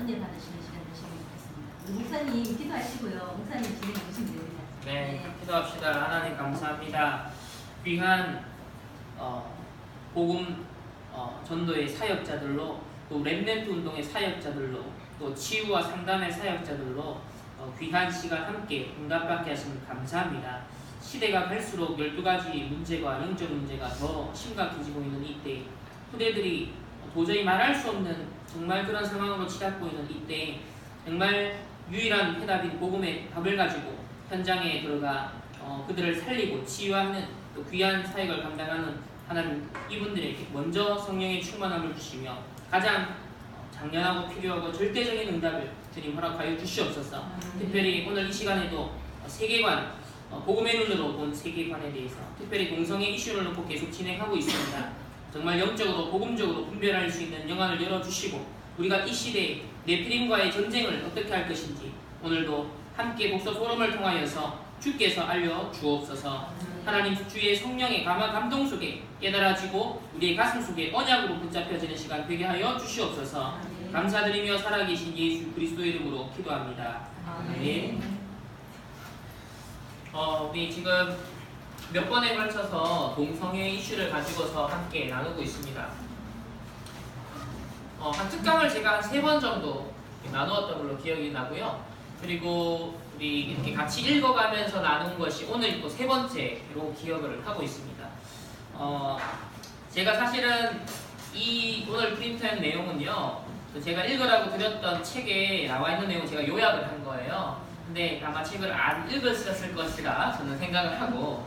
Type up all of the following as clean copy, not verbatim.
은혜 받으시는 시간 되시면 좋겠습니다. 우리 목사님 기도하시고요. 목사님 진행해 주시면 됩니다. 네, 기도합시다. 하나님 감사합니다. 귀한 복음 전도의 사역자들로, 또 렘넌트 운동의 사역자들로, 또 치유와 상담의 사역자들로 귀한 시간 함께 응답받게 하시면 감사합니다. 시대가 갈수록 12가지 문제가, 영적 문제가 더 심각해지고 있는 이때, 후대들이 도저히 말할 수 없는 정말 그런 상황으로 치닫고 있는 이때, 정말 유일한 해답인 복음의 답을 가지고 현장에 들어가 그들을 살리고 치유하는 또 귀한 사역을 감당하는 하나님, 이분들에게 먼저 성령의 충만함을 주시며 가장 장련하고 필요하고 절대적인 응답을 주님 허락하여 주시옵소서. 특별히 오늘 이 시간에도 세계관, 복음의 눈으로 본 세계관에 대해서 특별히 동성애 이슈를 놓고 계속 진행하고 있습니다. 정말 영적으로 복음적으로 분별할 수 있는 영안을 열어주시고, 우리가 이 시대에 네피림과의 전쟁을 어떻게 할 것인지 오늘도 함께 독서 포럼을 통하여서 주께서 알려주옵소서. 하나님, 주의 성령의 감동 속에 깨달아지고 우리의 가슴 속에 언약으로 붙잡혀지는 시간 되게 하여 주시옵소서. 감사드리며 살아계신 예수 그리스도 이름으로 기도합니다. 아멘. 우리 지금 몇 번에 걸쳐서 동성애 이슈를 가지고서 함께 나누고 있습니다. 한 특강을 제가 한 3번 정도 나누었던 걸로 기억이 나고요. 그리고 우리 이렇게 같이 읽어가면서 나눈 것이 오늘 또 3번째로 기억을 하고 있습니다. 제가 사실은 이 오늘 프린트한 내용은요, 제가 읽으라고 드렸던 책에 나와 있는 내용 제가 요약을 한 거예요. 근데 아마 책을 안 읽으셨을 것이라 저는 생각을 하고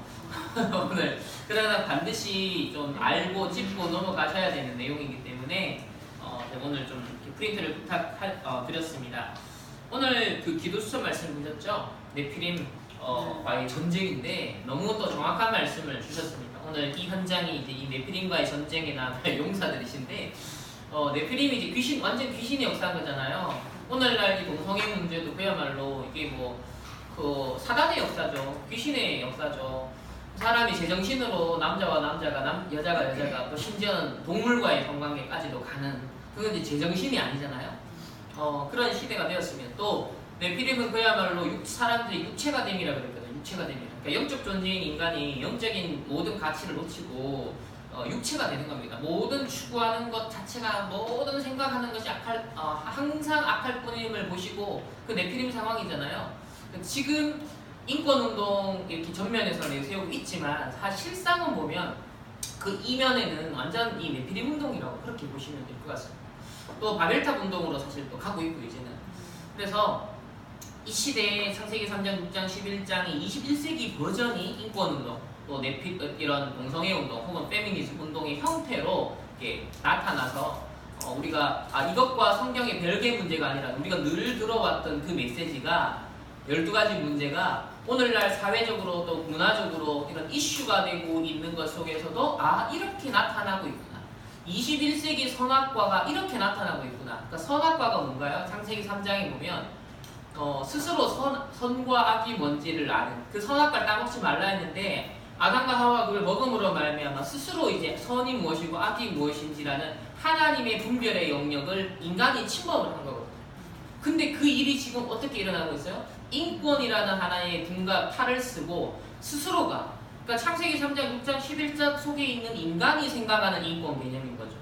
오늘, 그러나 반드시 좀 알고 짚고 넘어가셔야 되는 내용이기 때문에 제가 오늘 좀 프린트를 부탁드렸습니다. 오늘 그 기도 수첩 말씀 보셨죠? 네피림과의 전쟁인데 너무 또 정확한 말씀을 주셨습니다. 오늘 이 현장이 이제 이 네피림과의 전쟁에 나온 용사들이신데, 네피림이 이제 귀신, 완전 귀신의 역사인 거잖아요. 오늘날 이 동성애 문제도 그야말로 이게 그 사단의 역사죠. 귀신의 역사죠. 사람이 제정신으로 남자와 남자가, 여자가 여자가, 또 심지어는 동물과의 성관계까지도 가는, 그건 이제 제정신이 아니잖아요. 그런 시대가 되었으면, 또 네피림은 그야말로 사람들이 육체가 됨이라 그랬거든요. 육체가 됨이라. 그러니까 영적 존재인 인간이 영적인 모든 가치를 놓치고 육체가 되는 겁니다. 모든 추구하는 것 자체가, 모든 생각하는 것이 항상 악할 뿐임을 보시고, 그 네피림 상황이잖아요. 지금 인권운동 이렇게 전면에서 내세우고 있지만 사실상은 보면 그 이면에는 완전 이 네피림 운동이라고 그렇게 보시면 될 것 같습니다. 또 바벨탑 운동으로 사실 또 가고 있고 이제는. 그래서 이 시대에 창세기 3장, 6장, 11장이 21세기 버전이 인권운동, 또 이런 동성애 운동 혹은 페미니즘 운동의 형태로 이렇게 나타나서 우리가 이것과 성경의 별개의 문제가 아니라 우리가 늘 들어왔던 그 메시지가 12가지 문제가 오늘날 사회적으로 또 문화적으로 이런 이슈가 되고 있는 것 속에서도 이렇게 나타나고 있구나. 21세기 선악과가 이렇게 나타나고 있구나. 그러니까 선악과가 뭔가요? 창세기 3장에 보면 스스로 선과 악이 뭔지를 아는, 그 선악과를 따먹지 말라 했는데 아담과 하와가 그걸 먹음으로 말미암아 스스로 이제 선이 무엇이고 악이 무엇인지라는 하나님의 분별의 영역을 인간이 침범을 한 거거든요. 근데 그 일이 지금 어떻게 일어나고 있어요? 인권이라는 하나의 등과 팔을 쓰고 스스로가, 그러니까 창세기 3장, 6장, 11장 속에 있는 인간이 생각하는 인권 개념인 거죠.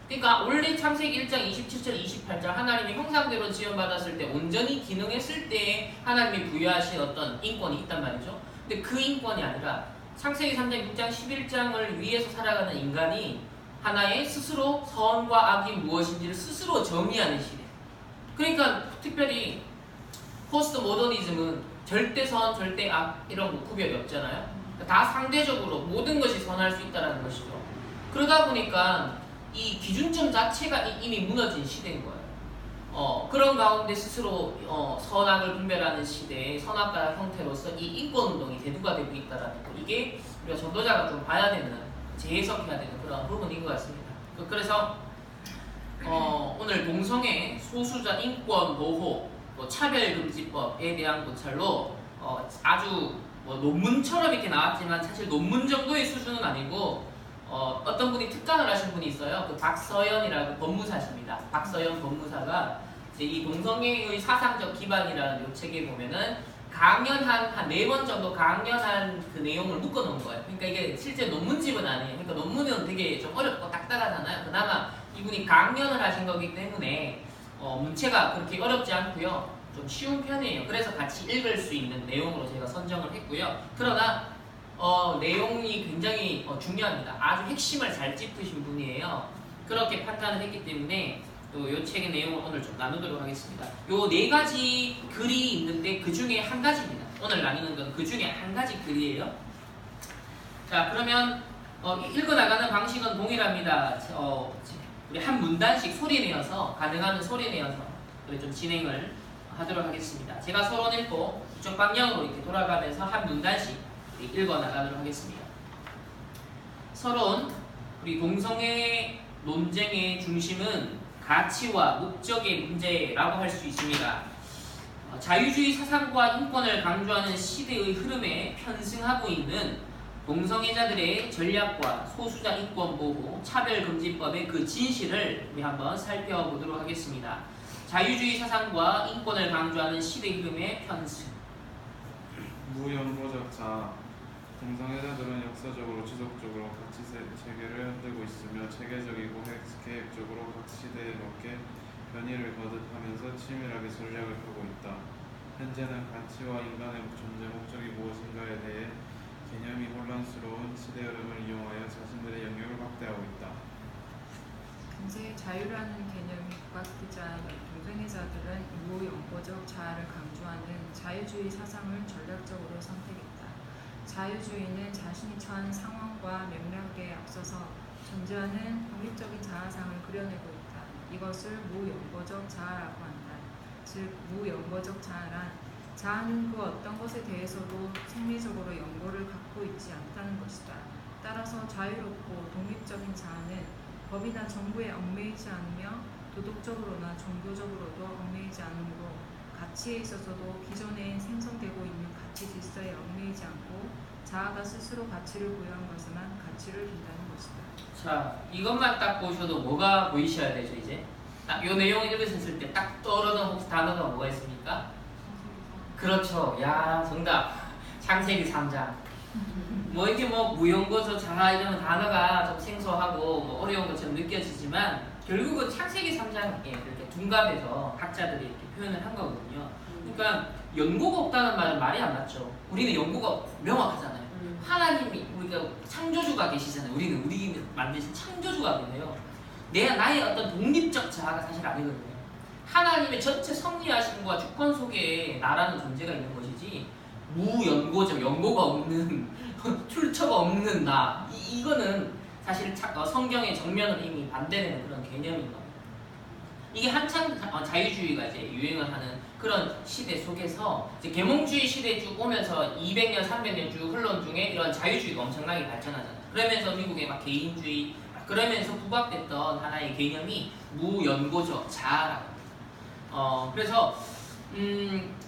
그러니까 원래 창세기 1장 27절, 28절 하나님이 형상대로 지원받았을 때 온전히 기능했을 때에 하나님이 부여하신 어떤 인권이 있단 말이죠. 근데 그 인권이 아니라 창세기 3장, 6장, 11장을 위해서 살아가는 인간이 하나의 스스로 선과 악이 무엇인지를 스스로 정의하는 시대. 그러니까 특별히 포스트 모더니즘은 절대 선, 절대 악 이런 구별이 없잖아요. 다 상대적으로 모든 것이 선할 수 있다는 것이죠. 그러다 보니까 이 기준점 자체가 이미 무너진 시대인 거예요. 그런 가운데 스스로 선악을 분별하는 시대의 선악과 형태로서 이 인권운동이 대두가 되고 있다는 것, 이게 우리가 전도자가 좀 봐야 되는, 재해석해야 되는 그런 부분인 것 같습니다. 그래서 오늘 동성애, 소수자 인권 보호, 차별금지법에 대한 고찰로 아주 논문처럼 이렇게 나왔지만 사실 논문 정도의 수준은 아니고 어떤 분이 특강을 하신 분이 있어요. 그 박서연이라고 법무사십니다. 박서연 법무사가 이제 이 동성애의 사상적 기반이라는 이 책에 보면은 강연한 한 4번 정도 강연한 그 내용을 묶어놓은 거예요. 그러니까 이게 실제 논문집은 아니에요. 그러니까 논문은 되게 좀 어렵고 딱딱하잖아요. 그나마 이분이 강연을 하신 거기 때문에 문체가 그렇게 어렵지 않고요. 좀 쉬운 편이에요. 그래서 같이 읽을 수 있는 내용으로 제가 선정을 했고요. 그러나 내용이 굉장히 중요합니다. 아주 핵심을 잘 짚으신 분이에요. 그렇게 판단을 했기 때문에 이 책의 내용을 오늘 좀 나누도록 하겠습니다. 요 4가지 글이 있는데 그 중에 한 가지입니다. 오늘 나누는 건 그 중에 한 가지 글이에요. 자, 그러면 읽어나가는 방식은 동일합니다. 우리 한 문단씩 소리내어서 가능하면 소리내어서 좀 진행을 하도록 하겠습니다. 제가 서론 읽고 이쪽 방향으로 이렇게 돌아가면서 한 문단씩 읽어나가도록 하겠습니다. 서론, 우리 동성애 논쟁의 중심은 가치와 목적의 문제라고 할 수 있습니다. 자유주의 사상과 인권을 강조하는 시대의 흐름에 편승하고 있는 동성애자들의 전략과 소수자 인권 보호, 차별금지법의 그 진실을 우리 한번 살펴보도록 하겠습니다. 자유주의 사상과 인권을 강조하는 시대 흐름의 편승. 무연고적 자아. 동성애자들은 역사적으로 지속적으로 가치 체계를 흔들고 있으며 체계적이고 계획적으로 각 시대에 맞게 변이를 거듭하면서 치밀하게 전략을 펴고 있다. 현재는 가치와 인간의 존재 목적이 무엇인가에 대해 개념이 혼란스러운 시대 흐름을 이용하여 자신들의 영역을 확대하고 있다. 현재 자유라는 개념이 부각되자 동성애자들은 무연고적 자아를 강조하는 자유주의 사상을 전략적으로 선택했다. 자유주의는 자신이 처한 상황과 맥락에 앞서서 존재하는 독립적인 자아상을 그려내고 있다. 이것을 무연고적 자아라고 한다. 즉, 무연고적 자아란 자아는 그 어떤 것에 대해서도 생리적으로 연고를 갖고 있지 않다는 것이다. 따라서 자유롭고 독립적인 자아는 법이나 정부에 얽매이지 않으며 도덕적으로나 종교적으로도 얽매이지 않으므로 가치에 있어서도 기존에 생성되고 있는 가치 질서에 얽매이지 않고 자아가 스스로 가치를 부여한 것에만 가치를 둔다는 것이다. 자, 이것만 딱 보셔도 뭐가 보이셔야 되죠, 이제? 딱 요 내용 읽으셨을 때 딱 떠오르는 혹시 단어가 뭐가 있습니까? 그렇죠. 야, 정답. 창세기 3장. 뭐 이렇게 뭐 무연고적 자아 이런 단어가 좀 생소하고 뭐 어려운 것처럼 느껴지지만 결국은 창세기 3장에 이렇게 둔갑해서 학자들이 이렇게 표현을 한 거거든요. 그러니까 연고가 없다는 말은 말이 안 맞죠. 우리는 연고가 명확하잖아요. 하나님이 우리가 창조주가 계시잖아요. 우리 만드신 창조주가 계세요. 나의 어떤 독립적 자아가 사실 아니거든요. 하나님의 전체 섭리하심과 주권 속에 나라는 존재가 있는 것이지 무연고적, 연고가 없는 출처가 없는 나 이거는 사실 성경의 정면으로 이미 반대되는 그런 개념인 겁니다. 이게 한창 자유주의가 이제 유행을 하는 그런 시대 속에서 이제 계몽주의 시대 쭉 오면서 200년, 300년 쭉 흘러온 중에 이런 자유주의가 엄청나게 발전하잖아요. 그러면서 미국의 막 개인주의 그러면서 부각됐던 하나의 개념이 무연고적 자아라고 합니다. 그래서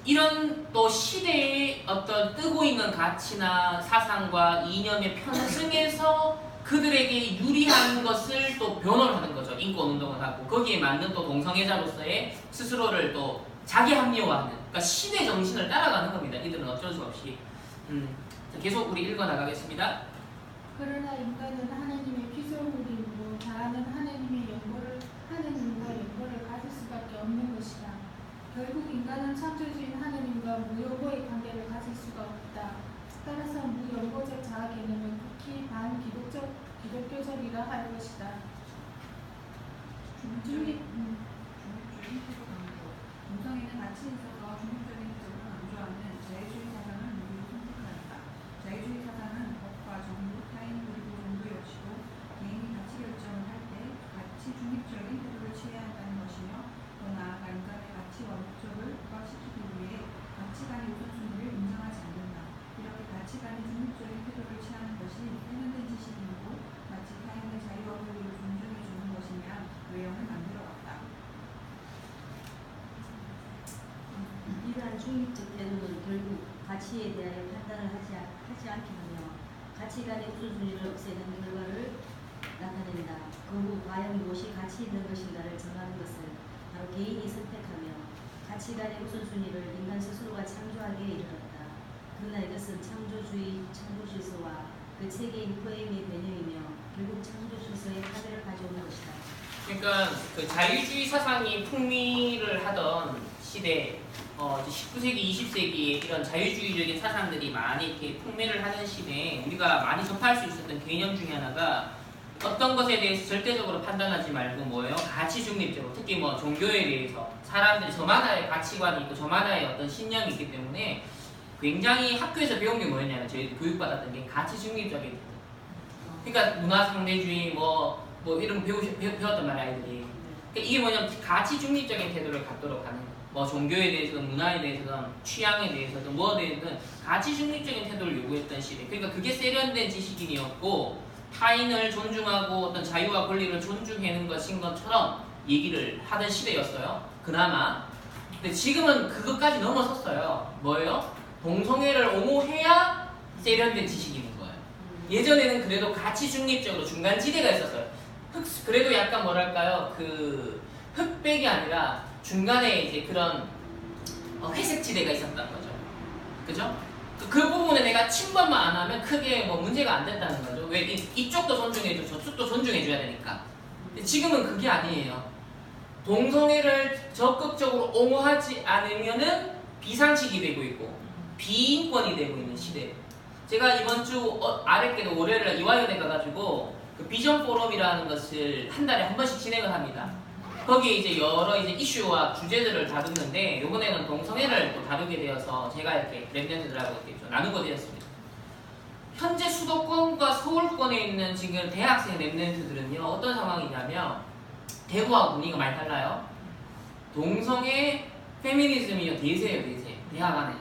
이런 또 시대의 어떤 뜨고 있는 가치나 사상과 이념의 편승에서 그들에게 유리한 것을 또 변호를 하는 거죠. 인권운동을 하고 거기에 맞는 또 동성애자로서의 스스로를 또 자기 합리화하는, 그러니까 시대 정신을 따라가는 겁니다. 이들은 어쩔 수 없이. 계속 우리 읽어나가겠습니다. 그러나 인간은 하나님의 피조물이므로 자아는 하나님의 하나님과 연고를 가질 수밖에 없는 것이다. 결국 인간은 창조주인 하나님과 무연고의 관계를 가질 수가 없다. 따라서 무연고적 자아 개념은 극히 반기독교적이라 할 것이다. 동성애는 가치에 있어서 중립적인 기적을 강조하는 자유주의 사상을 모두 선택하였다. 자유주의 사상은 법과 정부, 타인 그리고 종교 역시도 개인이 가치 결정을 할 때 가치 중립적인 태도를 취해야 한다는 것이며 더 나아가 인간의 가치와 목적을 부각시키기 위해 가치관의 우선순위를 인정하지 않는다. 이렇게 가치관이 중립적인 태도를 취하는 것이 세련된 지식이고 마치 타인의 자유와 권리를 존중해주는 것이냐 외형을 만들어왔다. 이러한 중립적 태도는 결국 가치에 대하여 판단을 하지 않게 하며 가치관의 우선순위를 없애는 결과를 나타낸다. 그 후 과연 무엇이 가치 있는 것인가를 정하는 것은 바로 개인이 선택하며 가치관의 우선순위를 인간 스스로가 창조하기에 이르렀다. 그러나 이것은 창조주의 창조질서와 그 체계인 포엠의 변형이며 결국 창조질서의 파괴를 가져오는 것이다. 그러니까 그 자유주의 사상이 풍미를 하던 시대, 19세기, 20세기에 이런 자유주의적인 사상들이 많이 이렇게 풍미를 하는 시대에 우리가 많이 접할 수 있었던 개념 중에 하나가 어떤 것에 대해서 절대적으로 판단하지 말고 뭐예요? 가치 중립적으로, 특히 뭐 종교에 대해서 사람들이 저마다의 가치관이 있고 저마다의 어떤 신념이 있기 때문에 굉장히 학교에서 배운 게 뭐였냐면 저희 교육받았던 게 가치 중립적인 태도. 그러니까 문화 상대주의 뭐 이런 거 배웠단 말이야 아이들이. 그러니까 이게 뭐냐면 가치 중립적인 태도를 갖도록 하는, 뭐 종교에 대해서든 문화에 대해서든 취향에 대해서든 뭐에 대해서든 가치 중립적인 태도를 요구했던 시대. 그러니까 그게 세련된 지식인이었고 타인을 존중하고 어떤 자유와 권리를 존중하는 것인 것처럼 얘기를 하던 시대였어요. 그나마. 근데 지금은 그것까지 넘어섰어요. 뭐예요? 동성애를 옹호해야 세련된 지식인인 거예요. 예전에는 그래도 가치 중립적으로 중간지대가 있었어요. 그래도 약간 뭐랄까요? 그 흑백이 아니라 중간에 이제 그런 회색지대가 있었던 거죠. 그죠? 그 부분에 내가 침범만 안 하면 크게 뭐 문제가 안 된다는 거죠. 왜 이쪽도 존중해줘, 저쪽도 존중해줘야 되니까. 근데 지금은 그게 아니에요. 동성애를 적극적으로 옹호하지 않으면은 비상식이 되고 있고 비인권이 되고 있는 시대. 제가 이번 주 아랫께도 월요일에 이화여대 가가지고 그 비전 포럼이라는 것을 한 달에 한 번씩 진행을 합니다. 거기에 이제 여러 이제 이슈와 주제들을 다루는데 이번에는 동성애를 또 다루게 되어서 제가 이렇게 랩런트들하고 이렇게 좀 나누게 되었습니다. 현재 수도권과 서울권에 있는 지금 대학생 랩런트들은요 어떤 상황이냐면 대구하고 분위기가 많이 달라요. 동성애 페미니즘이요 대세예요 대세. 대학 안에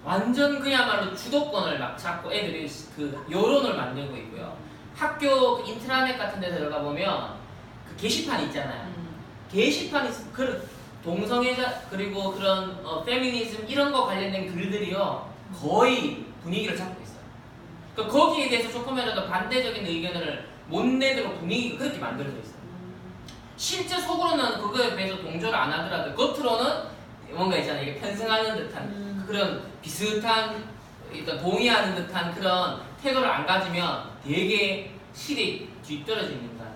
완전 그야말로 주도권을 막 잡고 애들이 그 여론을 만들고 있고요. 학교 그 인트라넷 같은 데 들어가 보면 그 게시판 있잖아요. 게시판이 그 동성애자 그리고 그런 페미니즘 이런 거 관련된 글들이요 거의 분위기를 잡고 있어요. 그러니까 거기에 대해서 조금이라도 반대적인 의견을 못 내도록 분위기가 그렇게 만들어져 있어요. 실제 속으로는 그거에 대해서 동조를 안 하더라도 겉으로는 뭔가 있잖아요. 이게 편승하는 듯한 그런 비슷한 일단 동의하는 듯한 그런 태도를 안 가지면 되게 실이 뒤떨어져 있는 거야.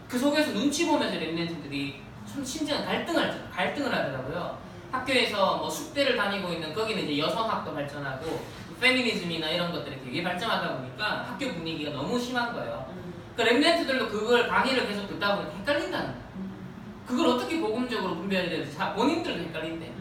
그 속에서 눈치 보면서 랩런트들이 참 심지어 갈등을 하더라고요. 학교에서 뭐 숙대를 다니고 있는 거기는 이제 여성학도 발전하고 페미니즘이나 이런 것들이 되게 발전하다 보니까 학교 분위기가 너무 심한 거예요. 그 랩런트들도 그걸 강의를 계속 듣다 보니까 헷갈린다는 거예요. 그걸 어떻게 복음적으로 분별해야 되는지 본인들도 헷갈린대.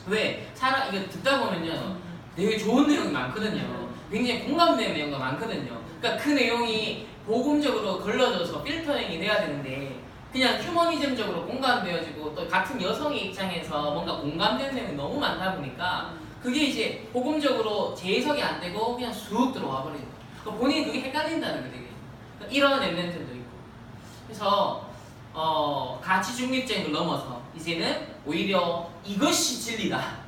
왜? 이거 듣다 보면요 되게 좋은 내용이 많거든요. 굉장히 공감되는 내용가 많거든요. 그러니까 그 내용이 복음적으로 걸러져서 필터링이 돼야 되는데 그냥 휴머니즘적으로 공감되어지고 또 같은 여성의 입장에서 뭔가 공감되는 내용이 너무 많다 보니까 그게 이제 복음적으로 재해석이 안 되고 그냥 쑥 들어와 버리는 거예요. 그러니까 본인이 그게 헷갈린다는 거예요. 그러니까 이런 랩런트도 있고. 그래서 가치 중립적인 걸 넘어서 이제는 오히려 이것이 진리다.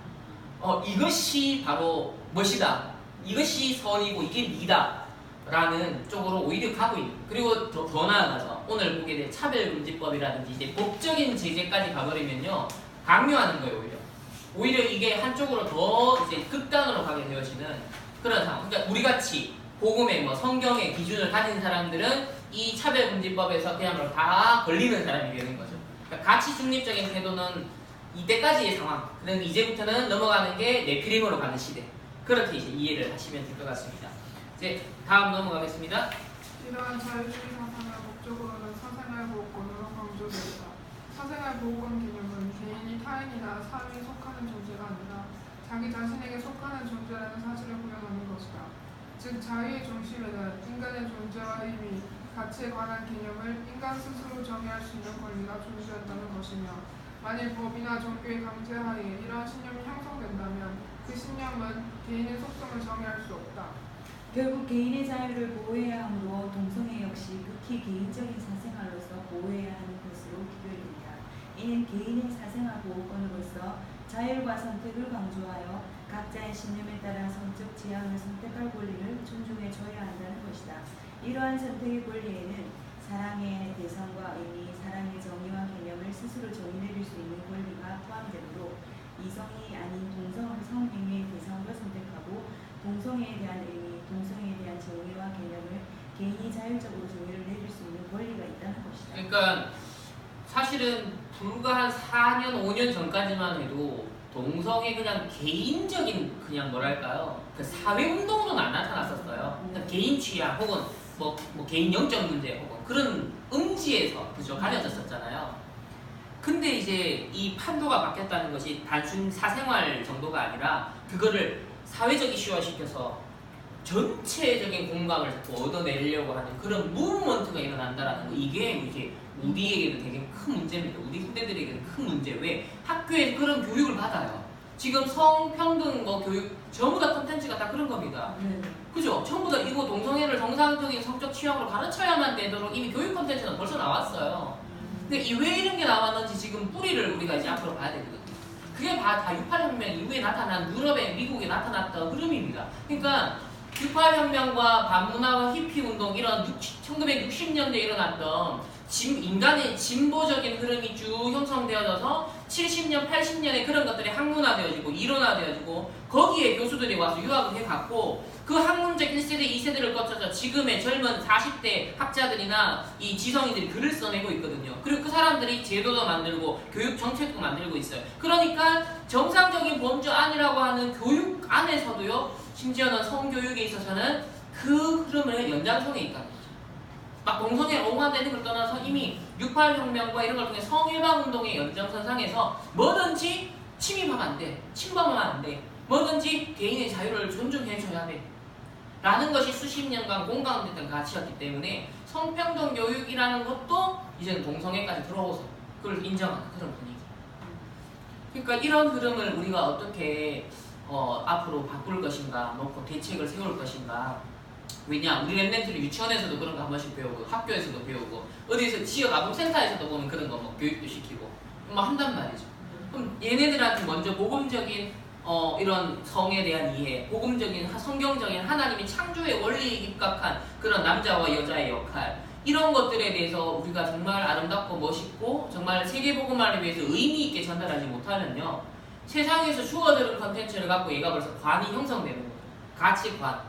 이것이 바로 멋이다. 이것이 선이고 이게 미다. 라는 쪽으로 오히려 가고 있는. 그리고 더 나아가서 오늘 보게 될 차별금지법이라든지 이제 법적인 제재까지 가버리면요 강요하는 거예요. 오히려 이게 한쪽으로 더 이제 극단으로 가게 되어지는 그런 상황. 그러니까 우리 같이 복음의 뭐 성경의 기준을 가진 사람들은 이 차별금지법에서 그야말로 다 걸리는 사람이 되는 거죠. 그러니까 가치 중립적인 태도는 이때까지의 상황. 그런데 이제부터는 넘어가는 게 네피림으로 가는 시대. 그렇게 이제 이해를 하시면 될 것 같습니다. 이제 다음 넘어가겠습니다. 이러한 자유주의 사상을 목적으로는 사생활 보호권으로 강조된다. 사생활 보호권 개념은 개인이 타인이나 사회에 속하는 존재가 아니라 자기 자신에게 속하는 존재라는 사실을 구현하는 것이다. 즉 자유의 중심에는 인간의 존재와 의미, 가치에 관한 개념을 인간 스스로 정의할 수 있는 권리가 존재한다는 것이며 만일 법이나 종교의 강제하에 이러한 신념이 형성된다면 그 신념은 개인의 속성을 정의할 수 없다. 결국 개인의 자유를 보호해야 하므로 동성애 역시 극히 개인적인 사생활로서 보호해야 하는 것으로 기별됩니다. 이는 개인의 사생활 보호권으로서 자율과 선택을 강조하여 각자의 신념에 따라 성적 지향을 선택할 권리를 존중해줘야 한다는 것이다. 이러한 선택의 권리에는 사랑의 대상과 의미, 사랑의 정의와 개념을 스스로 정의내릴 수 있는 권리가 포함되므로 이성이 아닌 성행위의 대상과 선택하고 동성애에 대한 의미, 동성애에 대한 정의와 개념을 개인이 자율적으로 정의를 내릴 수 있는 권리가 있다는 것이다. 그러니까 사실은 불과 한 4년, 5년 전까지만 해도 동성애 그냥 개인적인 그냥 뭐랄까요? 그 사회 운동으로는 안 나타났었어요. 그러니까 개인 취향 혹은 뭐 개인 영적 문제 혹은 그런 음지에서 그죠 가려졌었잖아요. 근데 이제 이 판도가 바뀌었다는 것이 단순 사생활 정도가 아니라 그거를 사회적 이슈화 시켜서 전체적인 공감을 자꾸 얻어내려고 하는 그런 무브먼트가 일어난다라는 거, 이게 이제 우리에게는 되게 큰 문제입니다. 우리 후대들에게는 큰 문제. 왜? 학교에 그런 교육을 받아요. 지금 성평등 교육 전부 다 콘텐츠가 다 그런 겁니다. 그죠? 전부 다 이거 동성애를 정상적인 성적 취향으로 가르쳐야만 되도록 이미 교육 콘텐츠는 벌써 나왔어요. 근데 왜 이런 게 나왔는지 지금 뿌리를 우리가 이제 앞으로 봐야 되거든요. 그게 다 68혁명 이후에 나타난 유럽에 미국에 나타났던 흐름입니다. 그러니까 68혁명과 반문화와 히피 운동 이런 1960년대에 일어났던 인간의 진보적인 흐름이 쭉 형성되어져서 70년, 80년에 그런 것들이 학문화되어지고 이론화되어지고 거기에 교수들이 와서 유학을 해갔고 그 학문적 1세대, 2세대를 거쳐서 지금의 젊은 40대 학자들이나 이 지성인들이 글을 써내고 있거든요. 그리고 그 사람들이 제도도 만들고 교육 정책도 만들고 있어요. 그러니까 정상적인 범주 안이라고 하는 교육 안에서도요, 심지어는 성교육에 있어서는 그 흐름을 연장선에 있다는 거죠. 막 동성애 옹호되는 걸 떠나서 이미 68혁명과 이런 걸 통해 성해방운동의 연장선상에서 뭐든지 침입하면 안 돼, 침범하면 안 돼, 뭐든지 개인의 자유를 존중해줘야 돼 라는 것이 수십 년간 공감됐던 가치였기 때문에 성평등 교육이라는 것도 이제는 동성애까지 들어오서 그걸 인정하는 그런 분위기. 그러니까 이런 흐름을 우리가 어떻게 앞으로 바꿀 것인가, 놓고 대책을 세울 것인가. 왜냐, 우리 랩런트를 유치원에서도 그런 거 한 번씩 배우고 학교에서도 배우고 어디서 지역 아동센터에서도 보면 그런 거 뭐 교육도 시키고 뭐 한단 말이죠. 그럼 얘네들한테 먼저 복음적인 이런 성에 대한 이해, 복음적인 성경적인 하나님이 창조의 원리에 입각한 그런 남자와 여자의 역할, 이런 것들에 대해서 우리가 정말 아름답고 멋있고 정말 세계복음화를 위해서 의미 있게 전달하지 못하면요, 세상에서 주어들은 컨텐츠를 갖고 얘가 벌써 관이 형성되는 거예요. 가치관,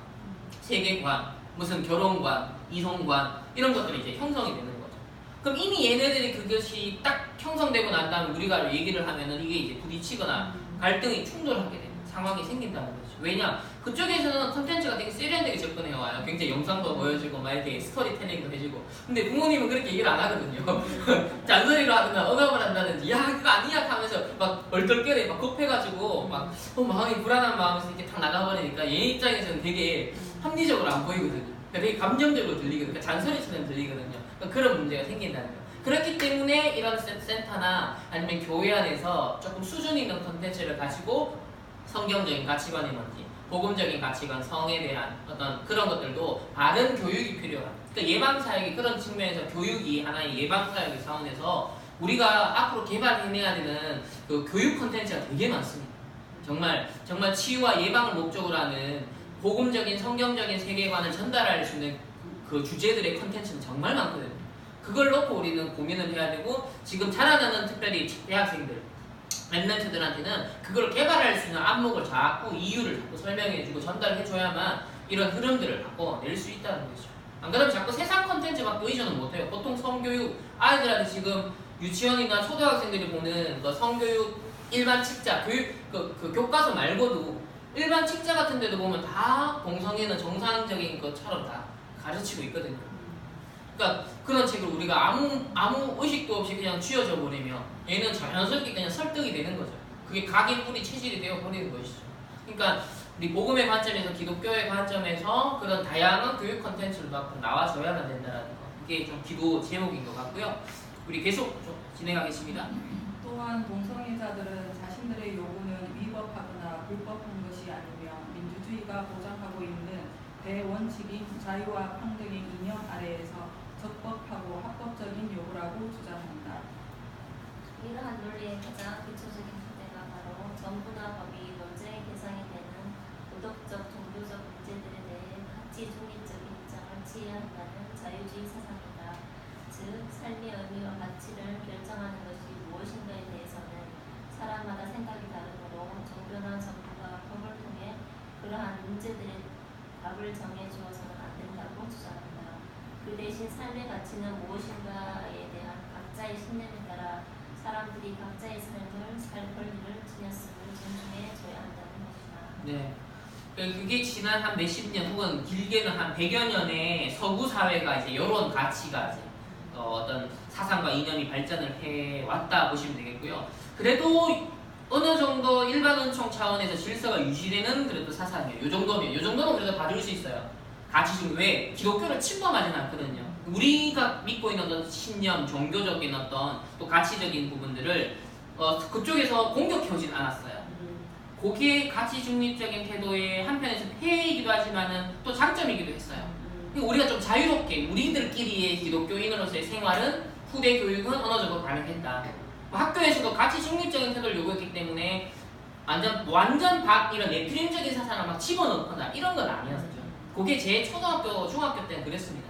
세계관, 무슨 결혼관, 이성관 이런 것들이 이제 형성이 되는 거죠. 그럼 이미 얘네들이 그것이 딱 형성되고 난 다음에 우리가 얘기를 하면은 이게 이제 부딪히거나 갈등이 충돌하게 되는 상황이 생긴다는 거죠. 왜냐? 그쪽에서는 콘텐츠가 되게 세련되게 접근해 와요. 굉장히 영상도 보여주고 막 이렇게 스토리텔링도 해주고. 근데 부모님은 그렇게 얘기를 안 하거든요. 잔소리로 하거나 억압을 한다든지, 야 그거 아니야 하면서 막 얼떨결에 막 급해가지고 막 마음이 불안한 마음에서 이렇게 탁 나가버리니까 얘 입장에서는 되게 합리적으로 안 보이거든요. 그러니까 되게 감정적으로 들리거든요. 그러니까 잔소리처럼 들리거든요. 그러니까 그런 문제가 생긴다는 거예요. 그렇기 때문에 이런 센터나 아니면 교회 안에서 조금 수준 있는 콘텐츠를 가지고 성경적인 가치관이든지 복음적인 가치관, 성에 대한 어떤 그런 것들도 바른 교육이 필요합니다. 그러니까 예방사역이 그런 측면에서 교육이 하나의 예방사역의 차원에서 우리가 앞으로 개발해내야 되는 그 교육 콘텐츠가 되게 많습니다. 정말 치유와 예방을 목적으로 하는 복음적인 성경적인 세계관을 전달할 수 있는 그 주제들의 콘텐츠는 정말 많거든요. 그걸 놓고 우리는 고민을 해야 되고, 지금 자라나는 특별히 대학생들, 랩런트들한테는 그걸 개발할 수 있는 안목을 자꾸 이유를 자꾸 설명해주고 전달해줘야만 이런 흐름들을 바꿔낼 수 있다는 거죠. 안 그러면 자꾸 세상 콘텐츠밖에 의존을 못해요. 보통 성교육, 아이들한테 지금 유치원이나 초등학생들이 보는 그 성교육 일반 책자, 그 교과서 말고도 일반 책자 같은 데도 보면 다 동성애는 정상적인 것처럼 다 가르치고 있거든요. 그러니까 그런 책을 우리가 아무 의식도 없이 그냥 쥐어져 버리면 얘는 자연스럽게 그냥 설득이 되는 거죠. 그게 각인 뿌리 체질이 되어 버리는 것이죠. 그러니까 우리 복음의 관점에서, 기독교의 관점에서 그런 다양한 교육 콘텐츠를 갖고 나와줘야만 된다는 거. 이게 좀 기도 제목인 것 같고요. 우리 계속 좀 진행하겠습니다. 또한 동성애자들은 자신들의 요구는 위법하거나 불법한 것이 아니며 민주주의가 보장하고 있는 대원칙인 자유와 평등의 이념 아래에서 적법하고 합법적인 요구라고 주장한다. 이러한 논리의 가장 기초적인 토대가 바로 정부나 법이 논쟁의 대상이 되는 도덕적, 종교적 문제들에 대해 가치 중립적 입장을 취해야 한다는 자유주의 사상이다. 즉, 삶의 의미와 가치를 결정하는 것이 무엇인가에 대해서는 사람마다 생각이 다르므로 종교나 정부가 법을 통해 그러한 문제들의 답을 정해 주어서는 안 된다고 주장한다. 그 대신 삶의 가치는 무엇인가에 대한 각자의 신념에 따라 사람들이 각자의 삶을 살 권리를 지녔음을 존중해 줘야 한다는 것이다. 네. 그게 지난 한 몇십 년 혹은 길게는 한 100여 년의 서구 사회가 이제 이런 가치가 이제 어떤 사상과 이념이 발전을 해왔다 보시면 되겠고요. 그래도 어느 정도 일반 은총 차원에서 질서가 유지되는 그래도 사상이에요. 요 정도는 그래도 봐줄 수 있어요. 가치 중 왜? 기독교를 침범하지는 않거든요. 우리가 믿고 있는 어떤 신념, 종교적인 어떤 또 가치적인 부분들을 그쪽에서 공격해오진 않았어요. 그게 가치 중립적인 태도의 한편에서 폐해이기도 하지만은 또 장점이기도 했어요. 우리가 좀 자유롭게 우리들끼리의 기독교인으로서의 생활은 후대 교육은 어느 정도 가능했다. 학교에서도 가치 중립적인 태도를 요구했기 때문에 완전 이런 네피림적인 사상을 막 집어넣거나 이런 건 아니었죠. 그게 제 초등학교, 중학교 때는 그랬습니다.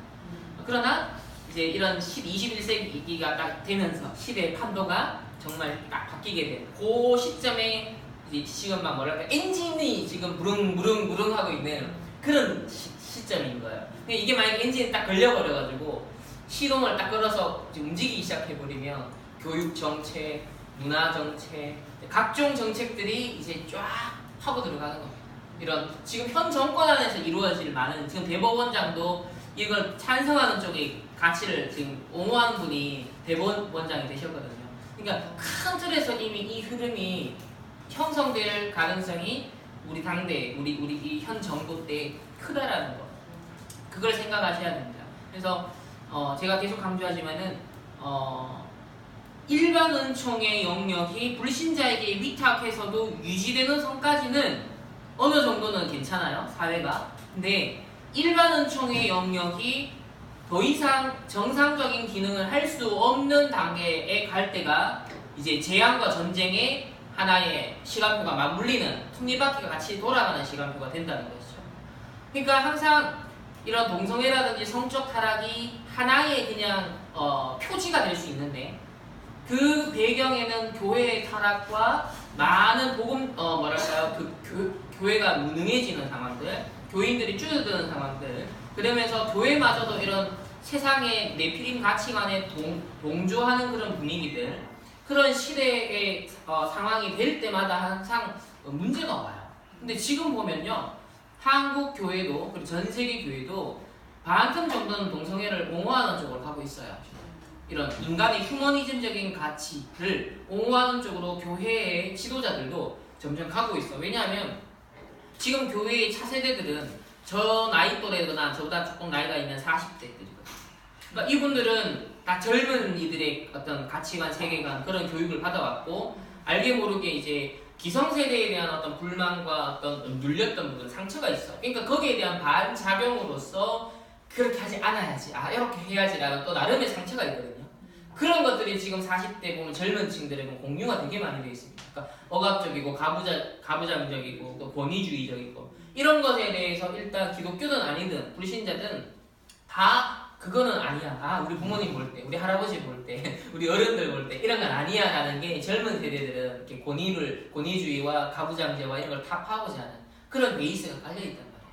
그러나 이제 이런 21세기가 딱 되면서 시대의 판도가 정말 딱 바뀌게 된 그 시점에 이제 지금 막 뭐랄까 엔진이 지금 무릉무릉 하고 있는 그런 시점인 거예요. 이게 만약에 엔진이 딱 걸려버려가지고 시동을 딱 걸어서 움직이기 시작해버리면 교육 정책, 문화 정책, 각종 정책들이 이제 쫙 하고 들어가는 겁니다. 이런 지금 현 정권 안에서 이루어질 많은 지금 대법원장도 이걸 찬성하는 쪽의 가치를 지금 옹호하는 분이 대법원장이 되셨거든요. 그러니까 큰 틀에서 이미 이 흐름이 형성될 가능성이 우리 당대, 우리 이 현 정부 때 크다라는 거. 그걸 생각하셔야 됩니다. 그래서 제가 계속 강조하지만은 일반 은총의 영역이 불신자에게 위탁해서도 유지되는 선까지는 어느 정도는 괜찮아요, 사회가. 근데 일반 은총의 영역이 더 이상 정상적인 기능을 할 수 없는 단계에 갈 때가 이제 재앙과 전쟁의 하나의 시간표가 맞물리는 톱니바퀴가 같이 돌아가는 시간표가 된다는 것이죠. 그러니까 항상 이런 동성애라든지 성적 타락이 하나의 그냥 표지가 될 수 있는데 그 배경에는 교회의 타락과 많은 복음 교회가 무능해지는 상황들, 교인들이 줄어드는 상황들, 그러면서 교회마저도 이런 세상의 네피림 가치관에 동조하는 그런 분위기들, 그런 시대의 상황이 될 때마다 항상 문제가 와요. 근데 지금 보면요, 한국 교회도 그리고 전 세계 교회도 반틈 정도는 동성애를 옹호하는 쪽으로 가고 있어요. 이런 인간의 휴머니즘적인 가치를 옹호하는 쪽으로 교회의 지도자들도 점점 가고 있어. 왜냐하면 지금 교회의 차세대들은 저 나이 또래거나 저보다 조금 나이가 있는 40대들이거든요. 그러니까 이분들은 다 젊은 이들의 어떤 가치관, 세계관 그런 교육을 받아왔고 알게 모르게 이제 기성세대에 대한 어떤 불만과 어떤 눌렸던 부분, 상처가 있어. 그러니까 거기에 대한 반작용으로서 그렇게 하지 않아야지, 이렇게 해야지라는 또 나름의 상처가 있거든요. 그런 것들이 지금 40대 보면 젊은 층들에 보면 공유가 되게 많이 되어 있습니다. 그러니까 억압적이고 가부장적이고 또 권위주의적이고 이런 것에 대해서 일단 기독교든 아니든 불신자든 다 그거는 아니야. 우리 부모님 볼 때, 우리 할아버지 볼 때, 우리 어른들 볼 때 이런 건 아니야 라는 게 젊은 세대들은 이렇게 권위주의와 가부장제와 이런 걸 타파하고자 하는 그런 베이스가 깔려있단 말이에요.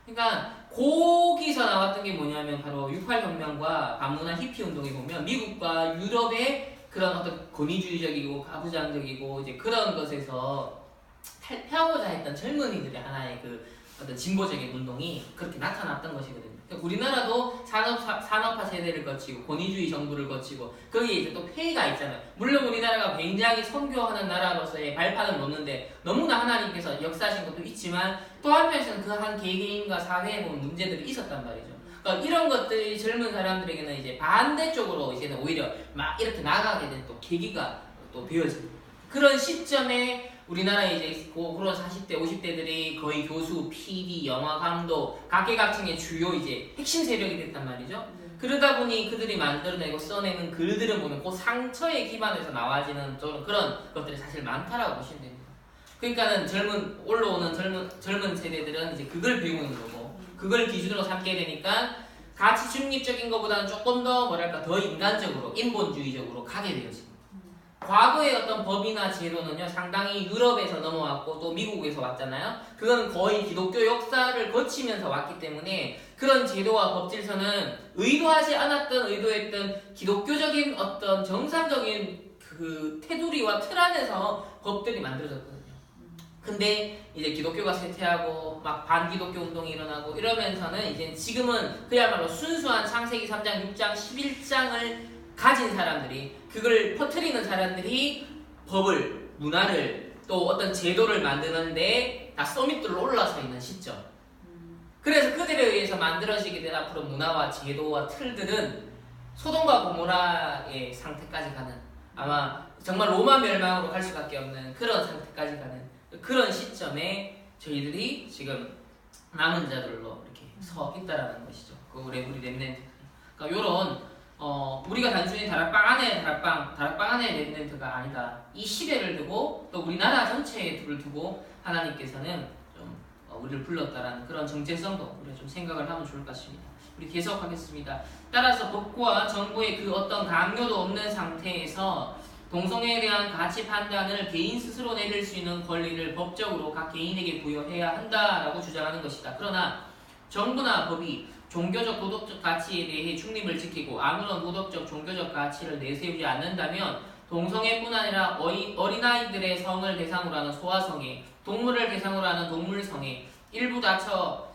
그러니까 거기서 나왔던 게 뭐냐면 바로 68혁명과 반문화 히피 운동에 보면 미국과 유럽의 그런 어떤 권위주의적이고 가부장적이고 이제 그런 것에서 탈피하고자 했던 젊은이들의 하나의 그 어떤 진보적인 운동이 그렇게 나타났던 것이거든요. 그러니까 우리나라도 산업화 세대를 거치고 권위주의 정부를 거치고 거기에 이제 또 폐해가 있잖아요. 물론 우리나라가 굉장히 선교하는 나라로서의 발판을 놓는데 너무나 하나님께서 역사하신 것도 있지만 또 한편에서는 그 한 개개인과 사회에 보면 문제들이 있었단 말이죠. 그러니까 이런 것들이 젊은 사람들에게는 이제 반대쪽으로 이제는 오히려 막 이렇게 나가게 된 또 계기가 또 되어집니다. 그런 시점에 우리나라에 이제 그런 40대, 50대들이 거의 교수, PD, 영화 감독, 각계각층의 주요 이제 핵심 세력이 됐단 말이죠. 그러다 보니 그들이 만들어내고 써내는 글들을 보면 그 상처에 기반해서 나와지는 그런 것들이 사실 많다라고 보시면 됩니다. 그러니까는 올라오는 젊은 세대들은 이제 그걸 배우는 거고 그걸 기준으로 삼게 되니까 가치 중립적인 것보다는 조금 더 뭐랄까 더 인간적으로 인본주의적으로 가게 되어집니다. 과거의 어떤 법이나 제도는요 상당히 유럽에서 넘어왔고 또 미국에서 왔잖아요. 그건 거의 기독교 역사를 거치면서 왔기 때문에 그런 제도와 법 질서는 의도하지 않았던 의도했던 기독교적인 어떤 정상적인 그 테두리와 틀 안에서 법들이 만들어졌거든요. 근데 이제 기독교가 쇠퇴하고 막 반기독교 운동이 일어나고 이러면서는 이제 지금은 그야말로 순수한 창세기 3장, 6장, 11장을 가진 사람들이 그걸 퍼뜨리는 사람들이 법을, 문화를 또 어떤 제도를 만드는데 다 서밋들로 올라서 있는 시점. 그래서 그들에 의해서 만들어지게 된 앞으로 문화와 제도와 틀들은 소돔과 고모라의 상태까지 가는 아마 정말 로마 멸망으로 갈 수밖에 없는 그런 상태까지 가는 그런 시점에 저희들이 지금 남은 자들로 이렇게 서 있다라는 것이죠. 우리 렘넌트. 그러니까 요런 우리가 단순히 다락방 안에 렘넌트가 아니다. 이 시대를 두고 또 우리나라 전체에 둘을 두고 하나님께서는 좀 우리를 불렀다라는 그런 정체성도 우리가 좀 생각을 하면 좋을 것 같습니다. 우리 계속하겠습니다. 따라서 법과 정부의 그 어떤 강요도 없는 상태에서 동성애에 대한 가치 판단을 개인 스스로 내릴 수 있는 권리를 법적으로 각 개인에게 부여해야 한다라고 주장하는 것이다. 그러나 정부나 법이 종교적 도덕적 가치에 대해 중립을 지키고 아무런 도덕적 종교적 가치를 내세우지 않는다면 동성애뿐 아니라 어린아이들의 성을 대상으로 하는 소아성애, 동물을 대상으로 하는 동물성애, 일부 다처제,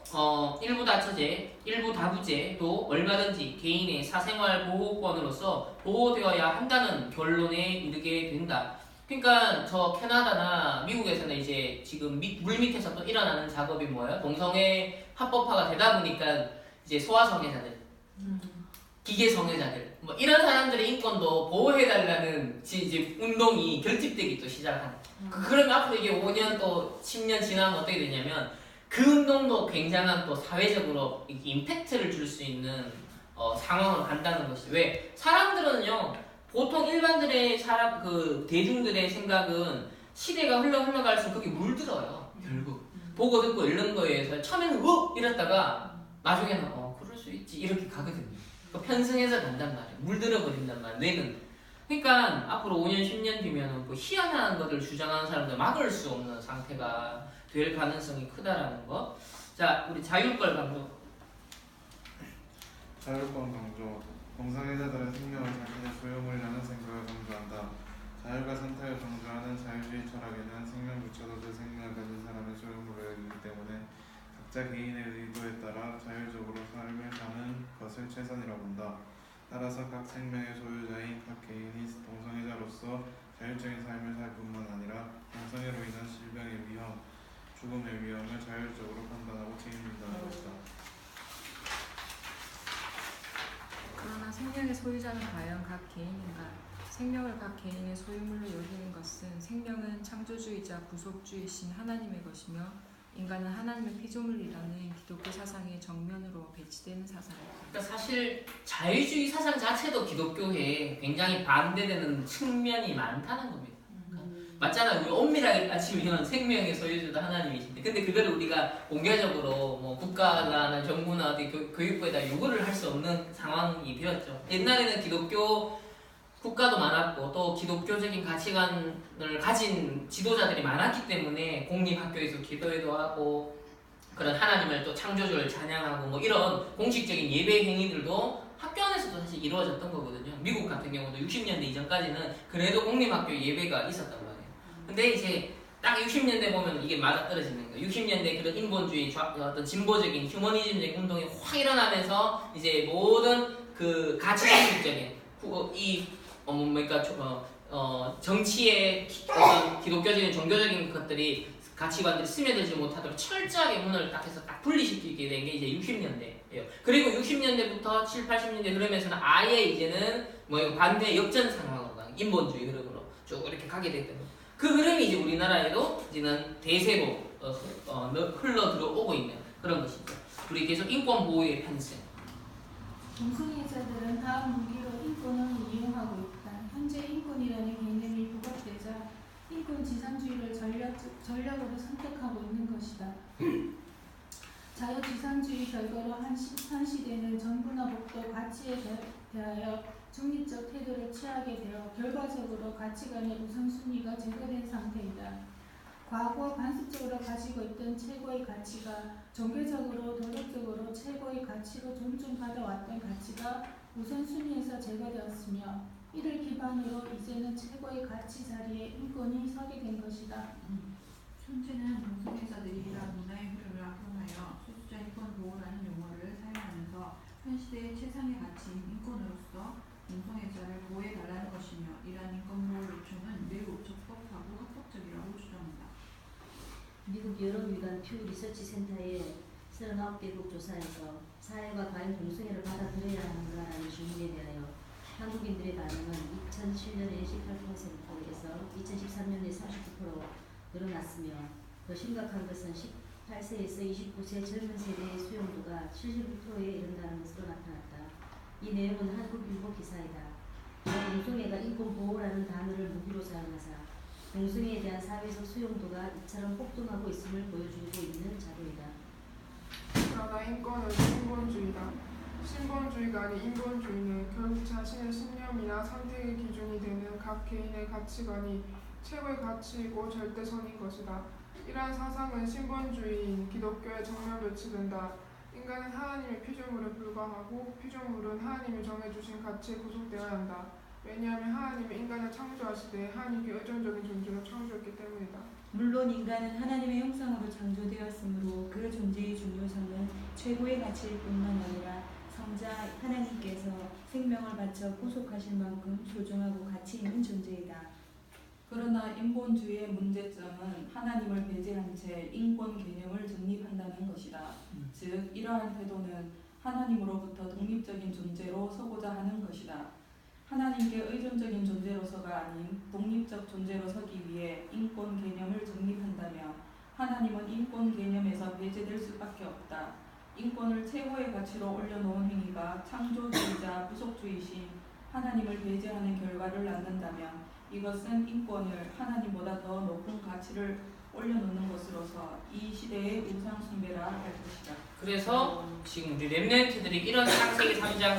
일부 다부제도 얼마든지 개인의 사생활 보호권으로서 보호되어야 한다는 결론에 이르게 된다. 그러니까 저 캐나다나 미국에서는 이제 지금 물 밑에서 또 일어나는 작업이 뭐예요? 동성애 합법화가 되다 보니까 이제 소아성애자들, 기계성애자들 뭐 이런 사람들의 인권도 보호해달라는 이제 운동이 결집되기 또 시작하는. 그러면 앞으로 이게 5년 또 10년 지나면 어떻게 되냐면 그 운동도 굉장한 또 사회적으로 임팩트를 줄 수 있는 상황을 간다는 것이. 왜? 사람들은요 보통 일반들의 대중들의 생각은 시대가 흘러갈수록 그게 물들어요. 결국 보고 듣고 이런 거에 의해서 처음에는 이랬다가 나중에는 그럴 수 있지 이렇게 가거든요. 편승해서 간단 말이에요. 물들어 버린단 말이에요. 뇌는. 그러니까 앞으로 5년 10년 뒤면은 뭐 희한한 것을 주장하는 사람들 막을 수 없는 상태가 될 가능성이 크다라는 거. 자, 우리 자율권 강조. 자율권 강조. 동성애자들은 생명을 자신의 소유물이라는 생각을 강조한다. 자율과 선택을 강조하는 자유주의 철학에는 생명조차도 그 생명을 가진 사람의 소유물로 여기기 때문에 각자 개인의 의도에 따라 자율적으로 삶을 사는 것을 최선이라고 본다. 따라서 각 생명의 소유자인 각 개인이 동성애자로서 자율적인 삶을 살 뿐만 아니라 동성애로 인한 질병의 위험, 죽음의 위험을 자율적으로 판단하고 책임진다는 것이다. 그러나 생명의 소유자는 과연 각 개인인가? 생명을 각 개인의 소유물로 여기는 것은 생명은 창조주의자 구속주의신 하나님의 것이며 인간은 하나님의 피조물이라는 기독교 사상의 정면으로 배치되는 사상이다. 그러니까 사실 자유주의 사상 자체도 기독교에 굉장히 반대되는 측면이 많다는 겁니다. 맞잖아요. 우리 엄밀하게 따지면 생명의 소유주도 하나님이신데, 근데 그거를 우리가 공개적으로 뭐 국가나 정부나 어디 교육부에다 요구를 할 수 없는 상황이 되었죠. 옛날에는 기독교 국가도 많았고 또 기독교적인 가치관을 가진 지도자들이 많았기 때문에 공립학교에서 기도회도 하고 그런 하나님을 또 창조주를 찬양하고 뭐 이런 공식적인 예배 행위들도 학교 안에서도 사실 이루어졌던 거거든요. 미국 같은 경우도 60년대 이전까지는 그래도 공립학교 예배가 있었단 말이에요. 근데 이제 딱 60년대 보면 이게 맞아떨어지는 거예요. 60년대 그런 인본주의, 어떤 진보적인 휴머니즘적인 운동이 확 일어나면서 이제 모든 그 가치중립적인 정치의 어떤 기독교적인 종교적인 것들이 가치관들이 스며들지 못하도록 철저하게 문을 딱 해서 딱 분리시키게 된 게 이제 60년대예요. 그리고 60년대부터 7, 80년대 그러면서는 아예 이제는 반대 역전 상황으로 가는 인본주의 흐름으로 쭉 이렇게 가게 됐던 거예요. 그 흐름이 이제 우리나라에도 이제는 대세로 흘러 들어오고 있는 그런 것이죠. 우리 계속 인권 보호의 편승. 동성애자들은 다음 무기로 인권을 이용하고 있다. 현재 인권이라는 개념이 부각되자 인권지상주의를 전략으로 선택하고 있는 것이다. 자유지상주의 결과로 한 시대는 정부나 법도 가치에 대하여 중립적 태도를 취하게 되어 결과적으로 가치관의 우선순위가 제거된 상태이다. 과거 관습적으로 가지고 있던 최고의 가치가 종교적으로 도덕적으로 최고의 가치로 존중받아왔던 가치가 우선순위에서 제거되었으며 이를 기반으로 이제는 최고의 가치 자리에 인권이 서게 된 것이다. 현재는 동성애자들이 이러한 문화의 흐름을 악용하여 소수자 인권 보호라는 용어를 사용하면서 현 시대의 최상의 가치인 인권으로서 동성애자를 보호해달라는 것이며 이러한 인권 보호 요청은 매우 적법하고 합법적이라고 주장한다. 미국 여론위관 퓨 리서치 센터의 39개국 조사에서 사회가 과연 동성애를 받아들여야 하는가라는 질문에 대하여 한국인들의 반응은 2007년에 18%에서 2013년에 39%로 늘어났으며 더 심각한 것은 18세에서 29세 젊은 세대의 수용도가 76%에 이른다는 것으로 나타났다. 이 내용은 한국일보 기사이다. 동성애가 인권보호라는 단어를 무기로 사용하사 동성애에 대한 사회적 수용도가 이처럼 폭등하고 있음을 보여주고 있는 자료이다. 그러나 인권은 신본주의다. 신본주의가 아닌 인본주의는 결국 자신의 신념이나 선택의 기준이 되는 각 개인의 가치관이 최고의 가치이고 절대선인 것이다. 이러한 사상은 신본주의인 기독교에 정면 배치된다. 인간은 하나님의 피조물에 불과하고 피조물은 하나님이 정해주신 가치에 구속되어야 한다. 왜냐하면 하나님이 인간을 창조하시되 하나님께 의존적인 존재로 창조했기 때문이다. 물론 인간은 하나님의 형상으로 창조되었으므로 그 존재의 중요성은 최고의 가치일 뿐만 아니라 성자 하나님께서 생명을 바쳐 구속하실 만큼 소중하고 가치 있는 존재이다. 그러나 인본주의의 문제점은 하나님을 배제한 채 인권 개념을 정립한다는 것이다. 즉 이러한 태도는 하나님으로부터 독립적인 존재로 서고자 하는 것이다. 하나님께 의존적인 존재로서가 아닌 독립적 존재로 서기 위해 인권 개념을 정립한다면 하나님은 인권 개념에서 배제될 수밖에 없다. 인권을 최고의 가치로 올려놓은 행위가 창조주의자 부속주의신 하나님을 배제하는 결과를 낳는다면 이것은 인권을 하나님보다 더 높은 가치를 올려놓는 것으로서 이 시대의 우상 숭배라 할 것이다. 그래서 지금 우리 랩런트들이 이런 창세기 3장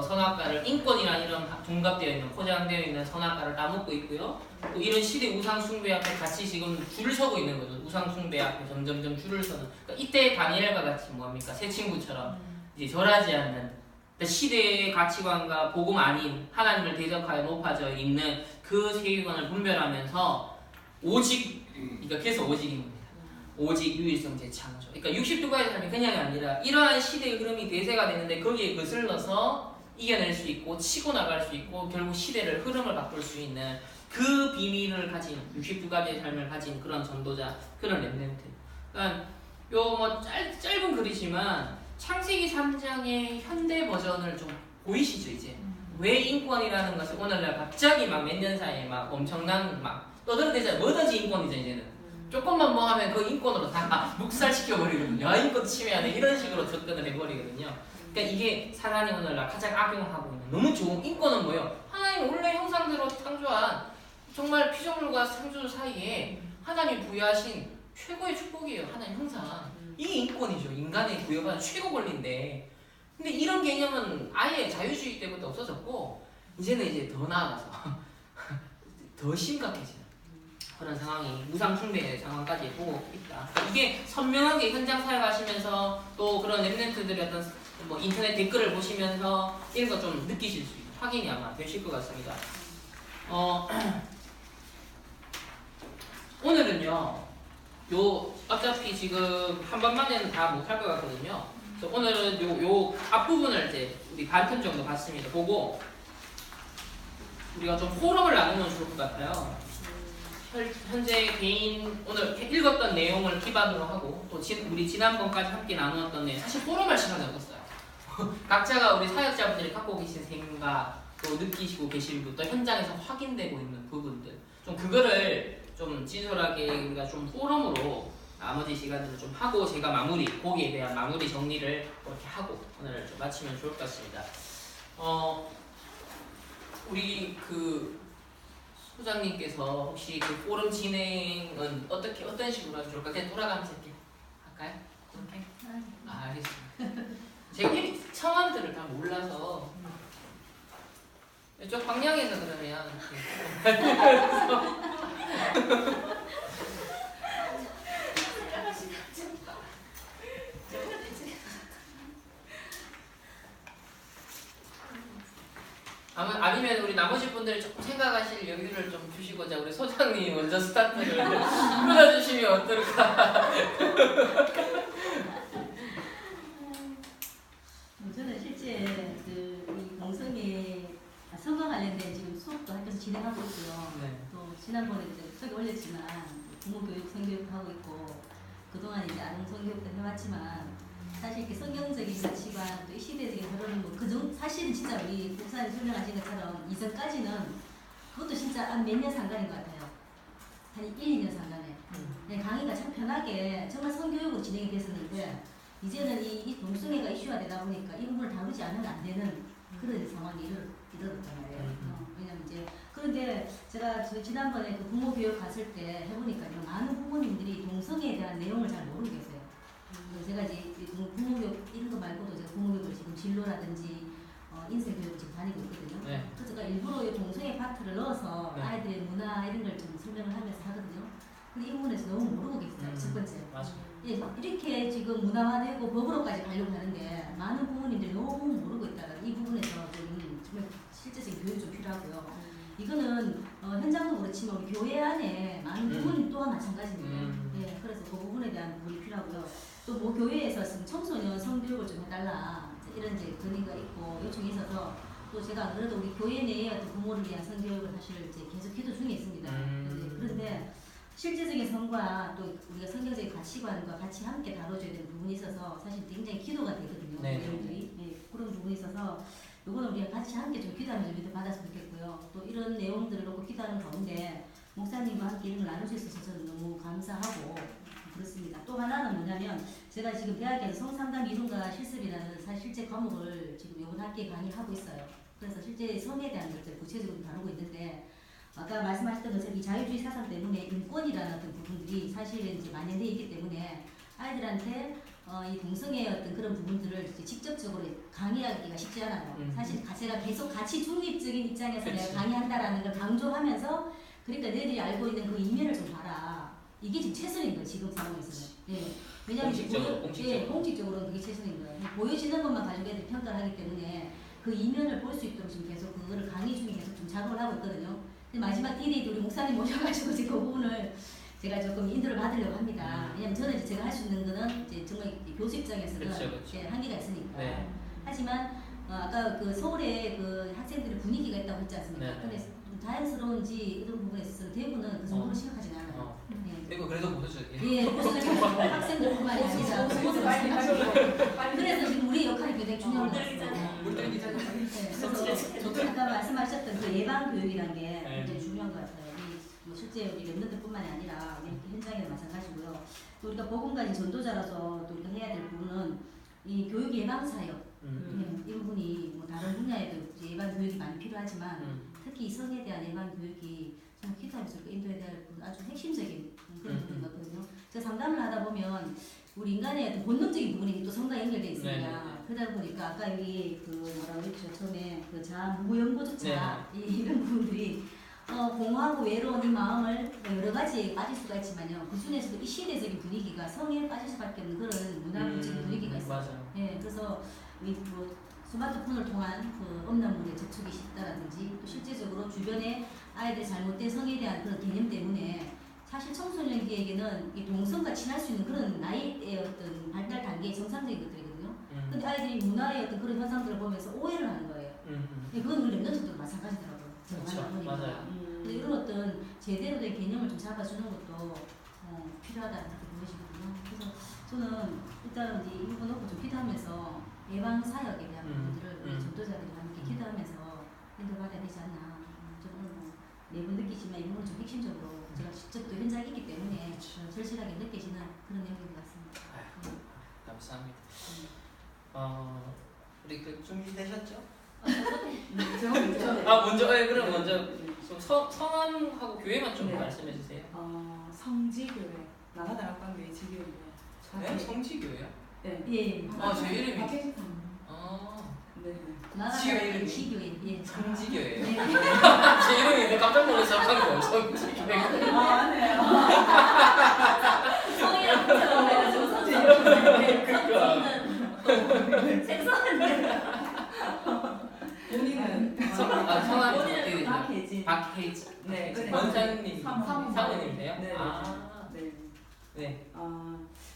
선악과를 인권이란 이런 둔갑되어 있는 포장되어 있는 선악과를 따먹고 있고요. 또 이런 시대 우상 숭배 앞에 같이 지금 줄을 서고 있는 거죠. 우상 숭배 앞에 점점점 줄을 서는. 그러니까 이때 다니엘과 같이 뭡니까 새 친구처럼 이제 절하지 않는 시대의 가치관과 복음 아닌 하나님을 대적하여 높아져 있는 그 세계관을 분별하면서 오직 그러니까 그래서 오직입니다. 오직 유일성 재창조. 그러니까 62가지 삶이 그냥이 아니라 이러한 시대의 흐름이 대세가 되는데 거기에 거슬러서 이겨낼 수 있고 치고 나갈 수 있고 결국 시대를 흐름을 바꿀 수 있는 그 비밀을 가진 62가지의 삶을 가진 그런 전도자, 그런 렘넌트. 그러니까 요 뭐 짧은 글이지만 창세기 3장의 현대 버전을 좀 보이시죠 이제? 왜 인권이라는 것을 오늘날 갑자기 막 몇 년 사이에 막 엄청난 막 떠들어대잖아요. 뭐든지 인권이죠 이제는. 조금만 뭐 하면 그 인권으로 다 묵살시켜버리거든요. 야 인권 침해하네 이런 식으로 접근을 해버리거든요. 그러니까 이게 사단이 오늘날 가장 악용하고 있는 너무 좋은 인권은 뭐예요? 하나님 원래 형상대로 창조한 정말 피조물과 창조 사이에 하나님이 부여하신 최고의 축복이에요. 하나님 형상. 이게 인권이죠. 인간의 부여받은 최고 권리인데 근데 이런 개념은 아예 자유주의 때부터 없어졌고 이제는 이제 더 나아가서 더 심각해지는 그런 상황이 무상 숭배의 상황까지 보고 있다. 이게 선명하게 현장 사역하시면서 또 그런 랩런트들의 어떤 뭐 인터넷 댓글을 보시면서 이런 거 좀 느끼실 수 있는 확인이 아마 되실 것 같습니다. 오늘은요. 요 어차피 지금 한 번만에는 다 못할 것 같거든요. 그래서 오늘은 요 앞부분을 이제 우리 반편 정도 봤습니다. 보고 우리가 좀 포럼을 나누면 좋을 것 같아요. 현재 개인 오늘 읽었던 내용을 기반으로 하고 또 우리 지난번까지 함께 나누었던 내용 사실 포럼할 시간이 없었어요. 각자가 우리 사역자분들이 갖고 계신 생각 또 느끼시고 계신 분 또 현장에서 확인되고 있는 부분들 좀 그거를 좀 진솔하게 우리가 좀 포럼으로 나머지 시간들을 좀 하고 제가 마무리 거기에 대한 마무리 정리를 그렇게 하고 오늘 좀 마치면 좋을 것 같습니다. 우리 그 소장님께서 혹시 그 포럼 진행은 어떤 식으로 하면 좋을까? 그냥 돌아가면서 이렇게 할까요? 그렇게? 알겠습니다. 제가 이 성함들을 다 몰라서 이쪽 방향에서 그러면 아니면 우리 나머지 분들이 조금 생각하실 여유를 좀 주시고자 우리 소장님이 먼저 스타트를 끊어주시면 어떨까? 저는 실제 이 동성애 성과 관련된 지금 수업도 학교에서 진행하고 있고요. 네. 또 지난번에 이제 책에 올렸지만 부모 교육, 성교육도 하고 있고 그동안 이제 아동 성교육도 해왔지만 사실 이렇게 성경적인 가치관 또 이 시대적인 흐름 사실은 진짜 우리 목사님 설명하신 것처럼 이전까지는 그것도 진짜 한 몇 년 상관인 것 같아요. 한 1, 2년 상관에. 네, 강의가 참 편하게 정말 성교육으로 진행이 됐었는데 이제는 이 동성애가 이슈가 되다 보니까 이 부분을 다루지 않으면 안 되는 그런 상황이 이르렀단 말이에요. 왜냐면 이제 그런데 제가 지난번에 그 부모 교육 갔을 때 해보니까요, 많은 부모님들이 동성애에 대한 내용을 잘 모르고 계세요. 제가 이제 부모 교육 이런 거 말고도 제가 부모 교육을 지금 진로라든지 인생 교육을 지금 다니고 있거든요. 네. 그래서 제가 일부러 이 동성애 파트를 넣어서 네. 아이들의 문화 이런 걸 좀 설명을 하면서 하거든요. 근데 이 부분에서 너무 모르고 계세요. 첫 번째. 맞아요. 예, 이렇게 지금 문화화되고 법으로까지 가려고 하는데 많은 부모님들이 너무 모르고 있다가 이 부분에서 좀 정말 실제적인 교육이 좀 필요하고요. 이거는 현장도 그렇지만 우리 교회 안에 많은 부모님 또한 마찬가지입니다. 예, 그래서 그 부분에 대한 부분이 필요하고요. 또 뭐 교회에서 청소년 성교육을 좀 해달라 이런 이제 건의가 있고 요청이 있어서 또 제가 안 그래도 우리 교회 내에 어떤 부모를 위한 성교육을 사실 이제 계속 기도 중에 있습니다. 그런데 실제적인 성과 또 우리가 성경적인 가치관과 같이 함께 다뤄줘야 되는 부분이 있어서 사실 굉장히 기도가 되거든요. 네. 내용들이. 네, 그런 부분이 있어서 요거는 우리가 같이 함께 좀 기도하면서 믿음 받았으면 좋겠고요. 또 이런 내용들을 놓고 기도하는 가운데 목사님과 함께 이런 걸 나눌 수 있어서 저는 너무 감사하고 그렇습니다. 또 하나는 뭐냐면 제가 지금 대학에서 성상담 이론과 실습이라는 실제 과목을 지금 이번 학기에 강의를 하고 있어요. 그래서 실제 성에 대한 것들 구체적으로 다루고 있는데 아까 말씀하셨던 것처럼 이 자유주의 사상 때문에 인권이라는 어떤 부분들이 사실은 이제 만연되어 있기 때문에 아이들한테 이 동성애의 어떤 그런 부분들을 이제 직접적으로 강의하기가 쉽지 않아요. 사실 제가 계속 가치 중립적인 입장에서 내가 강의한다라는 걸 강조하면서 그러니까 너희들이 알고 있는 그 이면을 좀 봐라. 이게 지금 최선인 거예요. 지금 상황에서는. 예. 왜냐하면 공식적으로는 그게 최선인 거예요. 보여지는 것만 가지고 애들이 평가를 하기 때문에 그 이면을 볼 수 있도록 지금 계속 그거를 강의 중에 계속 좀 작업을 하고 있거든요. 근데 마지막 딜이 우리 목사님 모셔가지고 지금 그 부분을 제가 조금 인도를 받으려고 합니다. 왜냐면 저는 이제 제가 할 수 있는 거는 이제 정말 교수 입장에서는 그렇죠. 예, 한계가 있으니까. 네. 하지만 아까 그 서울에 그 학생들의 분위기가 있다고 했지 않습니까? 네. 근데 좀 자연스러운지 이런 부분에 있어서 대부분은 그 정도로 심각하진 않아요. 예. 이거 그래도 보여줘요. 예, 학생들뿐만이 아니라 모두 그래서 지금 우리 역할이 굉장히 중요한 것 같습니다. 네, 그래서 아까 말씀하셨던 그 예방 교육이라는 게 굉장히 중요한 것 같아요. 뭐 실제 우리 랩런트뿐만이 아니라 우리 현장에도 마찬가지고요. 또 우리가 복음가진 전도자라서 또 우리가 해야 될 부분은 이 교육 예방 사역 이 부분이 뭐 다른 분야에도 예방 교육이 많이 필요하지만 특히 이 성에 대한 예방 교육이 정말 기도하면서 인도에 대한 아주 핵심적인 그런 부분인 것 같거든요. 제가 상담을 하다 보면 우리 인간의 어떤 본능적인 부분이 또 성과 연결되어 있습니다. 그러다 보니까 아까 여기 그 뭐라고 했죠 처음에 그 자아 무연고적 자아 이런 부분들이 공허하고 외로운 이 마음을 여러 가지에 빠질 수가 있지만요. 그 중에서도 이 시대적인 분위기가 성에 빠질 수밖에 없는 그런 문화적인 분위기가 있어요. 맞아요. 예, 그래서 뭐 스마트폰을 통한 그 음란물에 접촉이 쉽다라든지 또 실제적으로 주변에 아이들 잘못된 성에 대한 그런 개념 때문에 사실 청소년기에게는 이 동성과 친할 수 있는 그런 나이의 어떤 발달 단계의 정상적인 것들이거든요. 근데 아이들이 문화의 어떤 그런 현상들을 보면서 오해를 하는 거예요. 예, 그건 우리 랩런트도 마찬가지더라고요. 그렇죠. 맞아요. 근데 이런 어떤 제대로 된 개념을 좀 잡아주는 것도 필요하다는 그렇게 보여지거든요. 그래서 저는 일단 이제 이 부분 놓고 좀 기도하면서 예방 사역에 대한 부분들을 우리 전도자들과 함께 기도하면서 인도받아야 되지 않나. 저는 매번 느끼지만 이 부분은 좀 핵심적으로 제가 직접 또 현장에 있기 때문에 절실하게 느끼시는 그런 내용인 것 같습니다. 감사합니다. 우리 그 준비되셨죠? 저 먼저 그럼 먼저 좀 성함하고 교회만 좀 네. 말씀해 주세요. 성지교회 나가다락방교회 지교회. 네? 성지교회요? 네. 예. 제 이름이. 박혜진 네. 지교회 이름이? 시교회. 예. 성지교회. 네. 제 이름이 깜짝 놀라서 한 거. 성지교회. 아네요. 성이랑 붙여가지고 성은 생선한데 본인은 성함이 어떻게 되죠? 박혜진. 박혜진. 네. 그래. 원장님, 사모님. 사모님이세요? 네. 아, 네. 네.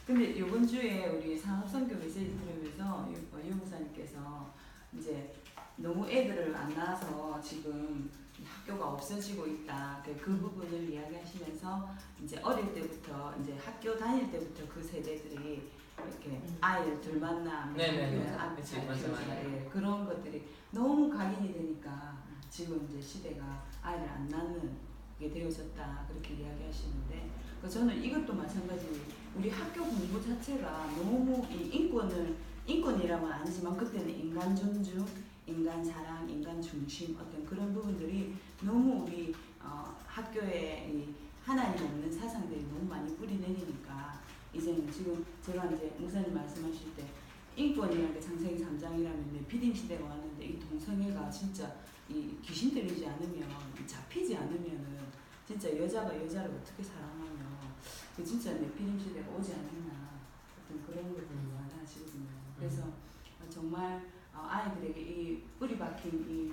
근데 이번 주에 우리 상업선교 메시지 들으면서 유 목사님께서 이제 너무 애들을 안 낳아서 지금 학교가 없어지고 있다. 그 부분을 이야기하시면서 이제 어릴 때부터 이제 학교 다닐 때부터 그 세대들이 이렇게 아이를 둘 만나 네네네. 그치, 맞아요. 예, 그런 것들이 너무 각인이 되니까 지금 이제 시대가 아이를 안 낳는 게 되어졌다 그렇게 이야기하시는데 저는 이것도 마찬가지. 우리 학교 공부 자체가 너무 이 인권이라면 아니지만 그때는 인간 존중, 인간 사랑, 인간 중심 어떤 그런 부분들이 너무 우리 학교에 이 하나님 없는 사상들이 너무 많이 뿌리내리니까 이제는 지금 제가 이제 목사님 말씀하실 때 인권이라는 게 창세기 3장이라면 비딩 시대가 왔는데 이 동성애가 진짜 이 귀신 들리지 않으면 잡히지 않으면은 진짜 여자가 여자를 어떻게 사랑하며 그 진짜 네피림 시대가 오지 않았나 어떤 그런 것들이 많아지거든요. 그래서 정말 아이들에게 이 뿌리 박힌 이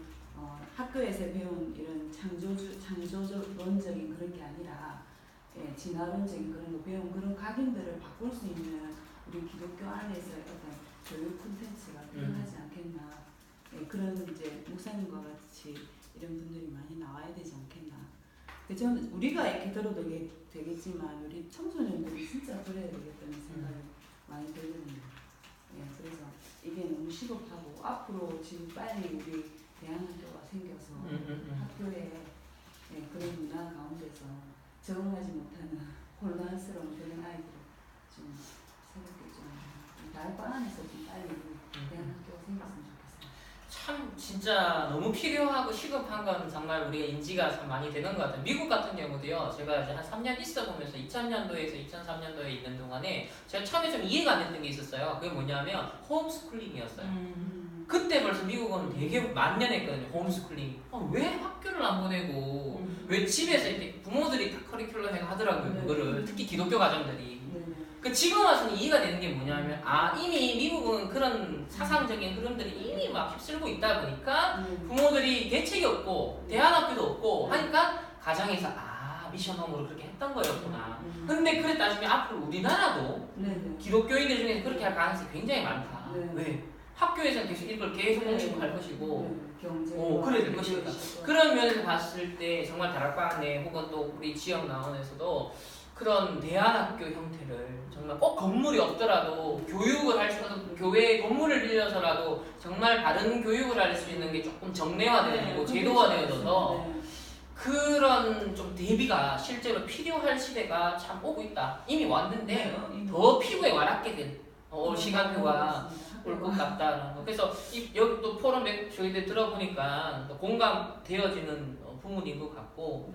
학교에서 배운 이런 창조론적인 그런 게 아니라 진화론적인 그런 거 배운 그런 각인들을 바꿀 수 있는 우리 기독교 안에서 어떤 교육 콘텐츠가 필요하지 않겠나. 그런 이제 목사님과 같이 이런 분들이 많이 나와야 되지 않겠나. 저는 우리가 이렇게 들어도 되겠지만 우리 청소년들이 진짜 그래야 되겠다는 생각이 많이 들거든요. 그래서 이게 너무 시급하고 앞으로 지금 빨리 우리 대안학교가 생겨서 학교에 그런 문화 가운데서 적응하지 못하는 혼란스러운 그런 아이들을 좀 새롭게 좀 다락방 안에서 좀 빨리 대안학교가 생겼으면 좋겠어요. 참 진짜 너무 필요하고 시급한 건 정말 우리가 인지가 참 많이 되는 것 같아요. 미국 같은 경우도요. 제가 이제 한 3년 있어 보면서 2000년도에서 2003년도에 있는 동안에 제가 처음에 좀 이해가 안 됐던 게 있었어요. 그게 뭐냐면 홈스쿨링이었어요. 그때 벌써 미국은 되게 만연했거든요. 홈스쿨링. 왜 학교를 안 보내고 왜 집에서 이렇게 부모들이 다 커리큘럼 해가 하더라고요. 그거를 특히 기독교 가정들이. 그 지금 와서는 이해가 되는 게 뭐냐면 이미 미국은 그런 사상적인 흐름들이 이미 막 휩쓸고 있다 보니까 부모들이 대책이 없고 대안학교도 없고 하니까 가정에서 미션홈으로 그렇게 했던 거였구나. 근데 그래 따지면 앞으로 우리나라도 기독교인들 중에서 그렇게 할 가능성이 굉장히 많다. 왜? 학교에서는 계속 이걸 계속 훔치고 갈 것이고 그래야 될 것이니까. 그런 면에서 봤을 때 정말 다락방 내 혹은 또 우리 지역 나원에서도 그런 대안학교 형태를 정말 꼭 건물이 없더라도 교육을 할 수 있는 교회 건물을 빌려서라도 정말 바른 교육을 할 수 있는 게 조금 정례화되고 제도화되어져서 그런 좀 대비가 실제로 필요할 시대가 참 오고 있다. 이미 왔는데 더 피부에 와닿게 된 시간표가 올 것 같다는 거. 그래서 여기 또 포럼 저희들 들어보니까 공감되어지는 부분인 것 같고.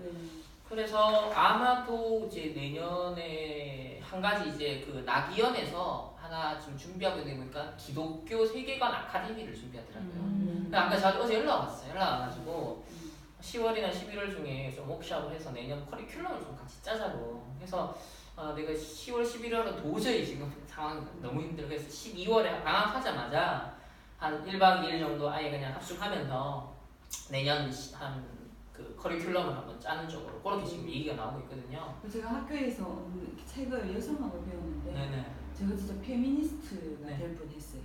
그래서 아마도 이제 내년에 한 가지 이제 그 나기연에서 하나 지금 준비하고 있는 게 보니까 기독교 세계관 아카데미를 준비하더라고요. 아까 저 어제 연락 왔어요. 연락 와가지고 10월이나 11월 중에 좀 워크숍을 해서 내년 커리큘럼을 좀 같이 짜자고. 그래서 내가 10월, 11월은 도저히 지금 상황이 너무 힘들어. 그래서 12월에 방학하자마자 한 1박 2일 정도 아예 그냥 합숙하면서 내년 한 그 커리큘럼을 한번 짜는 쪽으로 그렇게 지금 얘기가 나오고 있거든요. 제가 학교에서 책을 여성학을 배웠는데 네네. 제가 진짜 페미니스트가 될 뻔했어요.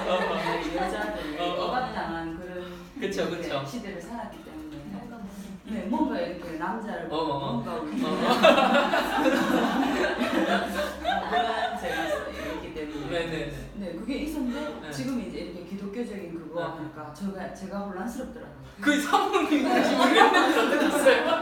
너무 여자들이 억압당한 그런 그쵸. 시대를 살았기 때문에 뭔가 이렇게 남자를 뭔가 그런 제가 있기 때문에 그게 있었는데 지금 이제 이렇게 기독교적인 그거 하니까 제가 혼란스럽더라고요. 그 사모님도 지금 랩맨들 어떠셨어요?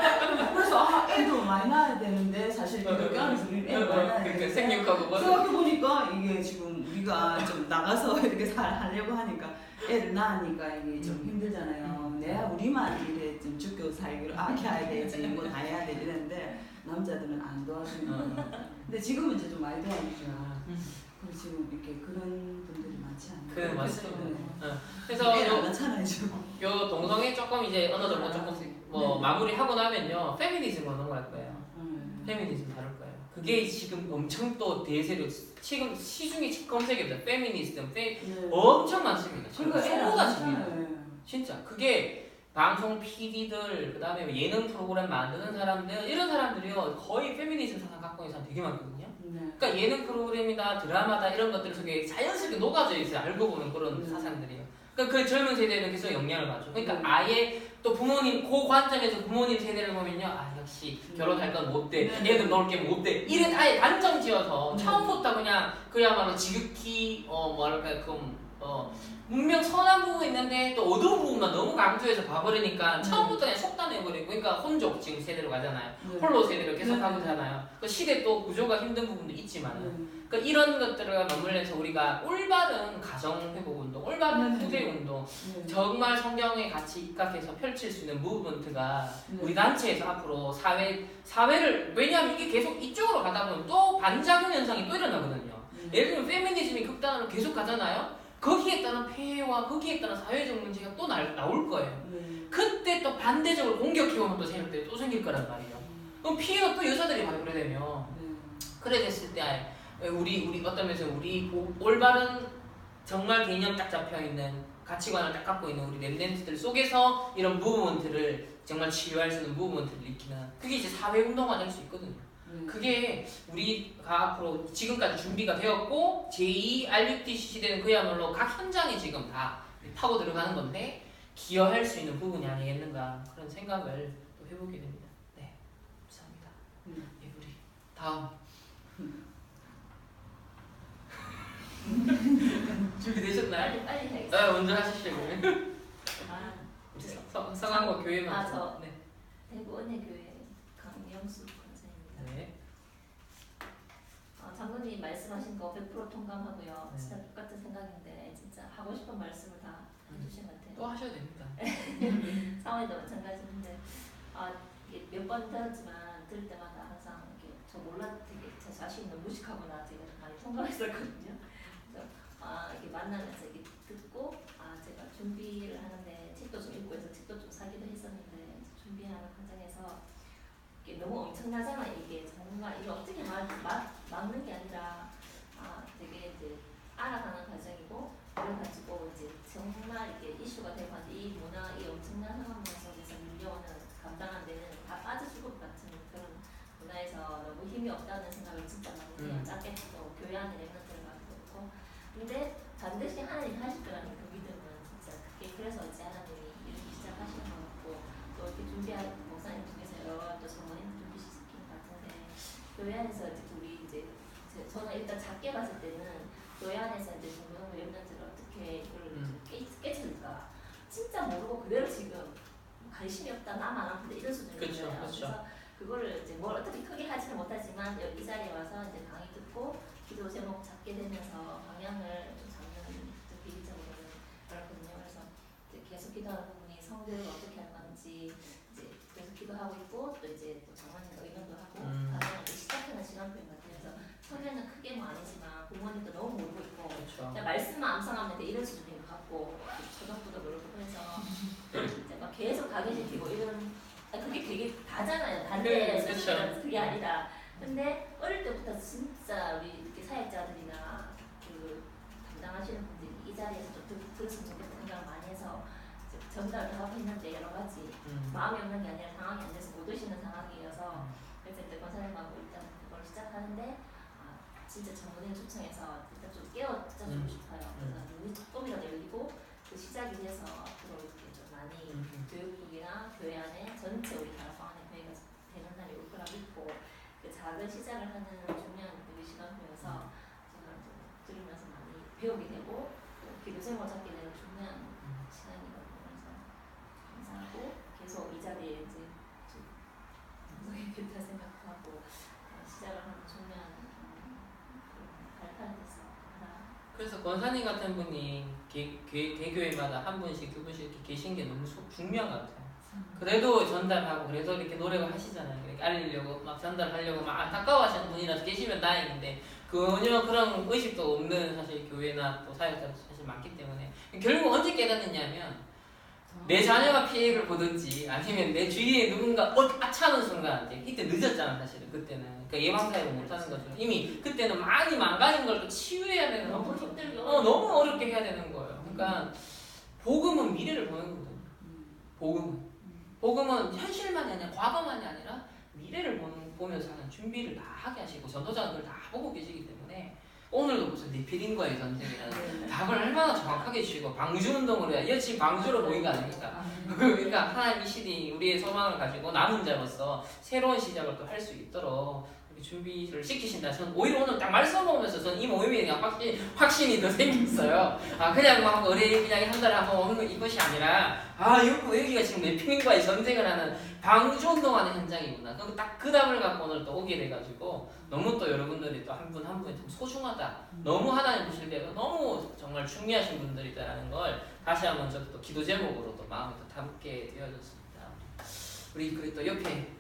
그래서 애도 많이 낳아야 되는데 사실 기독교 안에서 우리 애도 많이 낳아야 되는데 생육하고 생각해보니까 이게 지금 우리가 좀 나가서 이렇게 하려고 하니까 애를 낳으니까 이게 좀 힘들잖아요. 내 왜 우리만 이래 좀 죽고 살기로 아껴야 되지 뭐 다 해야 돼 이랬는데 남자들은 안 도와주는 거예요. 근데 지금은 이제 좀 많이 도와주죠. 그리고 지금 이렇게 그런 분들이 많지 않아요. 그래 맞습니다. 네. 그래서 안 하잖아요 지금. 요 동성애 조금 이제 어느 정도 조금 뭐 마무리하고 나면요 페미니즘으로 넘어갈 거예요. 페미니즘 다룰 거예요. 그게 지금 엄청 또 대세로 지금 시중에 검색해보세요. 페미니스트 엄청 많습니다. 지금 쏟아집니다. 진짜 그게 방송 PD들 그다음에 예능 프로그램 만드는 사람들 이런 사람들이요 거의 페미니즘 사상 갖고 있는 사람 되게 많거든요. 그러니까 예능 프로그램이나 드라마다 이런 것들 속에 자연스럽게 녹아져 있어요. 알고 보면 그런 사상들이요. 그러니까 그 젊은 세대는 계속 영향을 받죠. 그러니까 아예 또 부모님 그 관점에서 부모님 세대를 보면요, 아 역시 결혼할 건 못 돼, 얘는 놀 게 못 돼. 이래 아예 단정 지어서 처음부터 그냥 그야말로 지극히 뭐랄까 분명 선한 부분 있는데 또 어두운 부분만 너무 강조해서 봐버리니까 처음부터 그냥 속단해버리고 그러니까 혼족 지금 세대로 가잖아요. 홀로 세대로 계속 가고 있잖아요. 그 시대 또 구조가 힘든 부분도 있지만 그러니까 이런 것들을 맞물려서 우리가 올바른 가정회복운동, 올바른 후대운동 정말 성경에 같이 입각해서 펼칠 수 있는 무브먼트가 우리 단체에서 앞으로 사회를 왜냐하면 이게 계속 이쪽으로 가다 보면 또 반작용 현상이 또 일어나거든요. 예를 들면 페미니즘이 극단으로 계속 가잖아요. 거기에 따른 폐해와 거기에 따른 사회적 문제가 또 나올 거예요. 그때 또 반대적으로 공격해오면 또 세력들이 또 생길 거란 말이에요. 그럼 피해가 또 여자들이 받고 그래 되면 그래 됐을 때 우리 어떤 면에서 우리 올바른 정말 개념 딱 잡혀있는 가치관을 딱 갖고 있는 우리 랩런트들 속에서 이런 무브먼트를 정말 치유할 수 있는 무브먼트를 일으키는 그게 이제 사회운동가 될 수 있거든요. 그게 우리가 앞으로 지금까지 준비가 되었고 제2 RUTC 시대는 그야말로 각 현장에 지금 다 파고 들어가는 건데 기여할 수 있는 부분이 아니겠는가 그런 생각을 또 해보게 됩니다. 네, 감사합니다. 예불이 다음 준비되셨나요? 빨리 하겠습니다. 네, 먼저 하시죠. 성함과 교회만. 저 네. 대구 은혜교회 강명수 권사입니다. 네. 장로님 말씀하신 거 100% 통감하고요. 네. 진짜 똑같은 생각인데 진짜 하고 싶은 말씀을 다 해주신 것 같아요. 또 하셔야 됩니다. 상황도 마찬가지인데 몇 번 들었지만 들을 때마다 항상 이렇게 저 되게 제 자신을 무식하구나 되게 많이 통감했었거든요. 그래서 이렇게 만나면서 이렇게 듣고 제가 준비를 하는데 책도 좀 읽고 해서 책도 좀 사기도 했었는데 준비하는 과정에서 이게 너무 엄청나잖아요. 이게 정말 이거 어떻게 막는 게 아니라 되게 이제 알아가는 과정이고 그래가지고 이제 정말 이게 이슈가 되고 이 문화 이 엄청난 상황 속에서 밀려오는 감당한 데는 다 빠져 죽을 것 같은 그런 문화에서 너무 힘이 없다는 생각을 진짜 많이 해요. 짧게 또 교회 안에 랩런트를 갖고 근데 반드시 하나님 하실 거라는 그 믿음은 진짜 그게 그래서 이제 하나님이 이렇게 시작하시는 것 같고 또 이렇게 준비한 목사님 중에서 여러 또 전문인 준비시킨 것 같은데 교회 안에서 우리 이제 저는 일단 작게 봤을 때는 교회 안에서 이제 중동 랩런트를 어떻게 이걸 깨질까 진짜 모르고 그대로 지금 관심이 없다 나만 아픈데 이런 수준인 거예요. 그래서 그거를 이제 뭘 어떻게 크게 하지는 못하지만 여기 이 자리에 와서 이제 강의 듣고 기도 제목 잡게 되면서 방향을 좀 잡는 비리적으로는 그렇거든요. 그래서 이제 계속 기도하는 부분이 성대를 어떻게 할 건지 이제 계속 기도하고 있고 또 이제 또 장관님 의견도 하고 방향을 시작하는 시간표인 것 같아요. 그래서 성대는 크게 뭐 아니지만 부모님도 너무 모르고 있고 그냥 말씀만 암송하면 돼 이런 수준인 것 같고 초등부도 모르고 그래서 이제 막 계속 각인시키고 이런 그게 되게 다잖아요. 다른데 그게 아니다. 근데 어릴 때부터 진짜 우리 이렇게 사역자들이나 그 담당하시는 분들이 이 자리에서 좀 들었으면 좋겠다는 생각을 많이 해서 전달을 하고 했는데 여러 가지 마음이 없는 게 아니라 상황이 안 돼서 못 오시는 상황이어서 그래서 이제 권사님하고 일단 그걸 시작하는데 진짜 전문인 초청해서 일단 좀 깨워주고 싶어요. 그래서 눈이 조금이라도 열리고 그 시작이 돼서 앞으로 이렇게 좀 많이 교육국이나 교회 안에 전체 우리 다락방 안에 교회가 되는 날이 올 거라 믿고 그 작은 시작을 하는 중요한 우리 시간표여서 제가 좀 들으면서 많이 배우게 되고 또 기도 제목을 잡게 되는 중요한 시간이거든요. 그래서 감사하고 계속 이 자리에 이제 좀 너의 뷰타 생각하고 시작을 하는 중요한 발판이 돼서 하나. 그래서 권사님 같은 분이 개교회마다 한 분씩 두 분씩 이렇게 계신 게 너무 중요한 것 같아요. 그래도 전달하고 그래도 이렇게 노력을 하시잖아요. 이렇게 알리려고 막 전달하려고 막 안타까워하시는 분이라도 계시면 다행인데 전혀 그런 의식도 없는 사실 교회나 또 사역자도 사실 많기 때문에 결국 언제 깨닫느냐면 내 자녀가 피해를 보든지 아니면 내 주위에 누군가 아차하는 순간 이때 늦었잖아 사실은. 그때는 그러니까 예방사역을 못하는 거죠. 이미 그때는 많이 망가진 걸 또 치유해야 되는 너무 힘들게 너무 어렵게 해야 되는 거예요. 그러니까 복음은 미래를 보는 거거든요. 복음은 현실만이 아니라 과거만이 아니라 미래를 보면서 하는 준비를 다 하게 하시고 전도자는 그걸 다 보고 계시기 때문에 오늘도 무슨 네피림과의 전쟁이라는 답을 얼마나 정확하게 주시고 방주운동을 해야 이거 지금 방주로 보인 거 아닙니까? 그러니까 하나님 이 시대 우리의 소망을 가지고 남은 자로서 새로운 시작을 또 할 수 있도록 준비를 시키신다. 저는 오히려 오늘 딱 말씀 보면서 저는 이 모임에 그냥 확신이 더 생겼어요. 그냥 막 그냥 한 달에 한 번 오는 거 이것이 아니라 여기가 지금 네피림과의 전쟁을 하는 방주운동하는 현장이구나. 딱 그 답을 갖고 오늘 또 오게 돼가지고 너무 또 여러분들이 또 한 분 한 분이 좀 소중하다. 너무 하나님 보실 때가 너무 정말 중요하신 분들이다라는 걸 다시 한번 저도 또 기도 제목으로 또 마음에 또 담게 되어졌습니다. 우리 그리고 또 옆에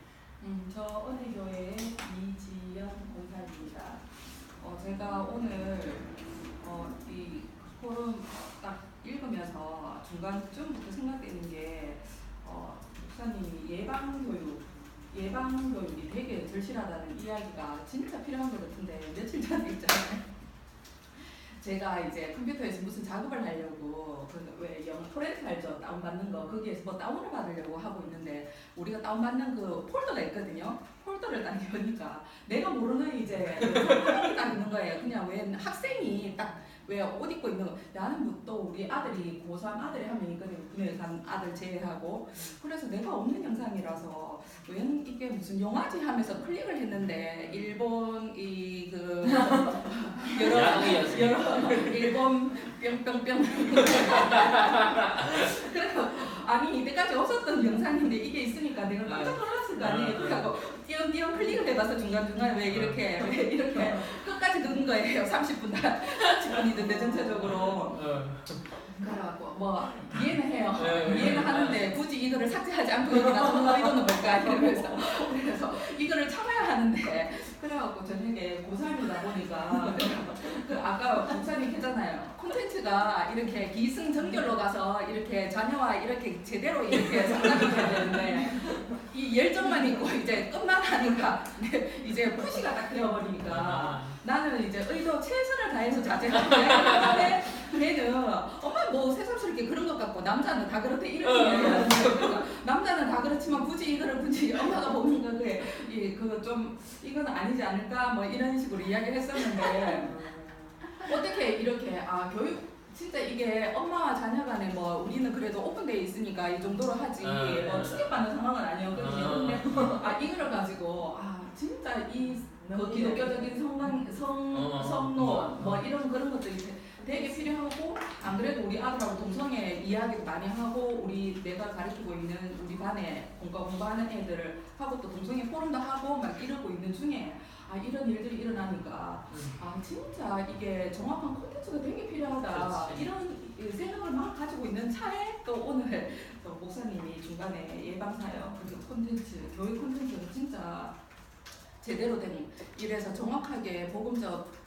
저 은혜교회의 이지연 권사입니다. 제가 오늘 이 포럼 딱 읽으면서 중간쯤부터 생각되는 게 목사님이 예방교육이 되게 절실하다는 이야기가 진짜 필요한 것 같은데 며칠 전에 있잖아요. 제가 이제 컴퓨터에서 무슨 작업을 하려고 왜 영어 토렌트 알죠? 다운받는 거 거기에서 뭐 다운을 받으려고 하고 있는데 우리가 다운받는 그 폴더가 있거든요. 폴더를 딱 여니까 내가 모르는 이제 사람이 딱 있는 거예요. 그냥 왜 학생이 딱 왜 옷 입고 있는 거. 나는 뭐 또 우리 아들이 고3 아들이 한 명 있거든요. 군에 간 아들 제외하고. 그래서 내가 없는 영상이라서 왜 이게 무슨 영화지 하면서 클릭을 했는데 일본 여러 일본 뿅뿅뿅 그래서 아니 이때까지 없었던 영상인데 이게 있으니까 내가 깜짝 놀랐을 거 아니에요. 그래서 띄엄띄엄 클릭을 해봐서 중간중간 왜 이렇게 끝까지 넣은 거예요. 30분이던데 전체적으로. 그래갖고 뭐 이해는 해요. 이해는 하는데 굳이 이거를 삭제하지 않고 이렇게 놔두는 의도는 뭘까 이러면서 그래서 이거를 참아야 하는데 그래갖고 저녁에 고3이다 보니까 아까 목사님 했잖아요. 콘텐츠가 이렇게 기승전결로 가서 이렇게 자녀와 이렇게 제대로 이렇게 상담이 돼야 되는데 이 열정만 있고 이제 끝만 하니까 이제 푸시가 딱 되어버리니까 나는 이제 의도 최선을 다해서 자제하는데 걔는 엄마 뭐 새삼스럽게 그런 것 같고 남자는 다 그렇대 이런 얘기하는데 남자는 다 그렇지만 굳이 엄마가 보는 거 그 좀 이건 아니지 않을까 뭐 이런 식으로 이야기를 했었는데 어떻게 이렇게 교육 진짜 이게 엄마와 자녀 간에 뭐 우리는 그래도 오픈되어 있으니까 이 정도로 하지 뭐 충격받는 상황은 아니었거든요. 근데 이거를 가지고 진짜 그 기독교적인 성론 뭐 이런 그런 것들이 되게 필요하고 안 그래도 우리 아들하고 동성애 이야기도 많이 하고 내가 가르치고 있는 우리 반에 공부하는 애들을 하고 또 동성애 포럼도 하고 막 이러고 있는 중에 이런 일들이 일어나니까 진짜 이게 정확한 콘텐츠가 되게 필요하다. 그렇지. 이런 생각을 막 가지고 있는 차에 또 오늘 또 목사님이 중간에 예방사역 그리고 콘텐츠 교육 콘텐츠가 진짜 제대로 된 이래서 정확하게 복음적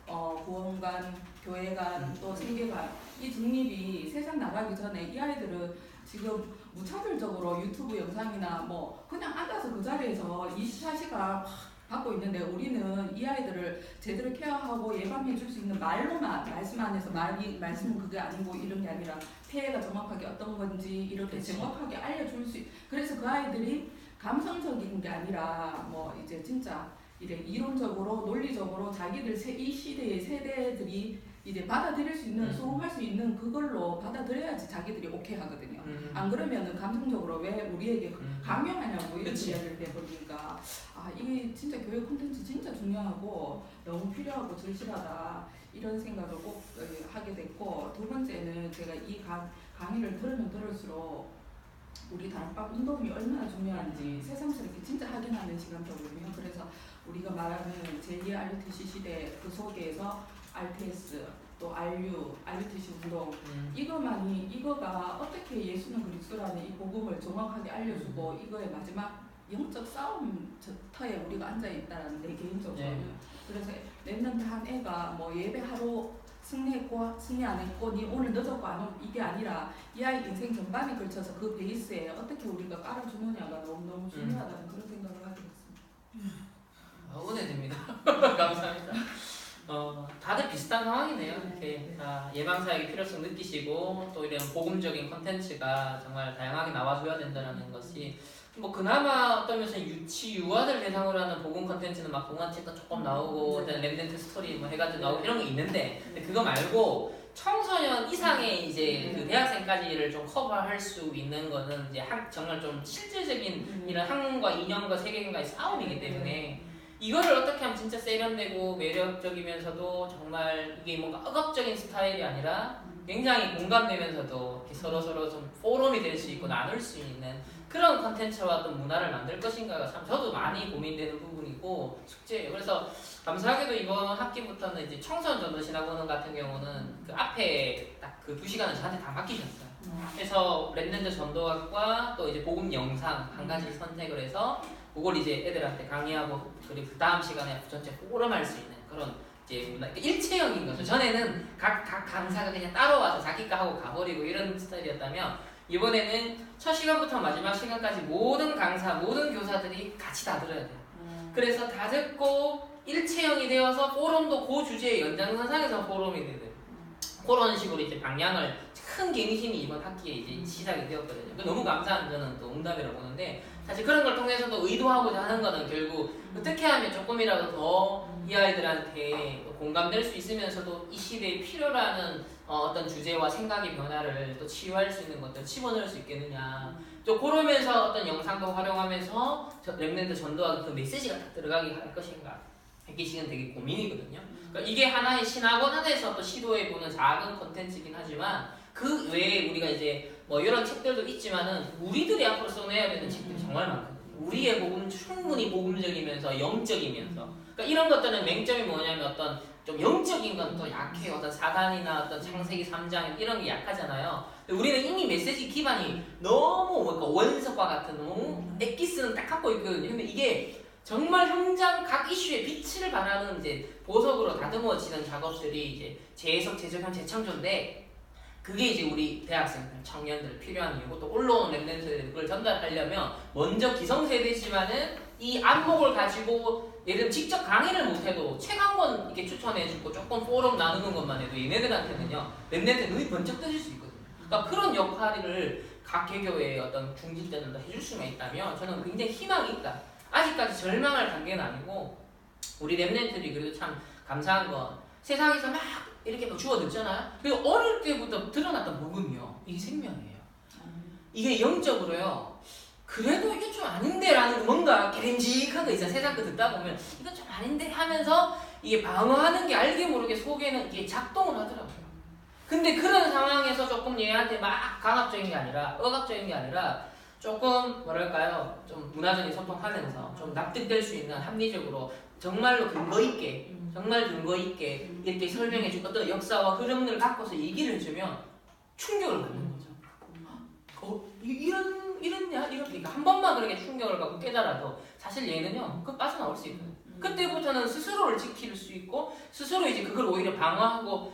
구원관, 교회관, 또 세계관 이 중립이 세상 나가기 전에 이 아이들은 지금 무차별적으로 유튜브 영상이나 뭐 그냥 앉아서 그 자리에서 24시간 받고 있는데 우리는 이 아이들을 제대로 케어하고 예방해 줄 수 있는 말로만 말씀 안에서 말씀은 그게 아니고 이런 게 아니라 폐해가 정확하게 어떤 건지 이렇게 그치. 정확하게 알려줄 수 그래서 그 아이들이 감성적인 게 아니라 뭐 이제 진짜 이론적으로 논리적으로 자기들 이 시대의 세대들이 이제 받아들일 수 있는 수긍할 수 있는 그걸로 받아들여야지 자기들이 오케이 하거든요. 안 그러면은 감성적으로 왜 우리에게 강요하냐고 이런 이야기를 해버리니까 이게 진짜 교육 콘텐츠 진짜 중요하고 너무 필요하고 절실하다 이런 생각을 꼭 하게 됐고 두 번째는 제가 이 강의를 들으면 들을수록 우리 다락방 운동이 얼마나 중요한지 새삼스럽게 진짜 확인하는 시간표거든요. 그래서 우리가 말하는 제2의 RUTC 시대 그 속에서 RTS 또 RUTC 운동 이거가 어떻게 예수는 그리스도라는 이 복음을 정확하게 알려주고 이거의 마지막 영적 싸움터에 우리가 앉아 있다는 내 개인적으로는. 네. 그래서 랩런트 한 애가 뭐 예배 하루 승리했고 승리 안 했고 니 오늘 늦었고 안 오고 이게 아니라 이 아이 인생 전반에 걸쳐서 그 베이스에 어떻게 우리가 깔아주느냐가 너무너무 중요하다는 그런 생각을 하게 됐습니다. 은혜됩니다. 감사합니다. 다들 비슷한 상황이네요. 이렇게 예방사역의 필요성 느끼시고 또 이런 복음적인 콘텐츠가 정말 다양하게 나와줘야 된다는 것이 뭐 그나마 어떤 면에서 유아들 대상으로 하는 복음 콘텐츠는 막 동화책도 조금 나오고 어떤 랩덴트 스토리 뭐 해가지고 나오고 이런 거 있는데 근데 그거 말고 청소년 이상의 이제 그 대학생까지를 좀 커버할 수 있는 거는 이제 정말 좀 실질적인 이런 학문과 이념과 세계관과의 싸움이기 때문에 이거를 어떻게 하면 진짜 세련되고 매력적이면서도 정말 이게 뭔가 억압적인 스타일이 아니라 굉장히 공감되면서도 서로서로 좀 포럼이 될 수 있고 나눌 수 있는 그런 컨텐츠와 어떤 문화를 만들 것인가가 참 저도 많이 고민되는 부분이고 숙제예요. 그래서 감사하게도 이번 학기부터는 이제 청소년 전도 신학원은 같은 경우는 그 앞에 딱 그 2시간을 저한테 다 맡기셨어요. 그래서 랩런트 전도학과 또 이제 복음 영상 한 가지 선택을 해서 그걸 이제 애들한테 강의하고 그리고 그 다음 시간에 전체 포럼할 수 있는 그런 이제 일체형인 거죠. 전에는 각 강사가 그냥 따로 와서 자기 거 하고 가버리고 이런 스타일이었다면 이번에는 첫 시간부터 마지막 시간까지 모든 강사, 모든 교사들이 같이 다 들어야 돼요. 그래서 다 듣고 일체형이 되어서 포럼도 그 주제의 연장선상에서 포럼이 되는 그런 식으로 이제 방향을 큰 갱신이 이번 학기에 이제 시작이 되었거든요. 너무 감사한 저는 또 응답이라고 보는데 사실 그런 걸 통해서도 의도하고자 하는 거는 결국 어떻게 하면 조금이라도 더 이 아이들한테 공감될 수 있으면서도 이 시대에 필요라는 어떤 주제와 생각의 변화를 또 치유할 수 있는 것들 집어넣을 수 있겠느냐 또 그러면서 어떤 영상도 활용하면서 랩런트 전도와 그 메시지가 다 들어가게 할 것인가 이게 지금 되게 고민이거든요. 그러니까 이게 하나의 신학원 안에서 또 시도해보는 작은 콘텐츠이긴 하지만 그 외에 우리가 이제 뭐 이런 책들도 있지만은 우리들이 앞으로 써내야 되는 책들이 정말 많거든요. 우리의 복음 충분히 복음적이면서 영적이면서 그러니까 이런 것들은 맹점이 뭐냐면 어떤 좀 영적인 건 또 약해요. 어떤 사단이나 어떤 창세기 3장 이런 게 약하잖아요. 근데 우리는 이미 메시지 기반이 너무 뭔가 원석과 같은 너무 엑기스는 딱 갖고 있거든요. 근데 이게 정말 현장 각 이슈에 빛을 발하는 이제 보석으로 다듬어지는 작업들이 이제 재해석, 재조명, 재창조인데 그게 이제 우리 대학생들, 청년들 필요한 이유고 또 올라온 랩런트들이 그걸 전달하려면 먼저 기성세대지만은 이 안목을 가지고 예를 들면 직접 강의를 못해도 책 한 권 이렇게 추천해주고 조금 포럼 나누는 것만 해도 얘네들한테는요 랩런트 눈이 번쩍 뜨질 수 있거든요. 그러니까 그런 역할을 각 개교의 어떤 중직자들도 해줄 수가 있다면 저는 굉장히 희망이 있다. 아직까지 절망할 단계는 아니고 우리 랩런트들이 그래도 참 감사한 건 세상에서 막 이렇게 뭐 주워 듣잖아요. 그리고 어릴 때부터 드러났던 복음이요. 이게 생명이에요. 이게 영적으로요. 그래도 이게 좀 아닌데 라는 뭔가 개림직한 거 있어요. 세상 거 듣다 보면 이건 좀 아닌데 하면서 이게 방어하는 게 알게 모르게 속에는 이게 작동을 하더라고요. 근데 그런 상황에서 조금 얘한테 막 강압적인 게 아니라 억압적인 게 아니라 조금 뭐랄까요 좀 문화적인 소통하면서 좀 납득될 수 있는 합리적으로 정말로 근거 있게 정말 근거 있게 이렇게 설명해주고 어떤 역사와 흐름을 갖고서 얘기를 해주면 충격을 받는 거죠. 이랬냐? 이러니까 한 번만 그렇게 충격을 받고 깨달아도 사실 얘는요 그 빠져나올 수 있거든요. 그때부터는 스스로를 지킬 수 있고 스스로 이제 그걸 오히려 방어하고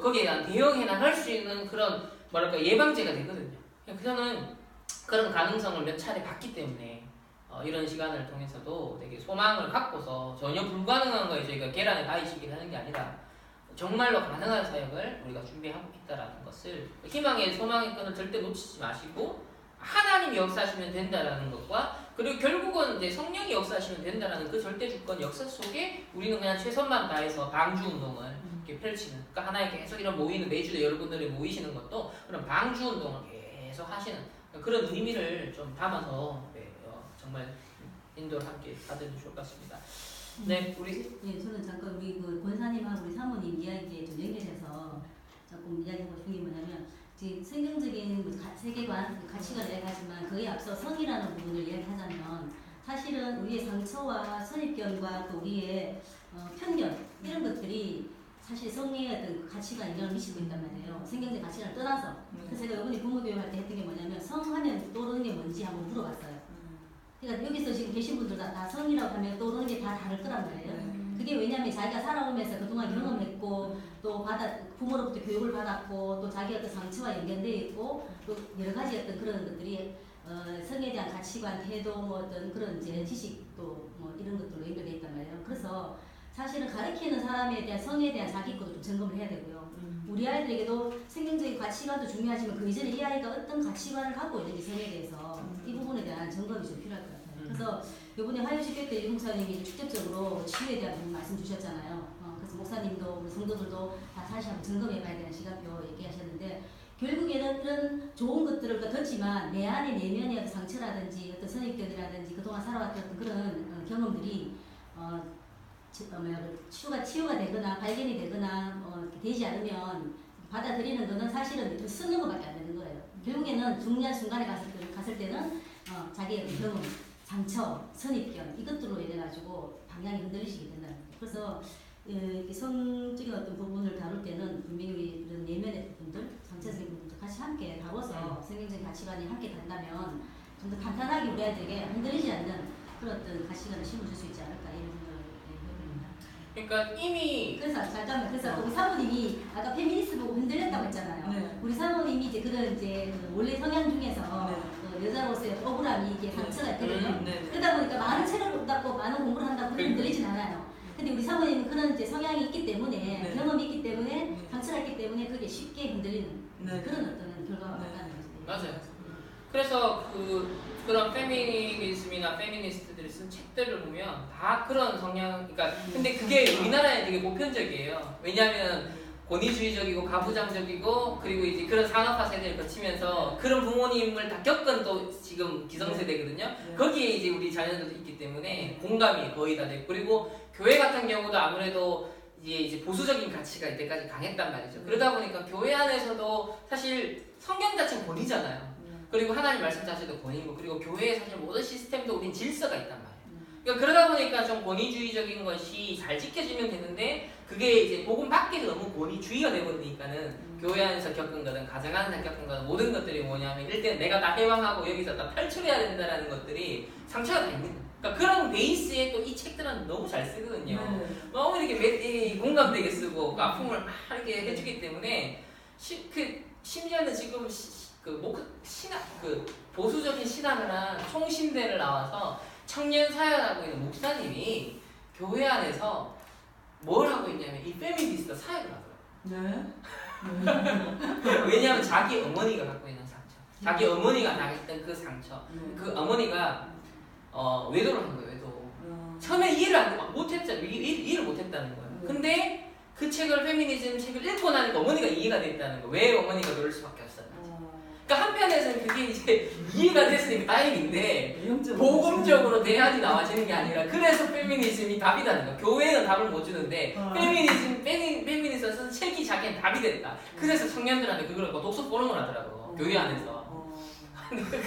거기에 대한 대응해 나갈 수 있는 그런 뭐랄까 예방제가 되거든요. 저는 그런 가능성을 몇 차례 봤기 때문에 이런 시간을 통해서도 되게 소망을 갖고서 전혀 불가능한 거에 저희가 계란에 가위치기를 하는 게 아니라 정말로 가능한 사역을 우리가 준비하고 있다라는 것을 희망의 소망의 끈을 절대 놓치지 마시고 하나님이 역사하시면 된다라는 것과 그리고 결국은 이제 성령이 역사하시면 된다라는 그 절대 주권 역사 속에 우리는 그냥 최선만 다해서 방주 운동을 이렇게 펼치는 그러니까 하나의 계속 이런 모이는 매주에 여러분들이 모이시는 것도 그런 방주 운동을 계속 하시는 그런 의미를 좀 담아서 정말 인도를 함께 받으면 좋을 것 같습니다. 네, 우리 저는 잠깐 우리 그 권사님하고 우리 사모님 이야기에 좀 연결해서 조금 이야기하고 싶은 게 뭐냐면 지금 성경적인 세계관, 가치관을 이야기하지만 그에 앞서 성이라는 부분을 이야기하자면 사실은 우리의 상처와 선입견과 또 우리의 편견 이런 것들이 사실 성리의 어떤 그 가치가 영향을 미치고 있단 말이에요. 성경적 가치를 떠나서. 그래서 제가 이번에 부모 교육할 때 했던 게 뭐냐면 성하면 떠오르는 게 뭔지 한번 물어봤어요. 그러니까 여기서 지금 계신 분들 다 성이라고 하면 떠오르는 게 다 다를 거란 말이에요. 그게 왜냐면 자기가 살아오면서 그동안 경험했고 또 부모로부터 교육을 받았고 또 자기 어떤 상처와 연결되어 있고 또 여러 가지 어떤 그런 것들이 성에 대한 가치관, 태도, 뭐 어떤 그런 이제 지식도 뭐 이런 것들로 연결되어 있단 말이에요. 그래서 사실은 가르치는 사람에 대한 성에 대한 자기 것도 좀 점검을 해야 되고요. 우리 아이들에게도 성경적인 가치관도 중요하지만 그 이전에 이 아이가 어떤 가치관을 갖고 있는지 성에 대해서 이 부분에 대한 점검이 좀 필요할 것 같아요. 그래서 이번에 화요식회 때 유 목사님이 직접적으로 치유에 대한 말씀 주셨잖아요. 그래서 목사님도 우리 성도들도 다시 한번 점검해봐야 되는 시간표 얘기하셨는데 결국에는 이런 좋은 것들을 걷지만 내 안에 내면의 어떤 상처라든지 어떤 선입견이라든지 그동안 살아왔던 어떤 그런 경험들이 치유가 되거나 발견이 되거나 되지 않으면 받아들이는 거는 사실은 쓰는 것밖에 안 되는 거예요. 결국에는 중요한 순간에 갔을 때는 자기의 어떤 경험, 상처, 선입견 이것들로 인해 가지고 방향이 흔들리시게 된다는 거예요. 그래서 성적인 어떤 부분을 다룰 때는 분명히 이런 내면의 부분들, 상처적인 부분들 같이 함께 다뤄서 성경적인 가치관이 함께 간다면 좀 더 간단하게 우리 아이들에게 흔들리지 않는 그런 어떤 가치관을 심어줄 수 있지 않을까 이런 생각을 해봅니다. 그러니까 이미 그래서 잠깐만 그래서 우리 사모님이 아까 페미니스트 보고 흔들렸다고 했잖아요. 네. 우리 사모님이 이제 그런 이제 원래 성향 중에서 여자로서의 억울함이 이게 상처가 있거든요. 그러다 보니까 많은 책을 갖고 많은 공부를 한다고 흔들리진 않아요. 근데 우리 사모님은 그런 이제 성향이 있기 때문에 경험이 있기 때문에 상처가 있기 때문에 그게 쉽게 흔들리는 그런 어떤 결과가 나타나는 거죠. 맞아요. 그래서 그런 페미니즘이나 페미니스트들이 쓴 책들을 보면 다 그런 성향, 그러니까 근데 그게 우리나라에 되게 보편적이에요. 왜냐하면 권위주의적이고 가부장적이고 그리고 이제 그런 산업화 세대를 거치면서 그런 부모님을 다 겪은 또 지금 기성세대거든요. 거기에 이제 우리 자녀들도 있기 때문에 공감이 거의 다 되고 그리고 교회 같은 경우도 아무래도 이제 보수적인 가치가 이때까지 강했단 말이죠. 그러다 보니까 교회 안에서도 사실 성경 자체는 권위잖아요. 그리고 하나님 말씀 자체도 권위고 그리고 교회의 사실 모든 시스템도 우린 질서가 있단 말이에요. 그러니까 그러다 보니까 좀 권위주의적인 것이 잘 지켜지면 되는데 그게 이제 복음 밖에서 너무 권위주의가 되버리니까는 교회 안에서 겪은 거든 가정 안에서 겪은 거든 모든 것들이 뭐냐면 일단 내가 다 해방하고 여기서 다 탈출해야 된다라는 것들이 상처가 다 있는 거예요. 그러니까 그런 베이스에 또 이 책들은 너무 잘 쓰거든요. 너무 이렇게 공감되게 쓰고 그 아픔을 막 이렇게 해주기 때문에 심지어는 지금 보수적인 신학을 한 총신대를 나와서 청년 사역하고 있는 목사님이 교회 안에서 뭘 하고 있냐면 이 페미니스트 사역을 하더라고요. 왜냐하면 자기 어머니가 갖고 있는 상처, 자기 어머니가 당했던 그 상처, 그 어머니가 외도를 한 거예요. 외도. 처음에 이해를 못했다는 거예요. 근데 그 책을 페미니즘 책을 읽고 나니까 어머니가 이해가 됐다는 거. 왜 어머니가 그럴 수밖에 없었나. 그러니까 한편에서는 그게 이제 이해가 됐으니까 다행인데 복음적으로 대안이 나와지는 게 아니라 그래서 페미니즘이 답이라는 거야. 교회는 답을 못 주는데 페미니즘은 책이 자기는 답이 됐다. 그래서 청년들한테 그걸 독서 포럼을 하더라고. 교회 안에서.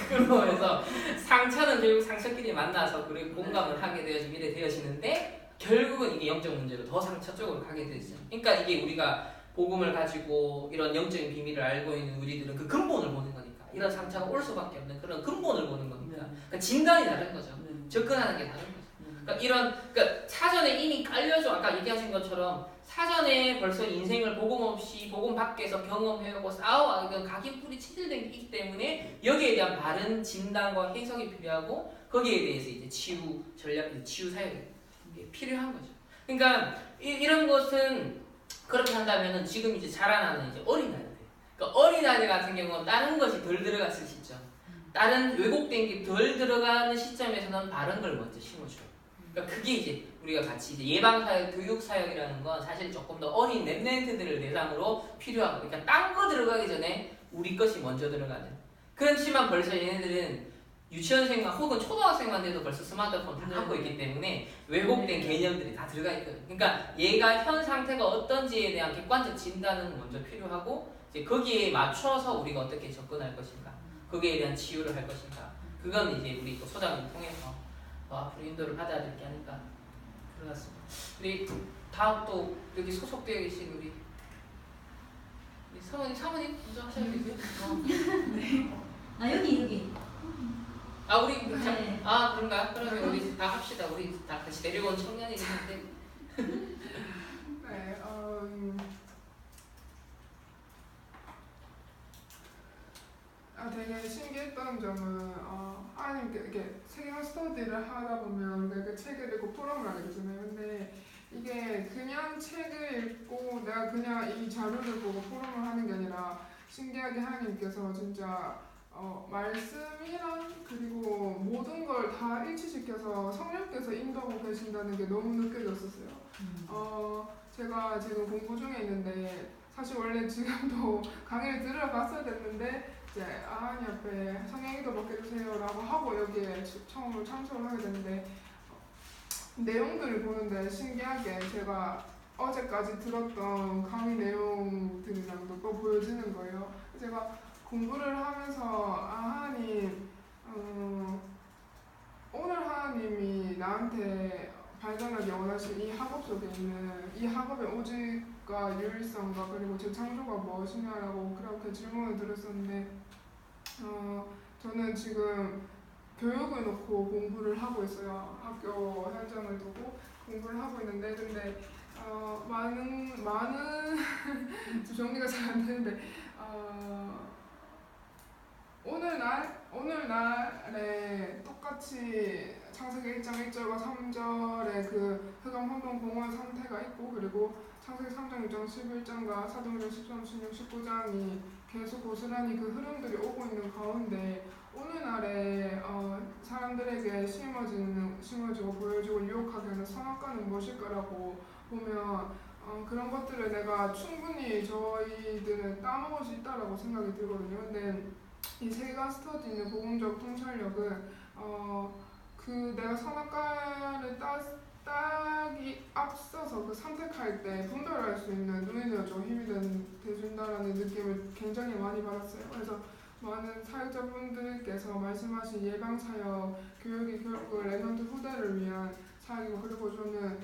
그러면서 상처는 결국 상처끼리 만나서 그리고 공감을 하게 되어지고 이래 되어지는데 결국은 이게 영적 문제로 더 상처 쪽으로 가게 되죠. 그러니까 이게 우리가 복음을 가지고 이런 영적인 비밀을 알고 있는 우리들은 그 근본을 보는 거니까 이런 상처가 올 수밖에 없는 그런 근본을 보는 거니까 그러니까 진단이 다른 거죠. 접근하는 게 다른 거죠. 그러니까 사전에 이미 깔려져 아까 얘기하신 것처럼 사전에 벌써 인생을 복음 없이 복음 밖에서 경험해오고 싸워가고 각이 뿌리 치질된 게 있기 때문에 여기에 대한 바른 진단과 해석이 필요하고 거기에 대해서 이제 치유 전략, 치유 사역이 필요한 거죠. 그러니까 이런 것은 그렇게 한다면은 지금 이제 자라나는 이제 어린아이들. 그러니까 어린아이들 같은 경우는 다른 것이 덜 들어갔을 시점, 다른 왜곡된 게 덜 들어가는 시점에서는 바른 걸 먼저 심어줘요. 그러니까 그게 이제 우리가 같이 이제 예방사역, 교육사역이라는 건 사실 조금 더 어린 랩렌트들을 대상으로 필요하고, 그러니까 딴 거 들어가기 전에 우리 것이 먼저 들어가는. 그렇지만 벌써 얘네들은 유치원생만 혹은 초등학생만 돼도 벌써 스마트폰 다 갖고 있기 때문에 왜곡된 개념들이 다 들어가 있거든요. 그러니까 얘가 현 상태가 어떤지에 대한 객관적 진단은 먼저 필요하고 이제 거기에 맞춰서 우리가 어떻게 접근할 것인가, 거기에 대한 치유를 할 것인가, 그건 이제 우리 소장을 통해서 앞으로 인도를 받아야 될 게 아닐까 들어갔습니다. 우리 다음 또 여기 소속되어 계신 우리 사모님 먼저 하셔야 되고요. 아 여기. 아 우리 네. 아 그런가? 그러면 우리 다 합시다. 우리 다 같이 내려온 청년이긴 한데. 네, 되게 신기했던 점은 하나님께 이렇게 세계관 스터디를 하다 보면 내가 그 책을 읽고 포럼을 하게 되잖아요. 근데 이게 그냥 책을 읽고 내가 그냥 이 자료를 보고 포럼을 하는 게 아니라 신기하게 하나님께서 진짜 말씀이랑 그리고 모든 걸 다 일치시켜서 성령께서 인도하고 계신다는 게 너무 느껴졌었어요. 제가 지금 공부 중에 있는데 사실 원래 지금도 강의를 들으러 갔어야 됐는데 이제 하나님 앞에 성령인도 받게 해주세요라고 하고 여기에 처음으로 참석을 하게 됐는데 내용들을 보는데 신기하게 제가 어제까지 들었던 강의 내용들이랑도 또 보여지는 거예요. 제가 공부를 하면서 하나님 오늘 하나님이 나한테 발견하기 원하신 이 학업 속에 있는 이 학업의 오직과 유일성과 그리고 재창조가 무엇이냐라고 그렇게 질문을 드렸었는데 저는 지금 교육을 놓고 공부를 하고 있어요. 학교 현장을 두고 공부를 하고 있는데 근데 많은 정리가 잘 안 되는데 오늘날에 똑같이 창세기 1장 1절과 3절에 그 흑암혼돈 공허한 상태가 있고 그리고 창세기 3장 6장 11장과 사도행전 13, 16, 19장이 계속 고스란히 그 흐름들이 오고 있는 가운데 오늘날에 사람들에게 심어지고 보여지고 유혹하게 하는 선악과는 무엇일까라고 보면 그런 것들을 내가 충분히 저희들은 따먹을 수 있다라고 생각이 들거든요. 근데 이 세계관 스터디는 복음적 통찰력은 그 내가 선악과를 따기 앞서서 그 선택할 때 분별할 수 있는 눈이 되어주고 힘이 돼준다라는 느낌을 굉장히 많이 받았어요. 그래서 많은 사역자분들께서 말씀하신 예방사역 교육이 결국 레넌트 후대를 위한 사역이고 그리고 저는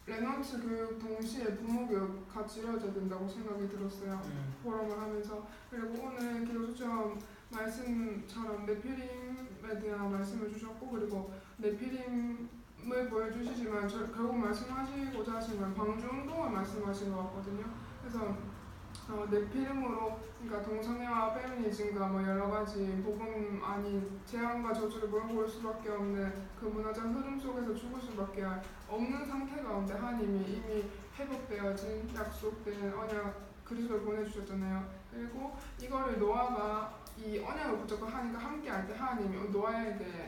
레넌트 교육 동시에 부모 교육 같이 이루어져야 된다고 생각이 들었어요. 포럼을 하면서. 그리고 오늘 기도수점 말씀처럼 네피림에 대한 말씀을 주셨고 그리고 네피림을 보여주시지만 결국 말씀하시고자 하신 건 방주운동을 말씀하신 것 같거든요. 그래서 네피림으로 그러니까 동성애와 페미니즘과 뭐 여러 가지 복음 아닌 재앙과 저주를 몰고 올 수밖에 없는 그 문화적 흐름 속에서 죽을 수밖에 없는 상태 가운데 하나님이 이미 회복되어진 약속된 언약 그리스도를 보내주셨잖아요. 그리고 이거를 노아가 이 언약을 붙잡고 하니까 함께 할 때 하나님이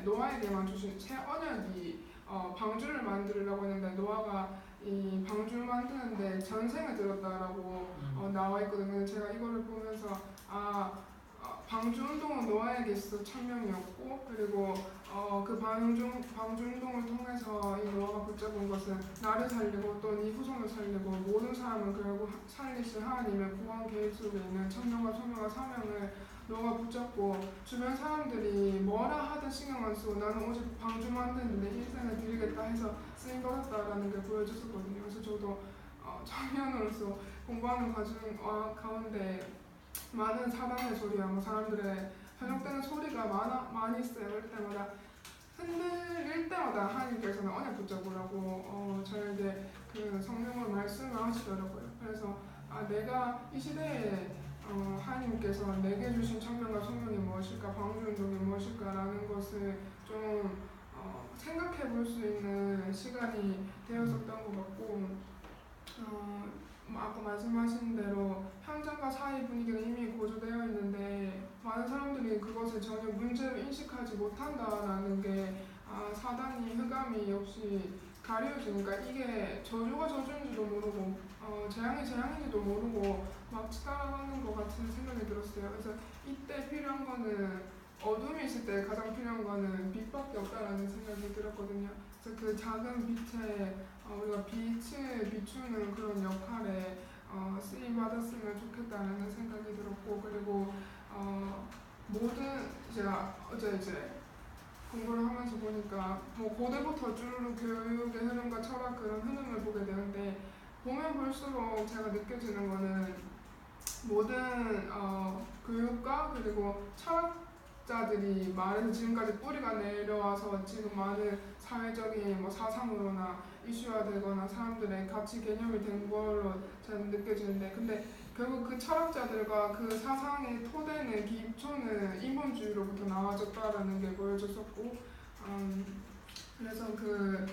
노아에게만 주신 새 언약이 방주를 만들으려고 했는데 노아가 이 방주를 만드는데 전생을 들었다라고 나와 있거든요. 제가 이거를 보면서 방주 운동은 노아에게 있어 천명이었고 그리고 그 방주 운동을 통해서 이 노아가 붙잡은 것은 나를 살리고 또 네 후손을 살리고 모든 사람을 결국 살리신 하나님의 구원 계획 속에 있는 천명과 소명과 사명을 노아가 붙잡고 주변 사람들이 뭐라 하든 신경 안 쓰고 나는 오직 방주 만드는데 일생을 드리겠다 해서 쓰임 받았다라는 게 보여졌었거든요. 그래서 저도 청년으로서 공부하는 과정 가운데 많은 사단의 소리와 사람들의 현혹되는 소리가 많이 있어요. 그럴 때마다 흔들릴 때마다 하나님께서는 언약 붙잡으라고 저에게 그 성령을 말씀을 하시더라고요. 그래서 내가 이 시대에 하나님께서 내게 주신 천명과 소명이 무엇일까, 방주운동이 무엇일까라는 것을 좀 생각해 볼 수 있는 시간이 되었었던 것 같고 아까 말씀하신 대로 현장과 사회 분위기가 이미 고조되어 있는데 많은 사람들이 그것을 전혀 문제로 인식하지 못한다라는 게 사단이 흑암이 역시 가려지니까 이게 저주가 저주인지도 모르고 재앙이 재앙인지도 모르고 막 따라가는 것 같은 생각이 들었어요. 그래서 이때 필요한 거는 어둠이 있을 때 가장 필요한 거는 빛밖에 없다라는 생각이 들었거든요. 그래서 그 작은 빛에 우리가 빛을 비추는 그런 역할에 쓰임 받았으면 좋겠다는 생각이 들었고 그리고 모든 제가 어제 이제 공부를 하면서 보니까 뭐 고대부터 쭈루루 교육의 흐름과 철학 그런 흐름을 보게 되는데 보면 볼수록 제가 느껴지는 거는 모든 교육과 그리고 철학자들이 말해서 지금까지 뿌리가 내려와서 지금 많은 사회적인 뭐 사상으로나 이슈화되거나 사람들의 가치 개념이 된 걸로 저는 느껴지는데 근데 결국 그 철학자들과 그 사상의 토대는 기초는 인본주의로부터 나와졌다라는 게 보여졌었고 그래서 그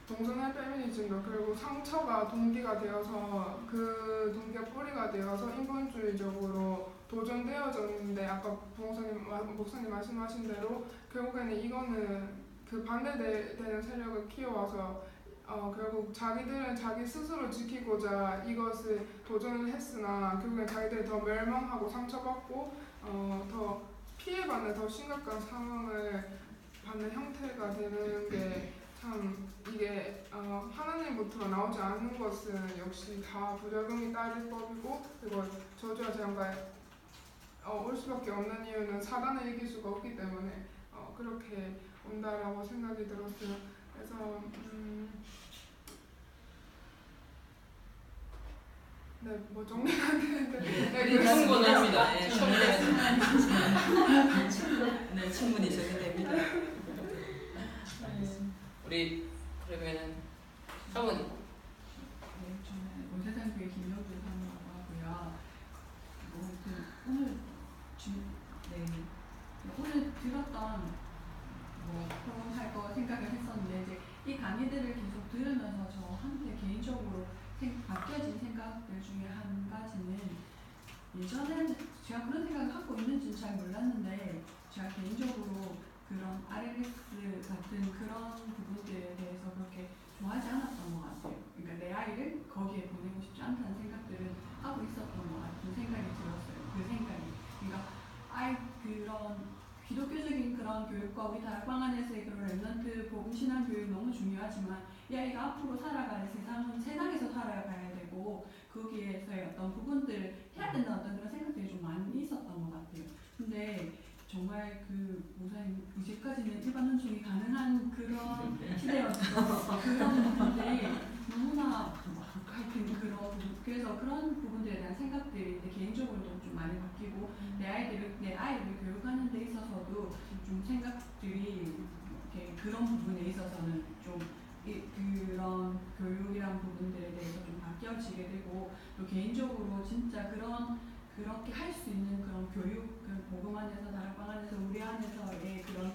동성애 페미니즘도 결국 상처가 동기가 되어서 그 동기가 뿌리가 되어서 인본주의적으로 도전되어졌는데 아까 목사님 말씀하신 대로 결국에는 이거는 그 반대되는 세력을 키워와서 결국 자기들은 자기 스스로 지키고자 이것을 도전을 했으나 결국엔 자기들이 더 멸망하고 상처받고 더 피해받는 더 심각한 상황을 받는 형태가 되는 게 참 이게 하나님부터 나오지 않는 것은 역시 다 부작용이 따를 법이고 그리고 저주와 재앙과 올 수밖에 없는 이유는 사단을 이길 수가 없기 때문에 그렇게 온다라고 생각이 들었어요. 그래서 네, 뭐 정리가 안 되는데 네, 충분합니다. 네, 네, 충분히 정리됩니다. 우리 그러면은 사모님. 네, 저는 온세상교회 김영주 사모라고 하고요. 오늘 들었던 토론할 거 생각을 했었는데 이제 이 강의들을 계속 들으면서 저한테 개인적으로 바뀌어진 생각들 중에 한 가지는 예전에는 제가 그런 생각을 갖고 있는지는 잘 몰랐는데 제가 개인적으로 그런 RLS 같은 그런 부분들에 대해서 그렇게 좋아하지 않았던 것 같아요. 그러니까 내 아이를 거기에 보내고 싶지 않다는 생각들을 하고 있었던 것 같은 생각이 들었어요. 그 생각이. 그러니까 그런 기독교적인 그런 교육과 우리 다락방 안에서의 그런 랩런트 복음신앙 교육 너무 중요하지만 이 아이가 앞으로 살아갈 세상은 세상에서 살아가야 되고 거기에서의 어떤 부분들을 해야 된다는 어떤 그런 생각들이 좀 많이 있었던 것 같아요. 근데 정말 그 목사님 이제까지는 일반 논중이 가능한 그런 시대였어. 그런 부분들이 너무나 하여튼 그래서 그런 부분들에 대한 생각들이 개인적으로도 좀 많이 바뀌고 내 아이를 교육하는 데 있어서도 좀 생각들이 이렇게 그런 부분에 있어서는 좀 그런 교육이란 부분들에 대해서 좀 바뀌어지게 되고 또 개인적으로 진짜 그렇게 할 수 있는 그런 교육, 그 복음 안에서 다락방 안에서 우리 안에서의 그런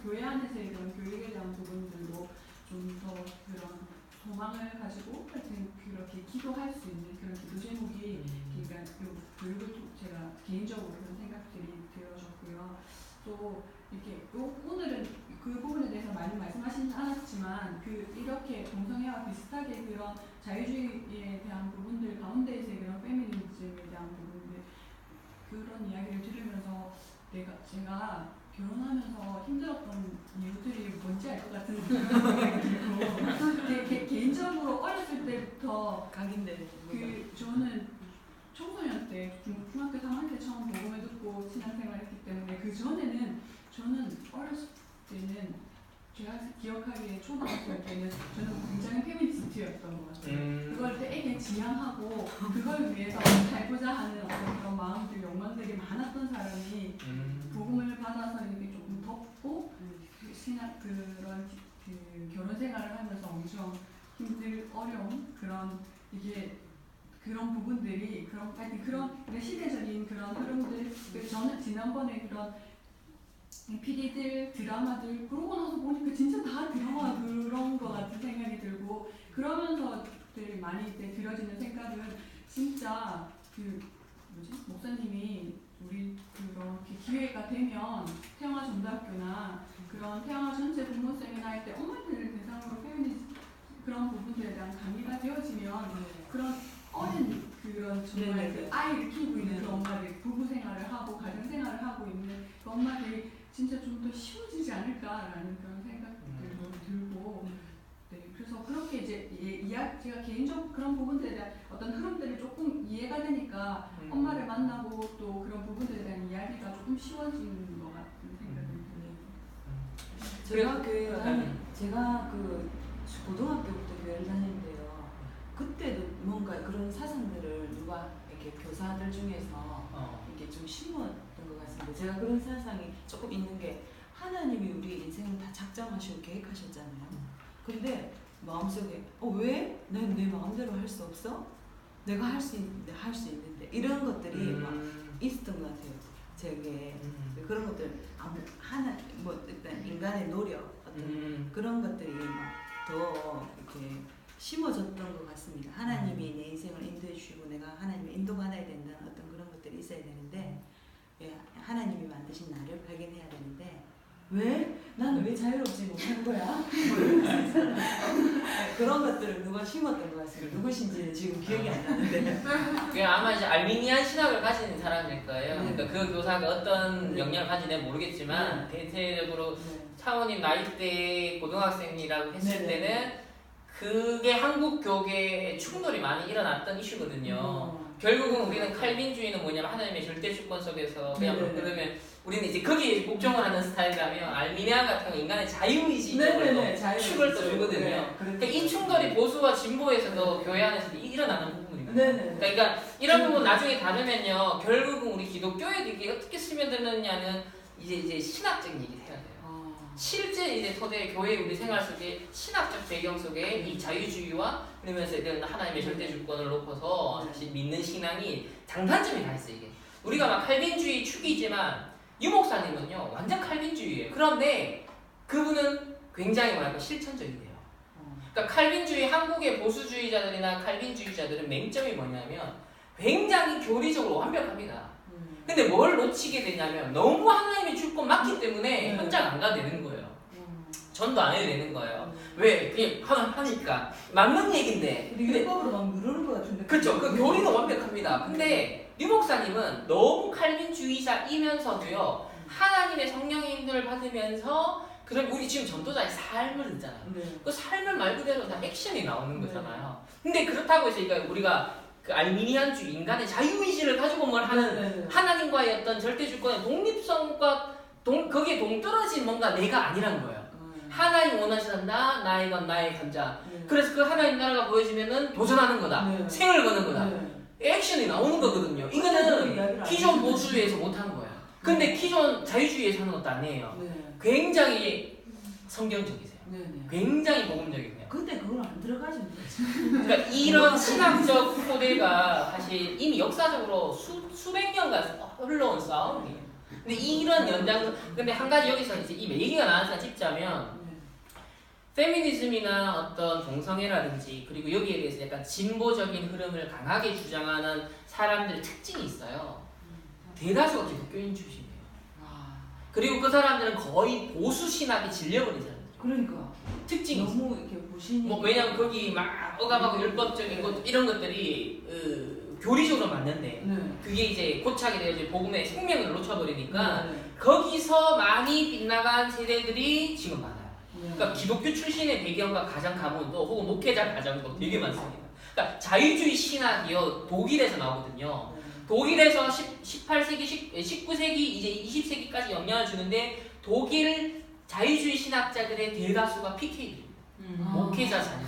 교회 안에서의 그런 교육에 대한 부분들로 좀 더 그런 소망을 가지고 하여튼 그렇게 기도할 수 있는 그런 기도 제목이 그러니까 요 교육을 제가 개인적으로 그런 생각들이 들어졌고요. 또 이렇게 오늘은 그 부분에 대해서 많이 말씀하시진 않았지만 이렇게 동성애와 비슷하게 그런 자유주의에 대한 부분들 가운데에서의 그런 페미니즘에 대한 부분들 그런 이야기를 들으면서 제가 결혼하면서 힘들었던 이유들이 뭔지 알 것 같은 생각이 들고 개인적으로 어렸을 때부터 강인데 저는 청소년 때 중학교 3학년 때 처음 복음을 듣고 신앙생활을 했기 때문에 그 전에는 저는 어렸을 때는 제가 기억하기에 초등학교 때는 저는 굉장히 페미니스트였던 것 같아요. 그걸 되게 지향하고 그걸 위해서 살고자 하는 어떤 그런 마음들, 욕망들이 많았던 사람이 복음을 받아서 이렇게 조금 덥고 그런 결혼 생활을 하면서 엄청 어려운 그런 부분들이 그런 시대적인 그런 흐름들 저는 지난번에 그런 PD들 드라마들 그러고 나서 보니까 진짜 다 드라마 그런 거 같은 생각이 들고 그러면서 많이 들어지는 생각은 진짜 목사님이 우리 그렇게 기회가 되면 태영아 전도학교나 그런 태영아 전체 부모 세미나 할 때 엄마들을 대상으로 페미니즘 그런 부분들에 대한 강의가 되어지면 그런 어린 그런 정말 그 아이를 키우고 있는 그 엄마들 부부 생활을 하고 가정 생활을 하고 있는 그 엄마들이 진짜 좀 더 쉬워지지 않을까라는 그런 생각들도 들고 그래서 그렇게 이제 제가 개인적으로 그런 부분들에 대한 어떤 흐름들이 조금 이해가 되니까 엄마를 만나고 또 그런 부분들에 대한 이야기가 조금 쉬워지는 것 같은 생각이 듭니다. 제가 제가 그 고등학교부터 교회를 다니는데요. 그때도 뭔가 그런 사상들을 누가 이렇게 교사들 중에서 이렇게 좀 심었던 것 같습니다. 제가 그런 사상이 조금 있는 게 하나님이 우리 인생을 다 작정하시고 계획하셨잖아요. 근데 마음속에 왜? 난 내 마음대로 할 수 없어? 내가 할 수 있는데 이런 것들이 막 있었던 것 같아요. 제게 그런 것들 일단 인간의 노력 어떤 그런 것들이 막 더 이렇게 심어졌던 것 같습니다. 하나님이 내 인생을 인도해 주시고 내가 하나님의 인도받아야 된다는 어떤 그런 것들이 있어야 되는데 하나님이 만드신 나를 발견해야 되는데 왜? 나는 왜 자유롭지 못한 거야? 그런 것들을 누가 심었던 것 같습니다. 누구신지는 지금 기억이 안 나는데. 그게 아마 이제 알미니안 신학을 가진 사람일 거예요. 네. 그러니까 그 교사가 어떤 영향을 가지는지 모르겠지만 대체적으로 차원님 나이 때 고등학생이라고 했을 때는 그게 한국 교계에 충돌이 많이 일어났던 이슈거든요. 결국은 우리는 칼빈주의는 뭐냐면 하나님의 절대 주권 속에서 그냥 그러면 우리는 이제 거기에 복종을 하는 스타일이라면 알미니안 같은 건 인간의 자유의지적으로 축을 또 주거든요. 그러니까 이 충돌이 보수와 진보에서도 교회 안에서도 일어나는 부분입니다. 그러니까 이런 부분 나중에 다루면요, 결국은 우리 기독교에도 이게 어떻게 스며드느냐는 이제 신학적인 얘기를 해야 돼요. 실제 이제 토대 교회 우리 생활 속에 신학적 배경 속에 이 자유주의와 그러면서 이런 하나님의 절대 주권을 놓고서 사실 믿는 신앙이 장단점이 다 있어요. 이게 우리가 막 칼빈주의 축이지만 유 목사님은요 완전 칼빈주의예요. 그런데 그분은 굉장히 뭐랄까 실천적이에요. 그러니까 칼빈주의 한국의 보수주의자들이나 칼빈주의자들은 맹점이 뭐냐면 굉장히 교리적으로 완벽합니다. 근데 뭘 놓치게 되냐면 너무 하나님의 주권 맞기 때문에 현장 안 가도 되는 거예요. 전도 안 해도 되는 거예요. 왜? 그냥 하니까 맞는 얘긴데. 율법으로 막 누르는 것 같은데. 그렇죠. 그 교리는 완벽합니다. 근데 류 목사님은 너무 칼빈주의자이면서도요 하나님의 성령의 인도를 받으면서 그럼 우리 지금 전도자의 삶을 듣잖아요. 그 삶을 말 그대로 다 액션이 나오는 거잖아요. 근데 그렇다고 해서 우리가 그 알미니안주의 인간의 자유의지를 가지고 뭘 하는 하나님과의 어떤 절대주권의 독립성과 거기에 동떨어진 뭔가 내가 아니란 거예요. 하나님 원하시는 나의 건 나의 감자. 그래서 그 하나님 나라가 보여지면은 도전하는 거다. 생을 거는 거다. 액션이 나오는 거거든요. 이거는 기존 보수주의에서 못하는 거야. 근데 기존 자유주의에서 하는 것도 아니에요. 굉장히 성경적이세요. 굉장히 복음적이세요. 근데 그걸 안 들어가죠. 그러니까 이런 신학적 토대가 사실 이미 역사적으로 수백 년간 흘러온 싸움이에요. 근데 이런 근데 한 가지 여기서 이제 이 얘기가 나와서 짚자면 페미니즘이나 어떤 동성애라든지 그리고 여기에 대해서 약간 진보적인 흐름을 강하게 주장하는 사람들의 특징이 있어요. 대다수가 기독교인 출신이에요. 그리고 그 사람들은 거의 보수 신학에 질려버린 사람들. 그러니까 특징이 너무 이렇게 무신이. 왜냐면 거기 막 억압하고 율법적인 것 이런 것들이 교리적으로 맞는데 그게 이제 고착이 되어 이제 복음의 생명을 놓쳐버리니까 거기서 많이 빗나간 세대들이 지금 많아요. 그러니까 기독교 출신의 배경과 가정 가문도 혹은 목회자 가정도 되게 많습니다. 그러니까 자유주의 신학이요 독일에서 나오거든요. 독일에서 18세기, 19세기, 이제 20세기까지 영향을 주는데 독일 자유주의 신학자들의 대다수가 PK입니다. 목회자 자녀.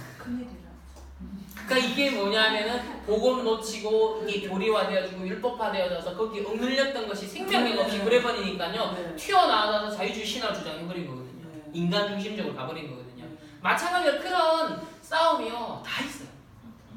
그러니까 이게 뭐냐면은 복음 놓치고 이게 교리화되어지고 율법화되어져서 거기에 억눌렸던 것이 생명력 없이 그래버리니까요 튀어나와서 자유주의 신학을 주장해버린 거거든요. 인간 중심적으로 가버린 거거든요. 마찬가지로 그런 싸움이요 다 있어요.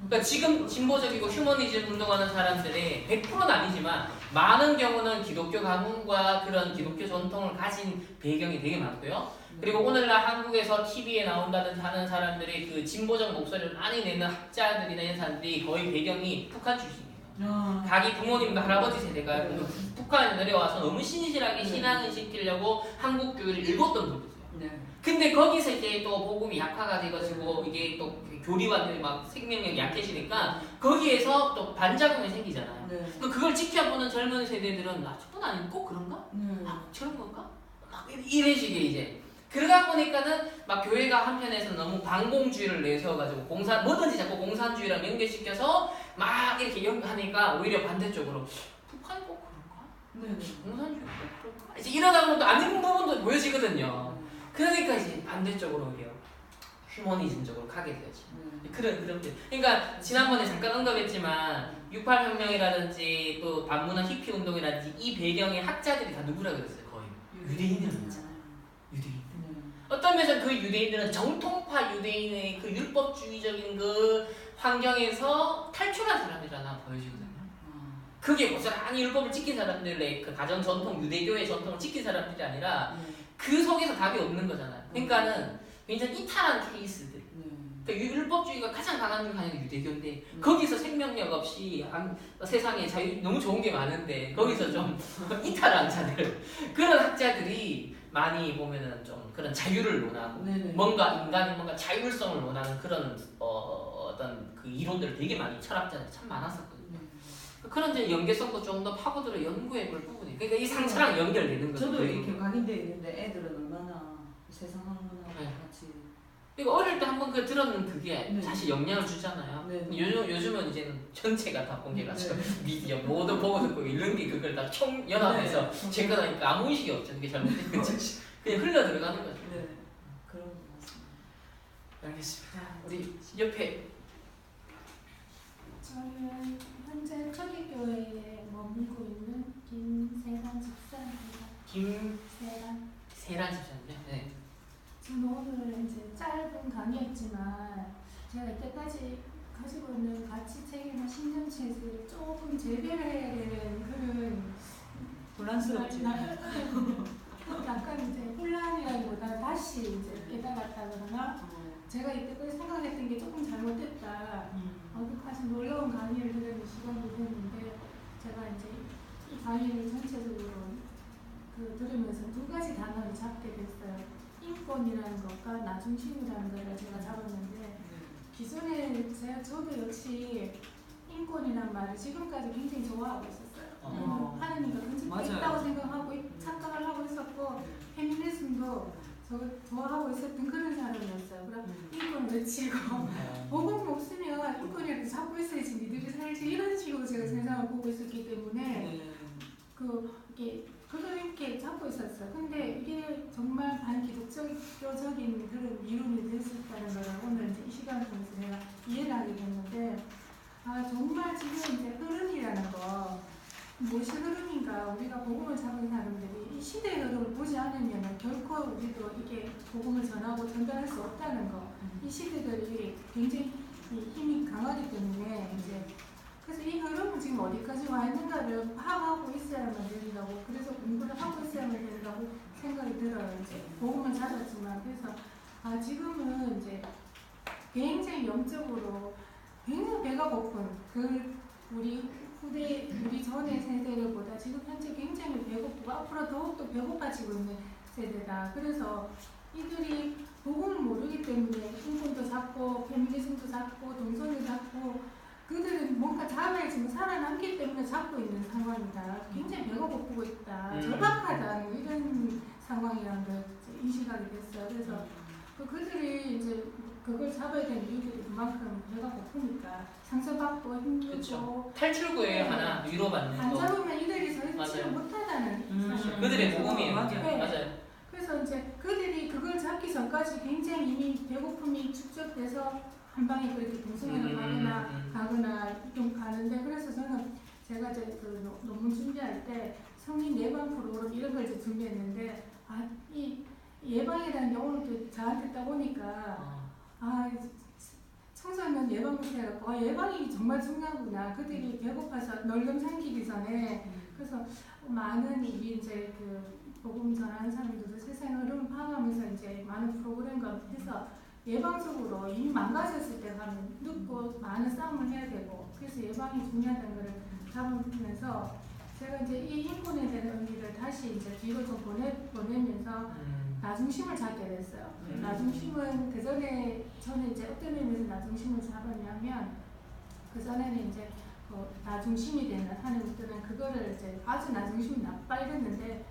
그러니까 지금 진보적이고 휴머니즘 운동하는 사람들의 100%는 아니지만 많은 경우는 기독교 가문과 그런 기독교 전통을 가진 배경이 되게 많고요. 그리고 오늘날 한국에서 TV에 나온다든지 하는 사람들이 그 진보적 목소리를 많이 내는 학자들이나 이런 사람들이 거의 배경이 북한 출신이에요. 자기 부모님과 할아버지 세대가 북한에 내려와서 너무 신실하게 신앙을 시키려고 한국 교회를 읽었던 분이세요. 근데 거기서 이제 또 복음이 약화가 돼가지고 이게 또 교리화되고 막 생명력이 약해지니까 거기에서 또 반작용이 생기잖아요. 그걸 지켜보는 젊은 세대들은 저건 아니면 꼭 그런가? 저런 건가? 막 이런 식의 이제 그러다 보니까는 막 교회가 한편에서 너무 반공주의를 내세워가지고 뭐든지 자꾸 공산주의랑 연결시켜서 막 이렇게 하니까 오히려 반대쪽으로 북한이 꼭 그런가? 공산주의가 꼭 그런가? 이제 이러다 보면 또 아닌 부분도 보여지거든요. 그러니까 이제 반대쪽으로 오히려 휴머니즘적으로 가게 되지. 그런 그런데 그러니까 지난번에 잠깐 언급했지만 68혁명이라든지 또 반문화 히피 운동이라든지 이 배경의 학자들이 다 누구라 그랬어요? 거의 유대인이었잖아요. 유대인. 어떤 면에서 그 유대인들은 정통파 유대인의 그 율법주의적인 그 환경에서 탈출한 사람이잖아 보여지거든요. 그게 고스란히 율법을 지킨 사람들의 그 가정 전통 유대교의 전통을 지킨 사람들이 아니라 그 속에서 답이 없는 거잖아요. 그러니까는 굉장히 이탈한 케이스들. 그러니까 율법주의가 가장 강한 게 하나가 유대교인데 거기서 생명력 없이 세상에 자유 너무 좋은 게 많은데 거기서 좀 이탈한 자들 그런 학자들이 많이 보면은 좀 그런 자유를 논하고 뭔가 인간이 뭔가 자율성을 논하는 그런 어떤 그 이론들을 되게 많이 철학자들이 참 많았었거든요. 그런 이제 연계성도 좀 더 파고들어 연구해볼 부분이. 그러니까 이 상처랑 연결되는 거죠. 저도 이렇게 각인되어 있는데 애들은 얼마나 세상 학문하고 같이. 그러니까 어릴 때 한번 그 들었는 그게 사실 영향을 주잖아요. 요즘은 이제는 전체가 다 공개가지고 미디어 모두 보고 듣고 이런 게 그걸 다 총연합해서 제거하니까 아무 의식이 없죠. 그게 잘못된 거지. 그냥 흘러 들어가는 거죠. 그런 거 맞습니다. 알겠습니다. 우리 옆에 저는 현재 초기교회에 머물고 있는 김세란 집사입니다. 김세란 집사님요? 네. 저는 오늘 이제 짧은 강의였지만 제가 이때까지 가지고 있는 가치 체계나 신념체를 조금 재배를 해야 되는 그런 혼란스럽지. 약간 이제 혼란이라기보다 다시 이제 깨달았다거나 제가 이때까지 생각했던 게 조금 잘못됐다. 아주 놀라운 강의를 들은 시간이 됐는데 제가 이제 이 강의를 전체적으로 들으면서 두 가지 단어를 잡게 됐어요. 인권이라는 것과 나중심이라는 것을 제가 잡았는데 기존에 저도 역시 인권이란 말을 지금까지 굉장히 좋아하고 있었어요. 하느님과 근접해 있다고 생각하고 착각을 하고 있었고 페미니즘도 좋아하고 있었던 그런 사람이었어요. 그럼 인권을 외치고 복음이 없으면 인권이라도 잡고 있어야지 니들이 살지 이런 식으로 제가 세상을 보고 있었기 때문에 이렇게 잡고 있었어요. 근데 이게 정말 반기독교적인 그런 이론이 될 수 있다는 걸 오늘 이제 이 시간을 통해서 제가 이해를 하게 됐는데 정말 지금 이제 흐름이라는 거 무엇이 흐름인가 우리가 복음을 잡은 사람들이 이 시대의 흐름을 보지 않으면 결코 우리도 이게 복음을 전하고 전달할 수 없다는 거. 이 시대들이 굉장히 힘이 강하기 때문에 이제 그래서 이 흐름은 지금 어디까지 와 있는가를 파악하고 있어야만 된다고 그래서 공부를 하고 있어야만 된다고 생각이 들어요. 이제 복음을 잡았지만 그래서 지금은 이제 굉장히 영적으로 굉장히 배가 고픈 우리 전의 세대들보다 지금 현재 굉장히 배고프고 앞으로 더욱더 배고파지고 있는 세대다. 그래서 이들이 복음을 모르기 때문에 인권도 잡고 페미니즘도 잡고 동성도 잡고 그들은 뭔가 잡아야지 살아남기 때문에 잡고 있는 상황이다. 굉장히 배가 고프고 있다. 절박하다는 이런 상황이라는 걸 인식하게 됐어요. 그래서 그들이 이제 그걸 잡아야 되는 이유들이 그만큼 배가 고프니까 상처받고 힘들고 그렇죠. 탈출구예요. 하나 위로받는 거. 안 잡으면 이들이 저희치를 못하다는 사실. 그들의 복음이에요. 맞아요. 그래서 이제 그들이 그걸 잡기 전까지 굉장히 이미 배고픔이 축적돼서 한 방에 그렇게 동성애를 가거나 좀 가는데 그래서 제가 이제 그 논문 준비할 때 성인 예방 프로그램 이런 걸 이제 준비했는데 이 예방이라는 게 오늘 또 저한테 따보니까 청소년 예방부터 해갖고 예방이 정말 중요하구나. 그들이 배고파서 널름 생기기 전에 그래서 많은 우리 이제 그 복음 전하는 사람들도 세상의 흐름을 파악하면서 이제 많은 프로그램과 해서 예방적으로 이미 망가졌을 때 가면 늦고 많은 싸움을 해야 되고 그래서 예방이 중요하다는 것을 잡으면서 제가 이제 이 인권에 대한 의미를 다시 이제 뒤로 좀 보내면서 나중심을 잡게 됐어요. 나중심은 저는 이제 어떤 의미에서 나중심을 잡았냐면 그전에는 이제 나중심이 되는 하나님들은 그거를 이제 아주 나중심이 나빠 이랬는데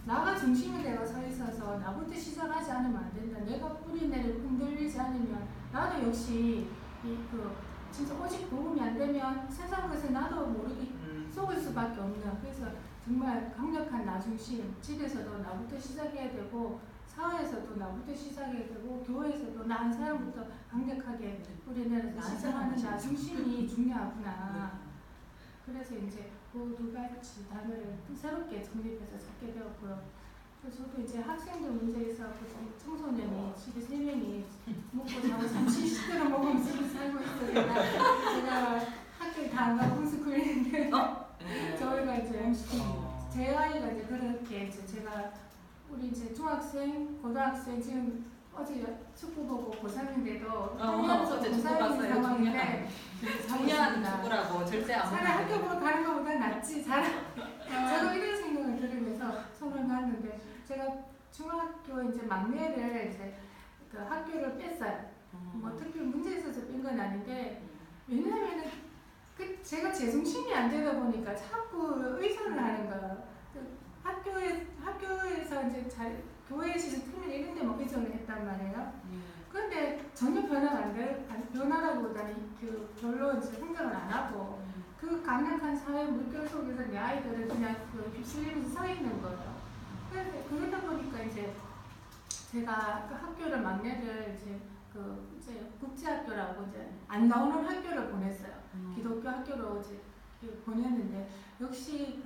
나가 중심이 되어 서 있어서 나부터 시작하지 않으면 안 된다. 내가 뿌리내를 흔들리지 않으면 나도 역시 진짜 오직 복음이 안 되면 세상 것에 나도 모르게 속을 수밖에 없는 그래서 정말 강력한 나중심 집에서도 나부터 시작해야 되고 사회에서도 나부터 시작해야 되고 교회에서도 나 한 사람부터 강력하게 우리나라에서 시작하는 나 중심이 중요하구나. 그래서 이제 그 두 가지 단어를 새롭게 정립해서 찾게 되었고요. 그래서 저도 이제 학생들 문제에 있어서 청소년이 집에 3명이 먹고 자고 잠시 시끄러 먹으면서 살고 있어요. 제가 학교에 다 안 가고 홈스쿨인데 저희가 이제 제 아이가 이제 그렇게 이제 제가 우리 이제 중학생, 고등학생 지금 어제 축구 보고 고3인데도 어제 축구 봤어요. 상황인데 중요한 축구라고 절대 안 차라리 학교 보러 가는 것보다 낫지. 저도 이런 생각을 들으면서 손을 놨는데 제가 중학교 이제 막내를 이제 그 학교를 뺐어요. 뭐 특히 문제 있어서 뺀 건 아닌데 왜냐하면은 제가 제중심이 안 되다 보니까 자꾸 의존을 하는 거예요. 학교에서 이제 교회에서 틀면 이런 데만 의존을 했단 말이에요. 그런데 전혀 변화가 안 돼. 변화라기보다는 별로 이제 성장을 안 하고 그 강력한 사회 물결 속에서 내 아이들은 그냥 휩쓸리면서 서 있는 거예요. 그러다 보니까 이제 제가 그 학교를 막내를 이제 국제학교라고 이제 안 나오는 학교를 보냈어요. 기독교 학교로 이제 보냈는데 역시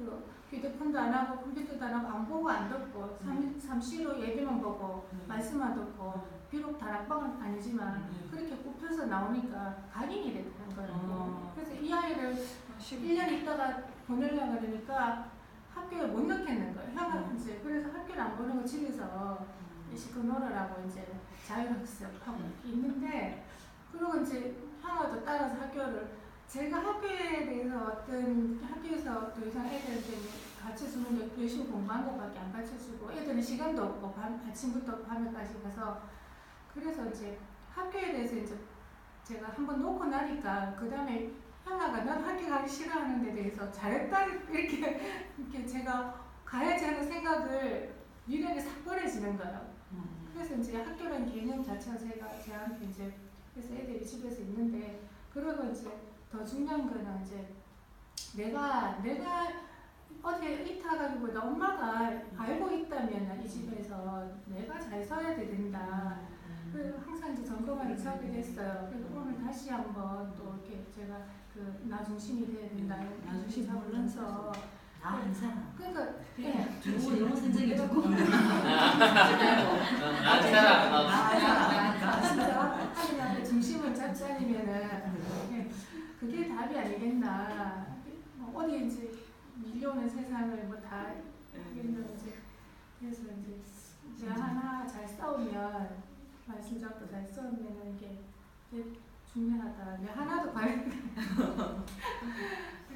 휴대폰도 안 하고 컴퓨터도 안 하고 안 보고 안 듣고 삼시로 예배만 보고 말씀만 듣고 비록 다락방은 아니지만 그렇게 굽혀서 나오니까 각인이 됐다는 거예요. 그래서 이 아이를 1년 있다가 보내려고 그러니까 학교에 못 넣겠는 거예요. 이제 그래서 학교를 안 보내고 집에서 시끄 놀으라고 이제 자율학습하고 있는데 그리고 이제 하나도 따라서 제가 학교에 대해서 어떤 학교에서 더 이상 애들한테 가르쳐주는 게 열심히 공부한 것밖에 안 가르쳐주고 애들은 시간도 없고 아침부터 밤에까지 가서 그래서 이제 학교에 대해서 이제 제가 한번 놓고 나니까 그 다음에 하나가 난 학교 가기 싫어하는 데 대해서 잘했다 이렇게 제가 가야지 하는 생각을 미련이 싹 버려지는 거예요. 그래서 이제 학교라는 개념 자체가 제한테 이제 그래서 애들이 집에서 있는데 그러고 이제 더 중요한 거는 이제 내가 어제 이타가기보다 엄마가 알고 있다면 이 집에서 내가 잘 서야 된다. 그래서 항상 이제 점검하기 하게 됐어요. 그래서 오늘 다시 한번 또 이렇게 제가 나 중심이 돼야 된다. 나 중심 잡으면서 나한 사람. 그러니까 영어 선생이 듣고. 난 사람. 진짜 하나님 중심을 잡지 않으면은 그게 답이 아니겠나. 어디 이제 밀려오는 세상을 뭐 다 하겠는지. 그래서 이제 제가 하나 잘 싸우면 말씀 잡고 잘 싸우면 이게 중요하다. 내가 하나도 관련.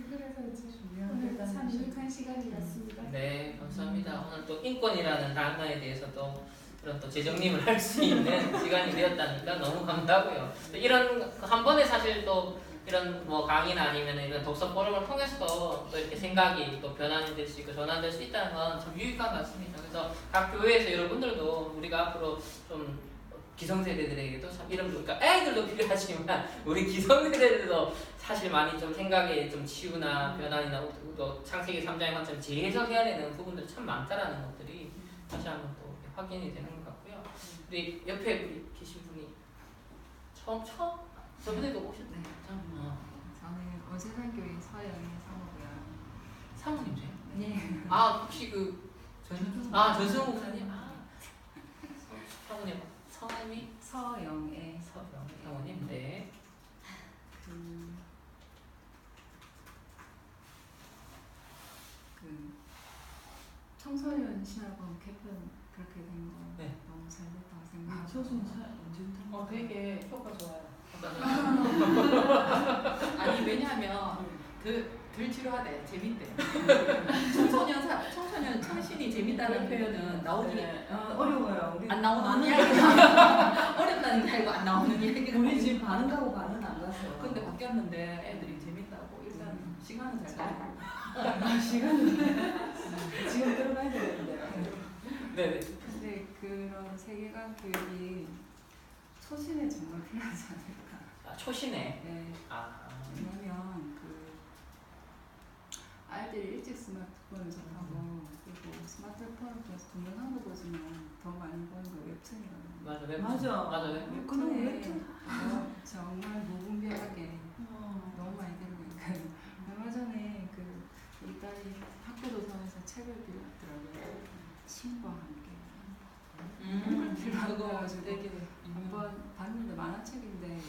그래서 이제 오늘 참 유익한 시간이었습니다. 네, 감사합니다. 오늘 또 인권이라는 단어에 대해서도 그런 또 재정립을 할 수 있는 시간이 되었다니까 너무 감사하고요. 이런 한 번에 사실 또 이런 뭐 강의나 아니면 이런 독서 포럼을 통해서 또 이렇게 생각이 또 변환이 될 수 있고 전환될 수 있다는 건 참 유익한 것 같습니다. 그래서 각 교회에서 여러분들도 우리가 앞으로 좀 기성세대들에게도 참 이런 그러니까 애들도 필요하지만 우리 기성세대들도 사실 많이 좀 생각에 좀 치유나 변환이나 또 창세기 3장의 관점 재해석해야 되는 부분들 참 많다라는 것들이 다시 한번 또 확인이 되는 것 같고요. 우리 옆에 우리 계신 분이 처음 저번에도 오셨나요? 저는 온세상교회 서영의 사모고요. 사모님이세요? 네. 아 혹시 전승우 목사님? 사모님 성함이 서영의 사모님. 네. 청소년 신학원 개편 그렇게 된 거 네. 너무 잘 됐다고 생각하고 초순 언제부터? 되게 효과 좋아요. 어떤 아니 왜냐하면 덜 지루하대. 재밌대. 청소년 청신이 재밌다는 표현은 나오기 어려워요. 우리 안 나오는 반은 이야기. 어렵다는 게 아니고 안 나오는 이야기가. 우리 집 반은 가고 반은 안 갔어. 근데 바뀌었는데 애들이 재밌다고 일단 시간은 잘 가고. 시간은 지금 들어가야 되는데. 네. 근데 그런 세계관 교육이 초신에 정말 필요하지 않을까. 초신에. 네. 아. 왜냐면 아이들이 일찍 스마트폰을 접하고 그리고 스마트폰을 통해서 동영상도 보지만 더 많이 보는 거 웹툰이거든요. 맞아 웹툰. 맞아. 맞아 웹툰. 그런 웹툰. 정말 무분별하게 너무 많이 들으니까 얼마 전에 그 우리 딸이 학교 도서관에서 책을 빌렸더라고요. 친구와 함께. 그거 되게 한번 봤는데 만화책인데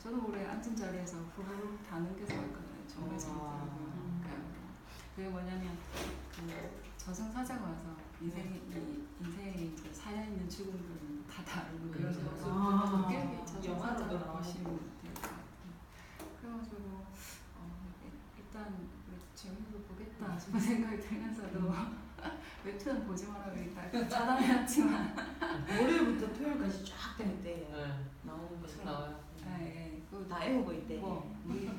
저도 모르게 앉은 자리에서 후루룩 다 넘겨서 왔거든요. 정말 재밌더라고요. 그게 뭐냐면 그 저승사자가 와서 인생에 이제 살아있는 죽음들을 다 다루는 그런 도깨비 저승사자를 보시면 돼요. 그래가지고 일단 재밌어서 보겠다 싶은 생각이 들면서도 웹툰은 보지 마라 그러니까 차단해놨지만 월요일부터 토요일까지 쫙 될 때 네. 나오는 책 거. 나와요. 네, 다 애우고 있대. 우리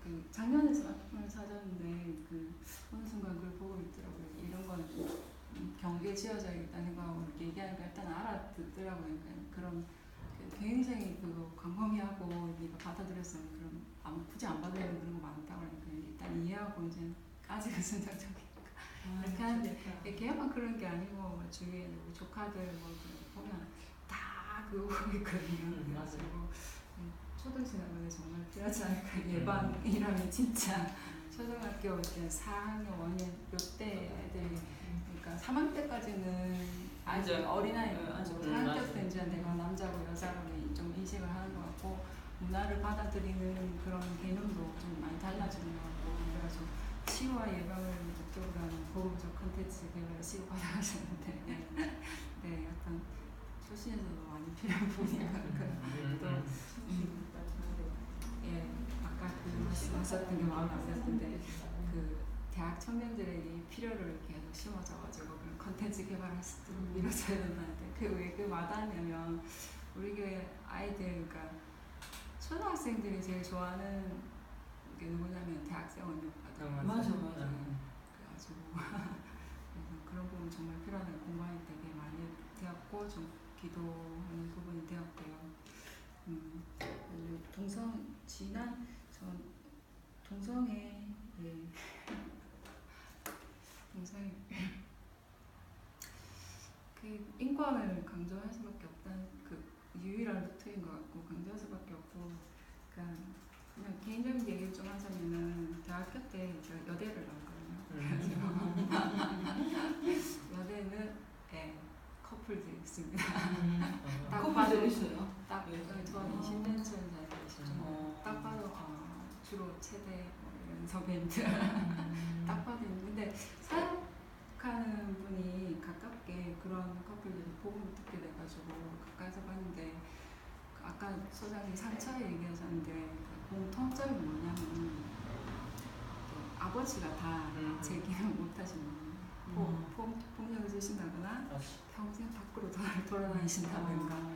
그 작년에 스마트폰을 사줬는데 그 어느 순간 그걸 보고 있더라고요. 이런 건 경계에 지어져야겠다는 생각하고 이렇게 얘기하니까 일단 알아듣더라고요. 그러니까 그런 굉장히 그거 광범위하고 네가 받아들였으면 그럼 굳이 안 받아들이는 그런 거 많다고 하니까 일단 이해하고 이제 아직은 선정적이니까 이렇게 하는데 걔만 그런 게 아니고 주위에 우리 조카들 뭐 보면 다 그거 보고 있거든요. 그래가지고 초등생활은 정말 필요하지 않을까. 예방이라면 진짜 초등학교 이제 4학년, 5학년 요때 애들이 그러니까 3학년 때까지는 아직 어린아이예요. 4학년 때 이제 내가 남자고 여자고 좀 인식을 하는 것 같고 문화를 받아들이는 그런 개념도 좀 많이 달라지는 것 같고 그래가지고 치유와 예방을 목적으로 하는 고급적 콘텐츠 개발을 시급받아가셨는데 네, 약간 초신에서도 많이 필요한 부분이니까 예, 아까 그 말씀하셨던 게 마음에 안 들었는데 그 대학 청년들에게 이 필요를 계속 심어져가지고 그런 컨텐츠 개발할 수도 이루어져야 된다는데 그게 왜 그 와닿냐면 우리 교회 아이들 그러니까 초등학생들이 제일 좋아하는 게 누구냐면 대학생 언니거든요. 맞아. 그래가지고 그래서 그런 부분 정말 필요하다는 공부하는 되게 많이 되었고 좀 기도하는 부분이 되었고요. 지난 전 동성애 그 인권을 강조할 수밖에 없다는 그 유일한 루트인 것 같고 강조할 수밖에 없고 그러니까 그냥 개인적인 얘기를 좀 하자면은 대학교 때 제가 여대를 나왔거든요. 여대는 커플들이 있습니다. 딱 봐도 있어요. 딱 저는 20년쯤 딱 봐도 주로 체대 이런 서밴드 딱 봐도 있는데 사역하는 분이 가깝게 그런 커플들이 복음을 듣게 돼가지고 가까이서 봤는데 아까 소장님 상처에 얘기하셨는데 공통점이 뭐냐면 아버지가 다 제기를 못하시는 폭력을 주신다거나 평생 밖으로 돌아다니신다든가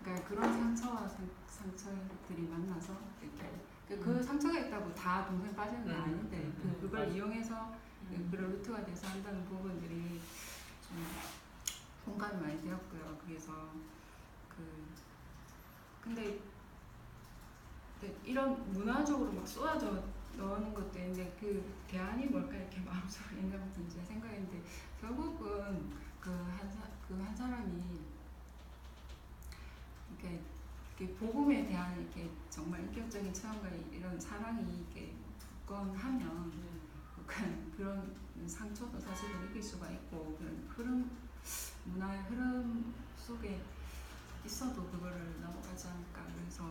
그러니까 그런 상처와 상처들이 만나서 이렇게 그 상처가 있다고 다 동생 빠지는 건 아닌데 그걸 이용해서 그런 루트가 돼서 한다는 부분들이 좀 공감이 많이 되었고요. 그래서 근데 이런 문화적으로 막 쏟아져 넣는 것도 있는데 그 대안이 뭘까 이렇게 마음속으로 생각부터 이제 생각했는데 결국은 그 한 사람이 이렇게 복음에 대한 이렇게 정말 인격적인 체험과 이런 사랑이 이렇게 굳건하면 그런 상처도 사실은 이길 수가 있고 그런 문화의 흐름 속에 있어도 그거를 넘어가지 않을까 그래서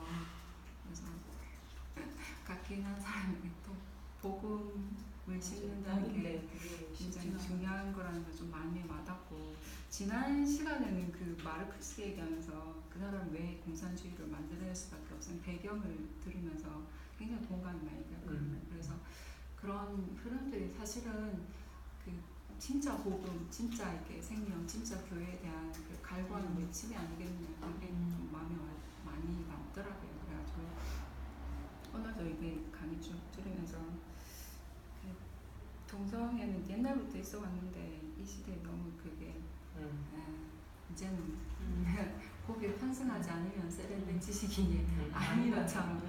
같긴 한 사람에게 또 복음을 심는다는 게 굉장히 중요한 거라는 걸 좀 많이 와닿고 지난 시간에는 그 마르크스 얘기하면서 그 사람 왜 공산주의를 만들어낼 수밖에 없는 배경을 들으면서 굉장히 공감이 많이 되었거든요. 그래서 그런 흐름들이 사실은 그 진짜 복음, 진짜 이렇게 생명, 진짜 교회에 대한 그 갈구하는 외침이 아니겠느냐 그게 좀 마음에 많이 남더라고요. 그래가지고 오늘도 이게 강의 쭉 들으면서 동성애는 옛날부터 있어 왔는데 이 시대에 너무 그게 이제는 거기에 편승하지 않으면 세련된 지식이 아닌 것처럼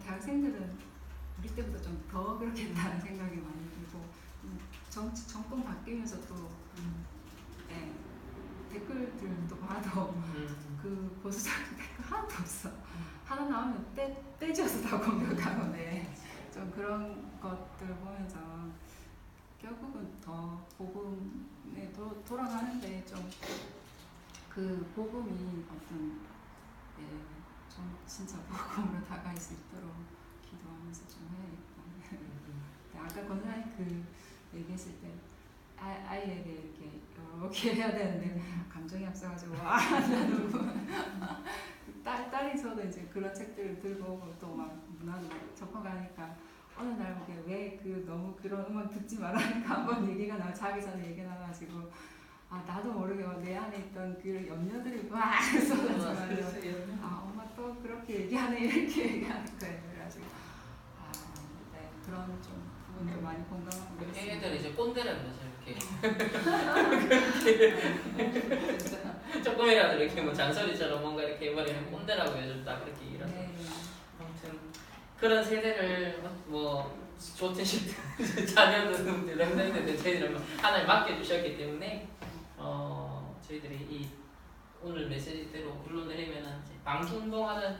대학생들은 우리 때보다 좀 더 그렇겠다는 생각이 많이 들고 정권 바뀌면서 또 네, 댓글들도 봐도 그 보수적인 댓글 하나도 없어. 하나 나오면 떼지어서 다 공격하고 좀 그런 것들 보면서 결국은 더 복음에 돌아가는데 좀 그 복음이 어떤 좀 진짜 복음으로 다가갈 수 있도록 기도하면서 좀 해야겠다. 아까 권사님 그 얘기했을 때 아이에게 이렇게 해야 되는데 감정이 앞서가지고 나도 딸이 저도 이제 그런 책들을 들고 또 막 문화도 접어가니까 어느 날 왜 너무 그런 음악 듣지 말라니까 한번 얘기가 자기 전에 얘기 나가지고 나도 모르게 내 안에 있던 그 염려들이 막 쏟아지고 엄마 또 그렇게 얘기하네 이렇게 얘기하는 거예요. 그래가지고 네, 그런 좀 부분도 많이 공감하고 있습니다. 애들 이제 꼰대라는 거죠. 이렇게 조금이라도 이렇게 뭐 잔소리처럼 뭔가 이렇게 해버리면 꼰대라고 요즘 다 그렇게 일어서 아무튼 그런 세대를 뭐 좋든 싫든 자녀든 렘넌트든 저희들은 하나님 맡겨주셨기 때문에 저희들이 이 오늘 메시지대로 흘러내리면은 방송운동하는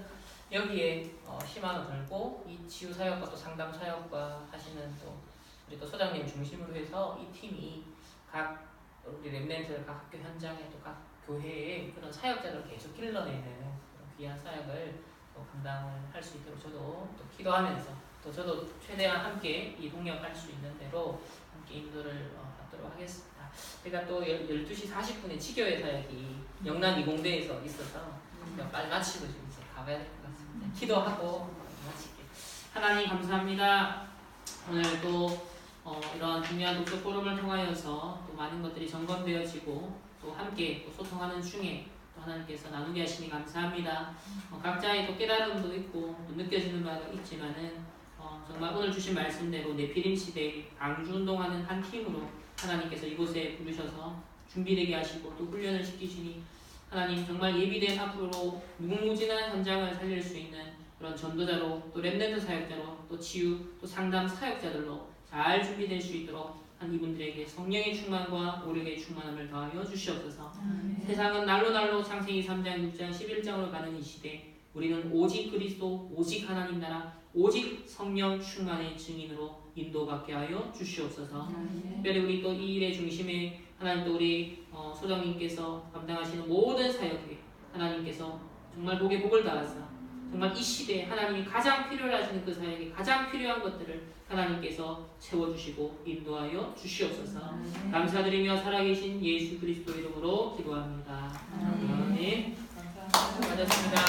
여기에 희망을 걸고 이 치유 사역과 또 상담 사역과 하시는 또 우리 또 소장님 중심으로 해서 이 팀이 각 우리 렘넌트 각 학교 현장에 또 각 교회에 그런 사역자를 계속 길러내는 그런 귀한 사역을 또 감당을 할 수 있도록 저도 또 기도하면서 또 저도 최대한 함께 이 동역할 수 있는 대로 함께 인도를 받도록 하겠습니다. 제가 또 12시 40분에 치교회 사역이 영남 2공대에서 있어서 빨리 마치고 지금 이제 가봐야 될 것 같습니다. 기도하고 마칠게요. 하나님 감사합니다. 오늘 또 이런 중요한 독서 포럼을 통하여서 또 많은 것들이 점검되어지고 또 함께 또 소통하는 중에 또 하나님께서 나누게 하시니 감사합니다. 각자의 또 깨달음도 있고 또 느껴지는 바가 있지만은 정말 오늘 주신 말씀대로 네피림 시대에 방주운동하는 한 팀으로 하나님께서 이곳에 부르셔서 준비되게 하시고 또 훈련을 시키시니 하나님 정말 예비된 앞으로 무궁무진한 현장을 살릴 수 있는 그런 전도자로 또 렘넌트 사역자로 또 치유 또 상담 사역자들로 잘 준비될 수 있도록 한 이분들에게 성령의 충만과 오력의 충만함을 더하여 주시옵소서. 세상은 날로 창세기 3장 6장 11장으로 가는 이 시대 우리는 오직 그리스도 오직 하나님 나라 오직 성령 충만의 증인으로 인도받게 하여 주시옵소서. 특별히 우리 또 이 일의 중심에 하나님 또 우리 소장님께서 감당하시는 모든 사역에 하나님께서 정말 복에 복을 더하사 정말 이 시대에 하나님이 가장 필요로 하시는 그 사역에 가장 필요한 것들을 하나님께서 채워주시고 인도하여 주시옵소서. 감사드리며 살아계신 예수 그리스도 이름으로 기도합니다. 아멘. 감사합니다.